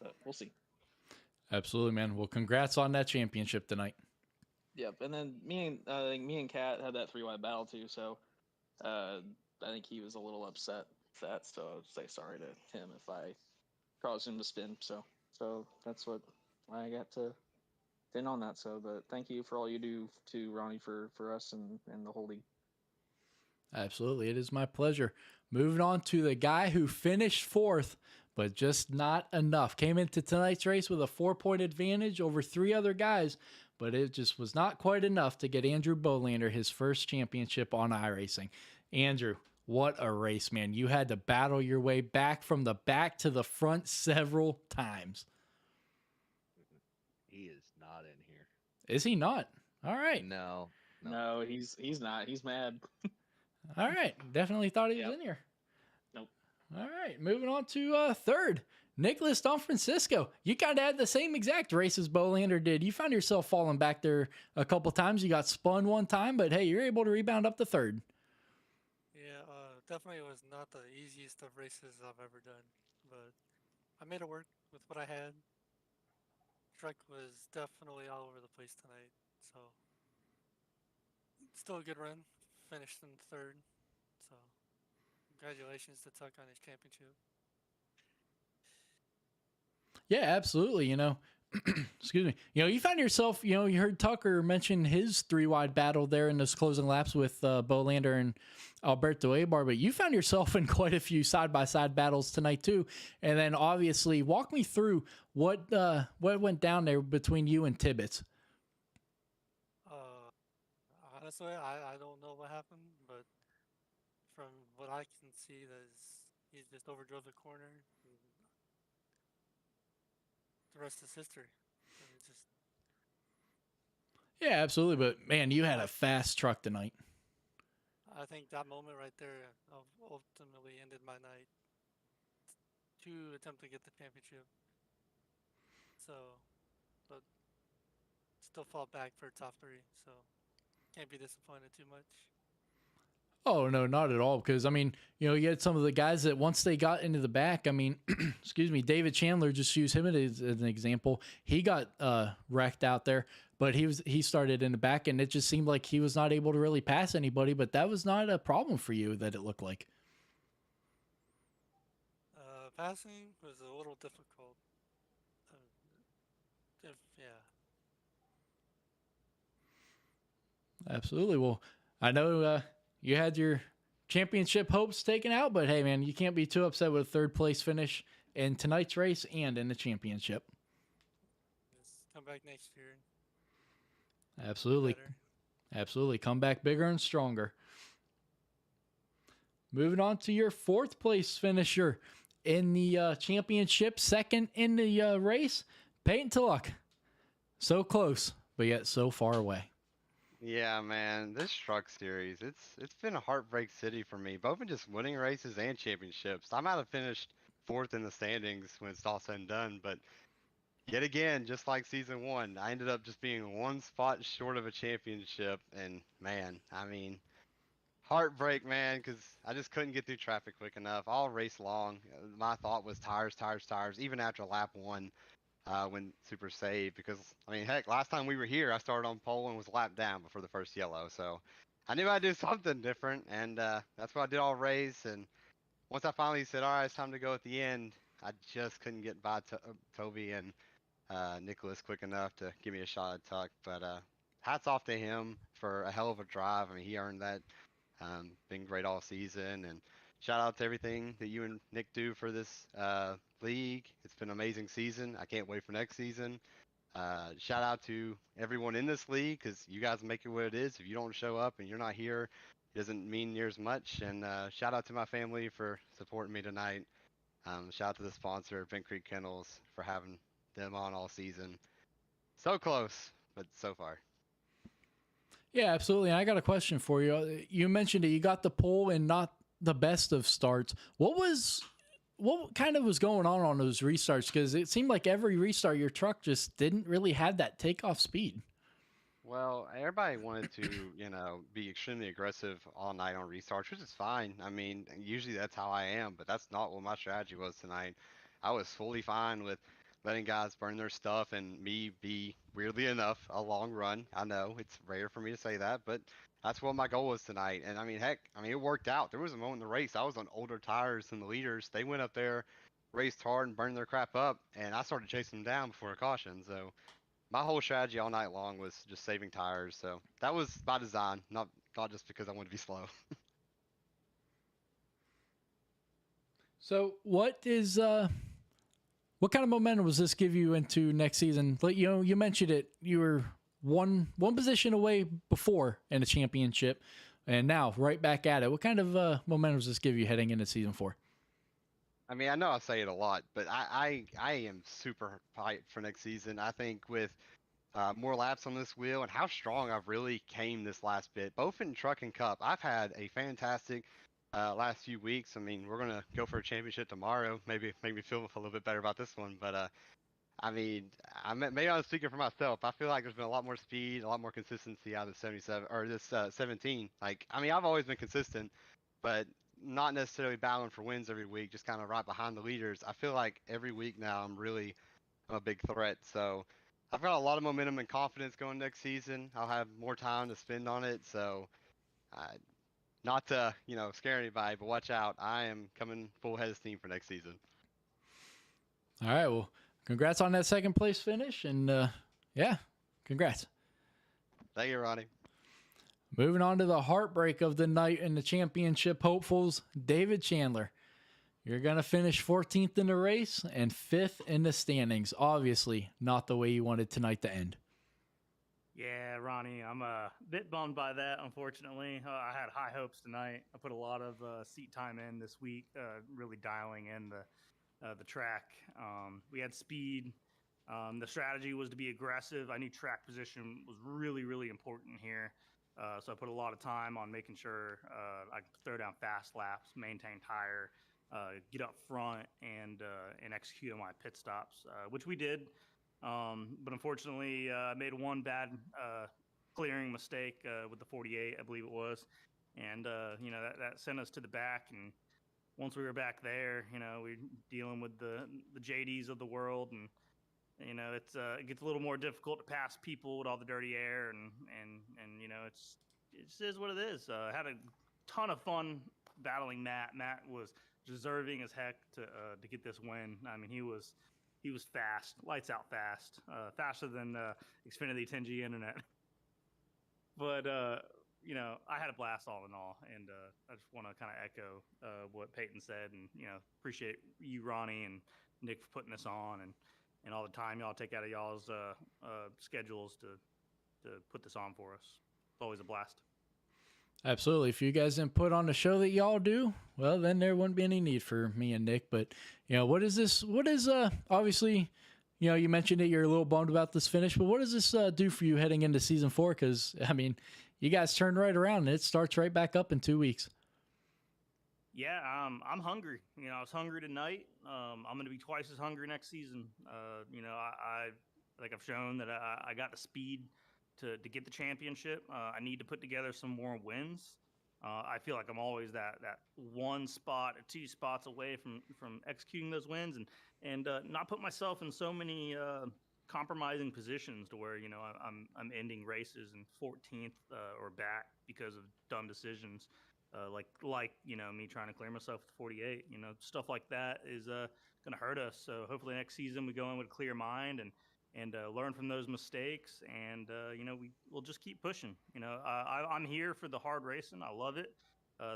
but we'll see. Absolutely, man. Well, congrats on that championship tonight. Yep, and then me and Kat had that 3-wide battle too, so I think he was a little upset with that, so I'll say sorry to him if I caused him to spin. So that's what I got to in on that. So, but thank you for all you do to Ronnie for us and the whole league. Absolutely. It is my pleasure. Moving on to the guy who finished fourth, but just not enough. Came into tonight's race with a 4-point advantage over 3 other guys, but it just was not quite enough to get Andrew Bolander his first championship on iRacing. Andrew, what a race, man. You had to battle your way back from the back to the front several times. He is not in here. Is he not? All right. No. No, he's not. He's mad. All right. Definitely thought he was Yep. in here. Nope. All right. Moving on to third. Nicholas Don Francisco. You kind of had the same exact race as Bolander did. You found yourself falling back there a couple times. You got spun one time, but hey, you're able to rebound up to third. Yeah, definitely was not the easiest of races I've ever done, but I made it work with what I had. Truck was definitely all over the place tonight, so still a good run. Finished in third, so congratulations to Tuck on his championship. Yeah, absolutely. Excuse me. You found yourself, you heard Tucker mention his 3-wide battle there in those closing laps with Bolander and Alberto Abar, but you found yourself in quite a few side-by-side battles tonight too. And then obviously walk me through what went down there between you and Tibbetts. Honestly, I don't know what happened, but from what I can see, he just overdrove the corner. And the rest is history. And it just Yeah, absolutely. But man, you had a fast truck tonight. I think that moment right there ultimately ended my night to attempt to get the championship. So, but still fall back for top 3. So can't be disappointed too much. Oh, no, not at all. Because, you had some of the guys that once they got into the back, excuse me, David Chandler, just use him as an example. He got wrecked out there, but he started in the back, and it just seemed like he was not able to really pass anybody, but that was not a problem for you that it looked like. Passing was a little difficult. Yeah. Absolutely. Well, I know you had your championship hopes taken out, but hey, man, you can't be too upset with a third place finish in tonight's race and in the championship. Just come back next year. Absolutely. Better. Absolutely. Come back bigger and stronger. Moving on to your 4th place finisher in the championship, second in the race, Peyton Tulloch. So close, but yet so far away. Yeah, man, this truck series, it's been a heartbreak city for me, both in just winning races and championships. I might have finished 4th in the standings when it's all said and done, but yet again, just like season 1, I ended up just being 1 spot short of a championship, and man, heartbreak, man, because I just couldn't get through traffic quick enough all race long. My thought was tires, tires, tires, even after lap 1. When super saved, because heck, last time we were here I started on pole and was lapped down before the first yellow, so I knew I'd do something different, and that's what I did all race. And once I finally said, all right, it's time to go at the end, I just couldn't get by Toby and Nicholas quick enough to give me a shot at Tuck. But hats off to him for a hell of a drive. He earned that. Been great all season, and shout out to everything that you and Nick do for this league. It's been an amazing season. I can't wait for next season. Shout out to everyone in this league, because you guys make it what it is. If you don't show up and you're not here, it doesn't mean near as much. And shout out to my family for supporting me tonight. Shout out to the sponsor, Bent Creek Kennels, for having them on all season. So close, but so far. Yeah, absolutely. And I got a question for you. You mentioned that you got the pole and not the best of starts. What kind of was going on those restarts? Because it seemed like every restart, your truck just didn't really have that takeoff speed. Well, everybody wanted to, be extremely aggressive all night on restarts, which is fine. Usually that's how I am, but that's not what my strategy was tonight. I was fully fine with letting guys burn their stuff and me be, weirdly enough, a long run. I know it's rare for me to say that, but that's what my goal was tonight. And heck, it worked out. There was a moment in the race I was on older tires than the leaders. They went up there, raced hard, and burned their crap up, and I started chasing them down before a caution. So my whole strategy all night long was just saving tires. So that was by design, not just because I wanted to be slow. So what kind of momentum does this give you into next season? Like, you mentioned it. You were one position away before in a championship, and now right back at it. What kind of momentum does this give you heading into season 4? I mean, I know I say it a lot, but I am super hyped for next season. I think with more laps on this wheel and how strong I've really came this last bit, both in truck and cup. I've had a fantastic last few weeks. I mean, we're gonna go for a championship tomorrow. Maybe make me feel a little bit better about this one. But I mean, maybe I'm speaking for myself. I feel like there's been a lot more speed, a lot more consistency out of the 77 or this 17. Like, I mean, I've always been consistent, but not necessarily battling for wins every week. Just kind of right behind the leaders. I feel like every week now I'm a big threat. So I've got a lot of momentum and confidence going next season. I'll have more time to spend on it. So, not to scare anybody, but watch out. I am coming full head of steam for next season. All right. Well, congrats on that second place finish, and yeah, congrats. Thank you, Ronnie. Moving on to the heartbreak of the night in the championship hopefuls, David Chandler. You're going to finish 14th in the race and 5th in the standings. Obviously, not the way you wanted tonight to end. Yeah, Ronnie, I'm a bit bummed by that, unfortunately. I had high hopes tonight. I put a lot of seat time in this week, really dialing in the track. We had speed. The strategy was to be aggressive. I knew track position was really, really important here. So I put a lot of time on making sure I could throw down fast laps, maintain tire, get up front, and execute on my pit stops, which we did. But unfortunately, I made one bad clearing mistake with the 48, I believe it was. And, that sent us to the back. And once we were back there, we're dealing with the JDs of the world. And, it gets a little more difficult to pass people with all the dirty air. And it just is what it is. I had a ton of fun battling Matt. Matt was deserving as heck to get this win. I mean, he was fast, lights out fast, faster than Xfinity 10G internet. But I had a blast all in all, and I just want to kind of echo what Peyton said, and appreciate you, Ronnie, and Nick for putting this on, and all the time y'all take out of y'all's schedules to put this on for us. It's always a blast. Absolutely. If you guys didn't put on the show that y'all do, well, then there wouldn't be any need for me and Nick. But, what is this? What is, obviously, you mentioned that you're a little bummed about this finish, but what does this do for you heading into season 4? Because, I mean, you guys turned right around and it starts right back up in 2 weeks. Yeah, I'm hungry. I was hungry tonight. I'm going to be twice as hungry next season. I like I've shown that I got the speed to get the championship. I need to put together some more wins. I feel like I'm always that one spot or 2 spots away from executing those wins and not put myself in so many compromising positions to where I'm ending races in 14th or back because of dumb decisions. Like me trying to clear myself with 48. Stuff like that is going to hurt us. So hopefully next season we go in with a clear mind and learn from those mistakes, and we'll just keep pushing. I'm here for the hard racing. I love it.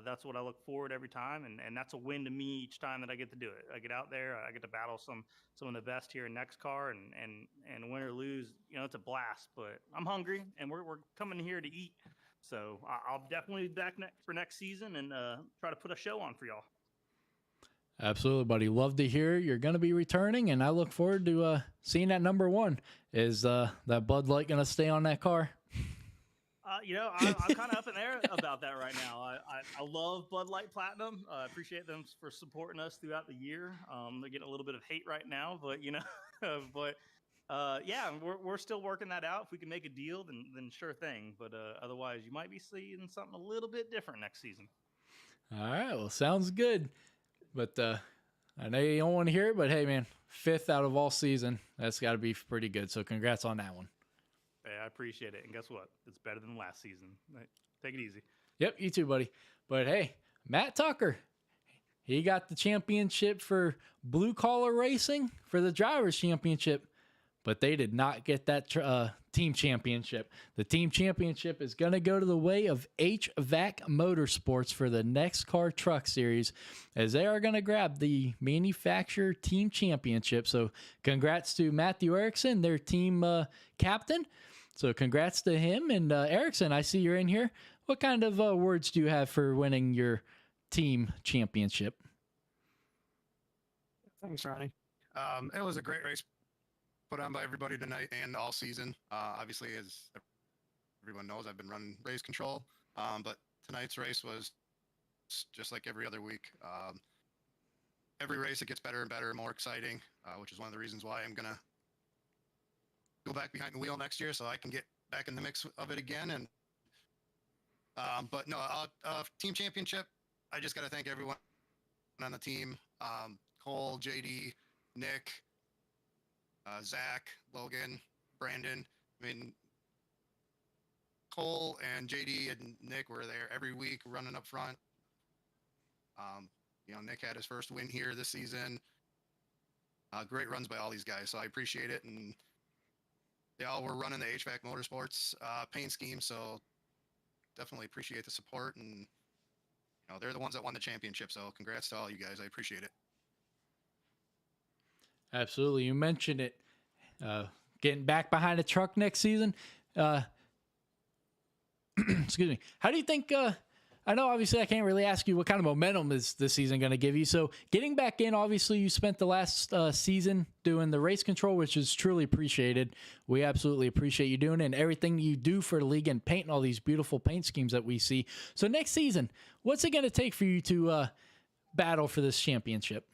That's what I look forward every time, and that's a win to me each time that I get to do it. I get out there, I get to battle some of the best here in NEXXTCAR, and win or lose, it's a blast. But I'm hungry, and we're coming here to eat. So I'll definitely be back for next season and try to put a show on for y'all. Absolutely, buddy. Love to hear you're going to be returning, and I look forward to seeing that number 1. Is that Bud Light going to stay on that car? I'm kind of up in the air about that right now. I love Bud Light Platinum. I appreciate them for supporting us throughout the year. They're getting a little bit of hate right now, but yeah, we're still working that out. If we can make a deal, then sure thing. But otherwise, you might be seeing something a little bit different next season. All right, well, sounds good. But I know you don't want to hear it, but hey, man, 5th out of all season. That's got to be pretty good. So congrats on that one. Hey, I appreciate it. And guess what? It's better than last season. Take it easy. Yep, you too, buddy. But hey, Matt Tucker, he got the championship for blue collar racing for the drivers championship. but they did not get that team championship. The team championship is going to go to the way of HVAC Motorsports for the NEXXTCAR Truck Series, as they are going to grab the manufacturer team championship. So congrats to Matthew Erickson, their team captain. So congrats to him. And Erickson, I see you're in here. What kind of words do you have for winning your team championship? Thanks, Ronnie. It was a great race put on by everybody tonight and all season. Obviously, as everyone knows, I've been running race control, but tonight's race was just like every other week. Every race, it gets better and better and more exciting, which is one of the reasons why I'm going to go back behind the wheel next year so I can get back in the mix of it again. And but no, team championship, I just got to thank everyone on the team. Cole, JD, Nick, Zach, Logan, Brandon. I mean, Cole and JD and Nick were there every week running up front. Nick had his first win here this season. Great runs by all these guys, so I appreciate it. And they all were running the HVAC Motorsports paint scheme, so definitely appreciate the support. And they're the ones that won the championship, so congrats to all you guys. I appreciate it. Absolutely. You mentioned it. Getting back behind a truck next season. Excuse me. How do you think, I know obviously I can't really ask you what kind of momentum is this season going to give you. So getting back in, obviously you spent the last season doing the race control, which is truly appreciated. We absolutely appreciate you doing it and everything you do for the league and painting all these beautiful paint schemes that we see. So next season, what's it going to take for you to battle for this championship?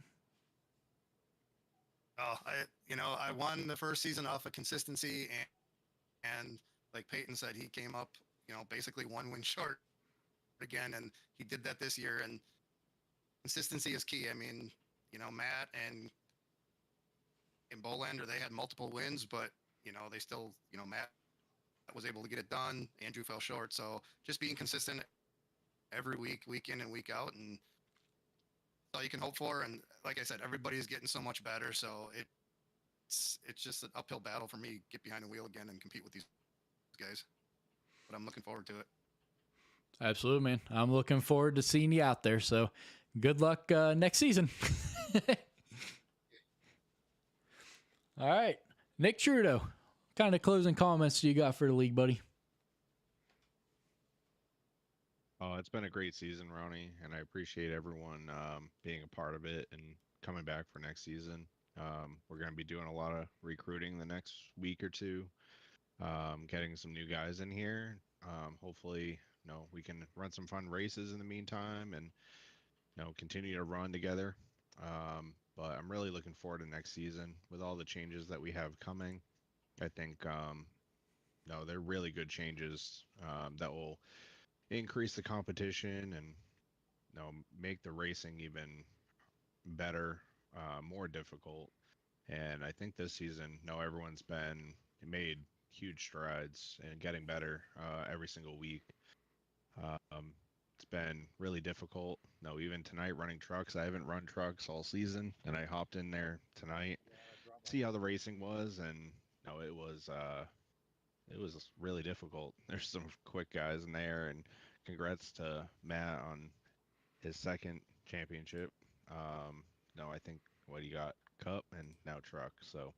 I won the first season off of consistency, and like Peyton said, he came up, basically one win short again, and he did that this year. And consistency is key. I mean, Matt and Bolander, they had multiple wins, but they still, Matt was able to get it done. Andrew fell short, so just being consistent every week, week in and week out, and all you can hope for. And like I said, everybody's getting so much better, so it's just an uphill battle for me to get behind the wheel again and compete with these guys, but I'm looking forward to it. Absolutely, man. I'm looking forward to seeing you out there, so good luck next season. All right, Nick Trudeau, what kind of closing comments do you got for the league, buddy? Oh, it's been a great season, Ronnie, and I appreciate everyone being a part of it and coming back for next season. We're going to be doing a lot of recruiting the next week or two, getting some new guys in here. Hopefully, we can run some fun races in the meantime and, continue to run together. But I'm really looking forward to next season with all the changes that we have coming. I think, they're really good changes that will increase the competition and make the racing even better, more difficult. And I think this season, everyone's made huge strides and getting better every single week. It's been really difficult. Even tonight running trucks, I haven't run trucks all season, and I hopped in there tonight, see how the racing was, and it was really difficult. There's some quick guys in there, and congrats to Matt on his second championship. I think what he got cup and now truck. So,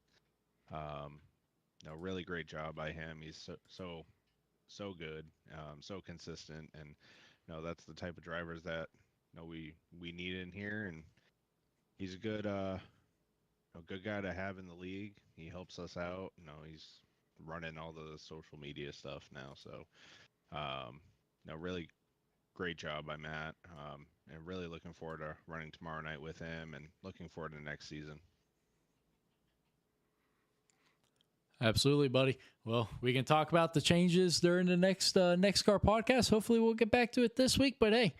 really great job by him. He's so good, so consistent, and that's the type of drivers that we need in here. And he's a good guy to have in the league. He helps us out. He's running all the social media stuff now. So, really great job by Matt, and really looking forward to running tomorrow night with him and looking forward to next season. Absolutely, buddy. Well, we can talk about the changes during the next NEXXTCAR podcast. Hopefully we'll get back to it this week. But hey,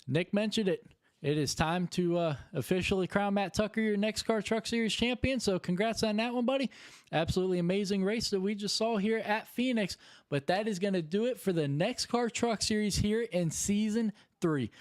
Nick mentioned it. It is time to officially crown Matt Tucker your NEXXTCAR Truck Series champion. So congrats on that one, buddy. Absolutely amazing race that we just saw here at Phoenix. But that is going to do it for the NEXXTCAR Truck Series here in Season 3.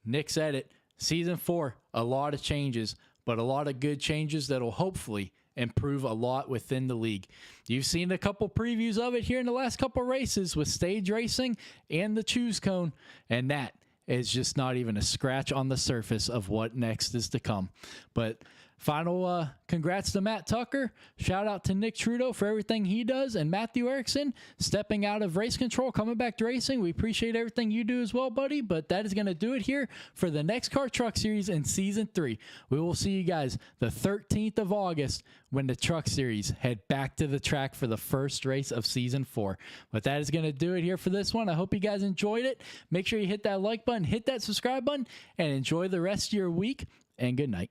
Nick said it. Season 4, a lot of changes, but a lot of good changes that will hopefully improve a lot within the league. You've seen a couple previews of it here in the last couple races with stage racing and the choose cone, and that is just not even a scratch on the surface of what next is to come. But final congrats to Matt Tucker. Shout out to Nick Trudeau for everything he does, and Matthew Erickson stepping out of race control, coming back to racing. We appreciate everything you do as well, buddy. But that is going to do it here for the NEXXTCAR Truck Series in Season 3. We will see you guys the 13th of August when the Truck Series head back to the track for the first race of Season 4. But that is going to do it here for this one. I hope you guys enjoyed it. Make sure you hit that like button, hit that subscribe button, and enjoy the rest of your week, and good night.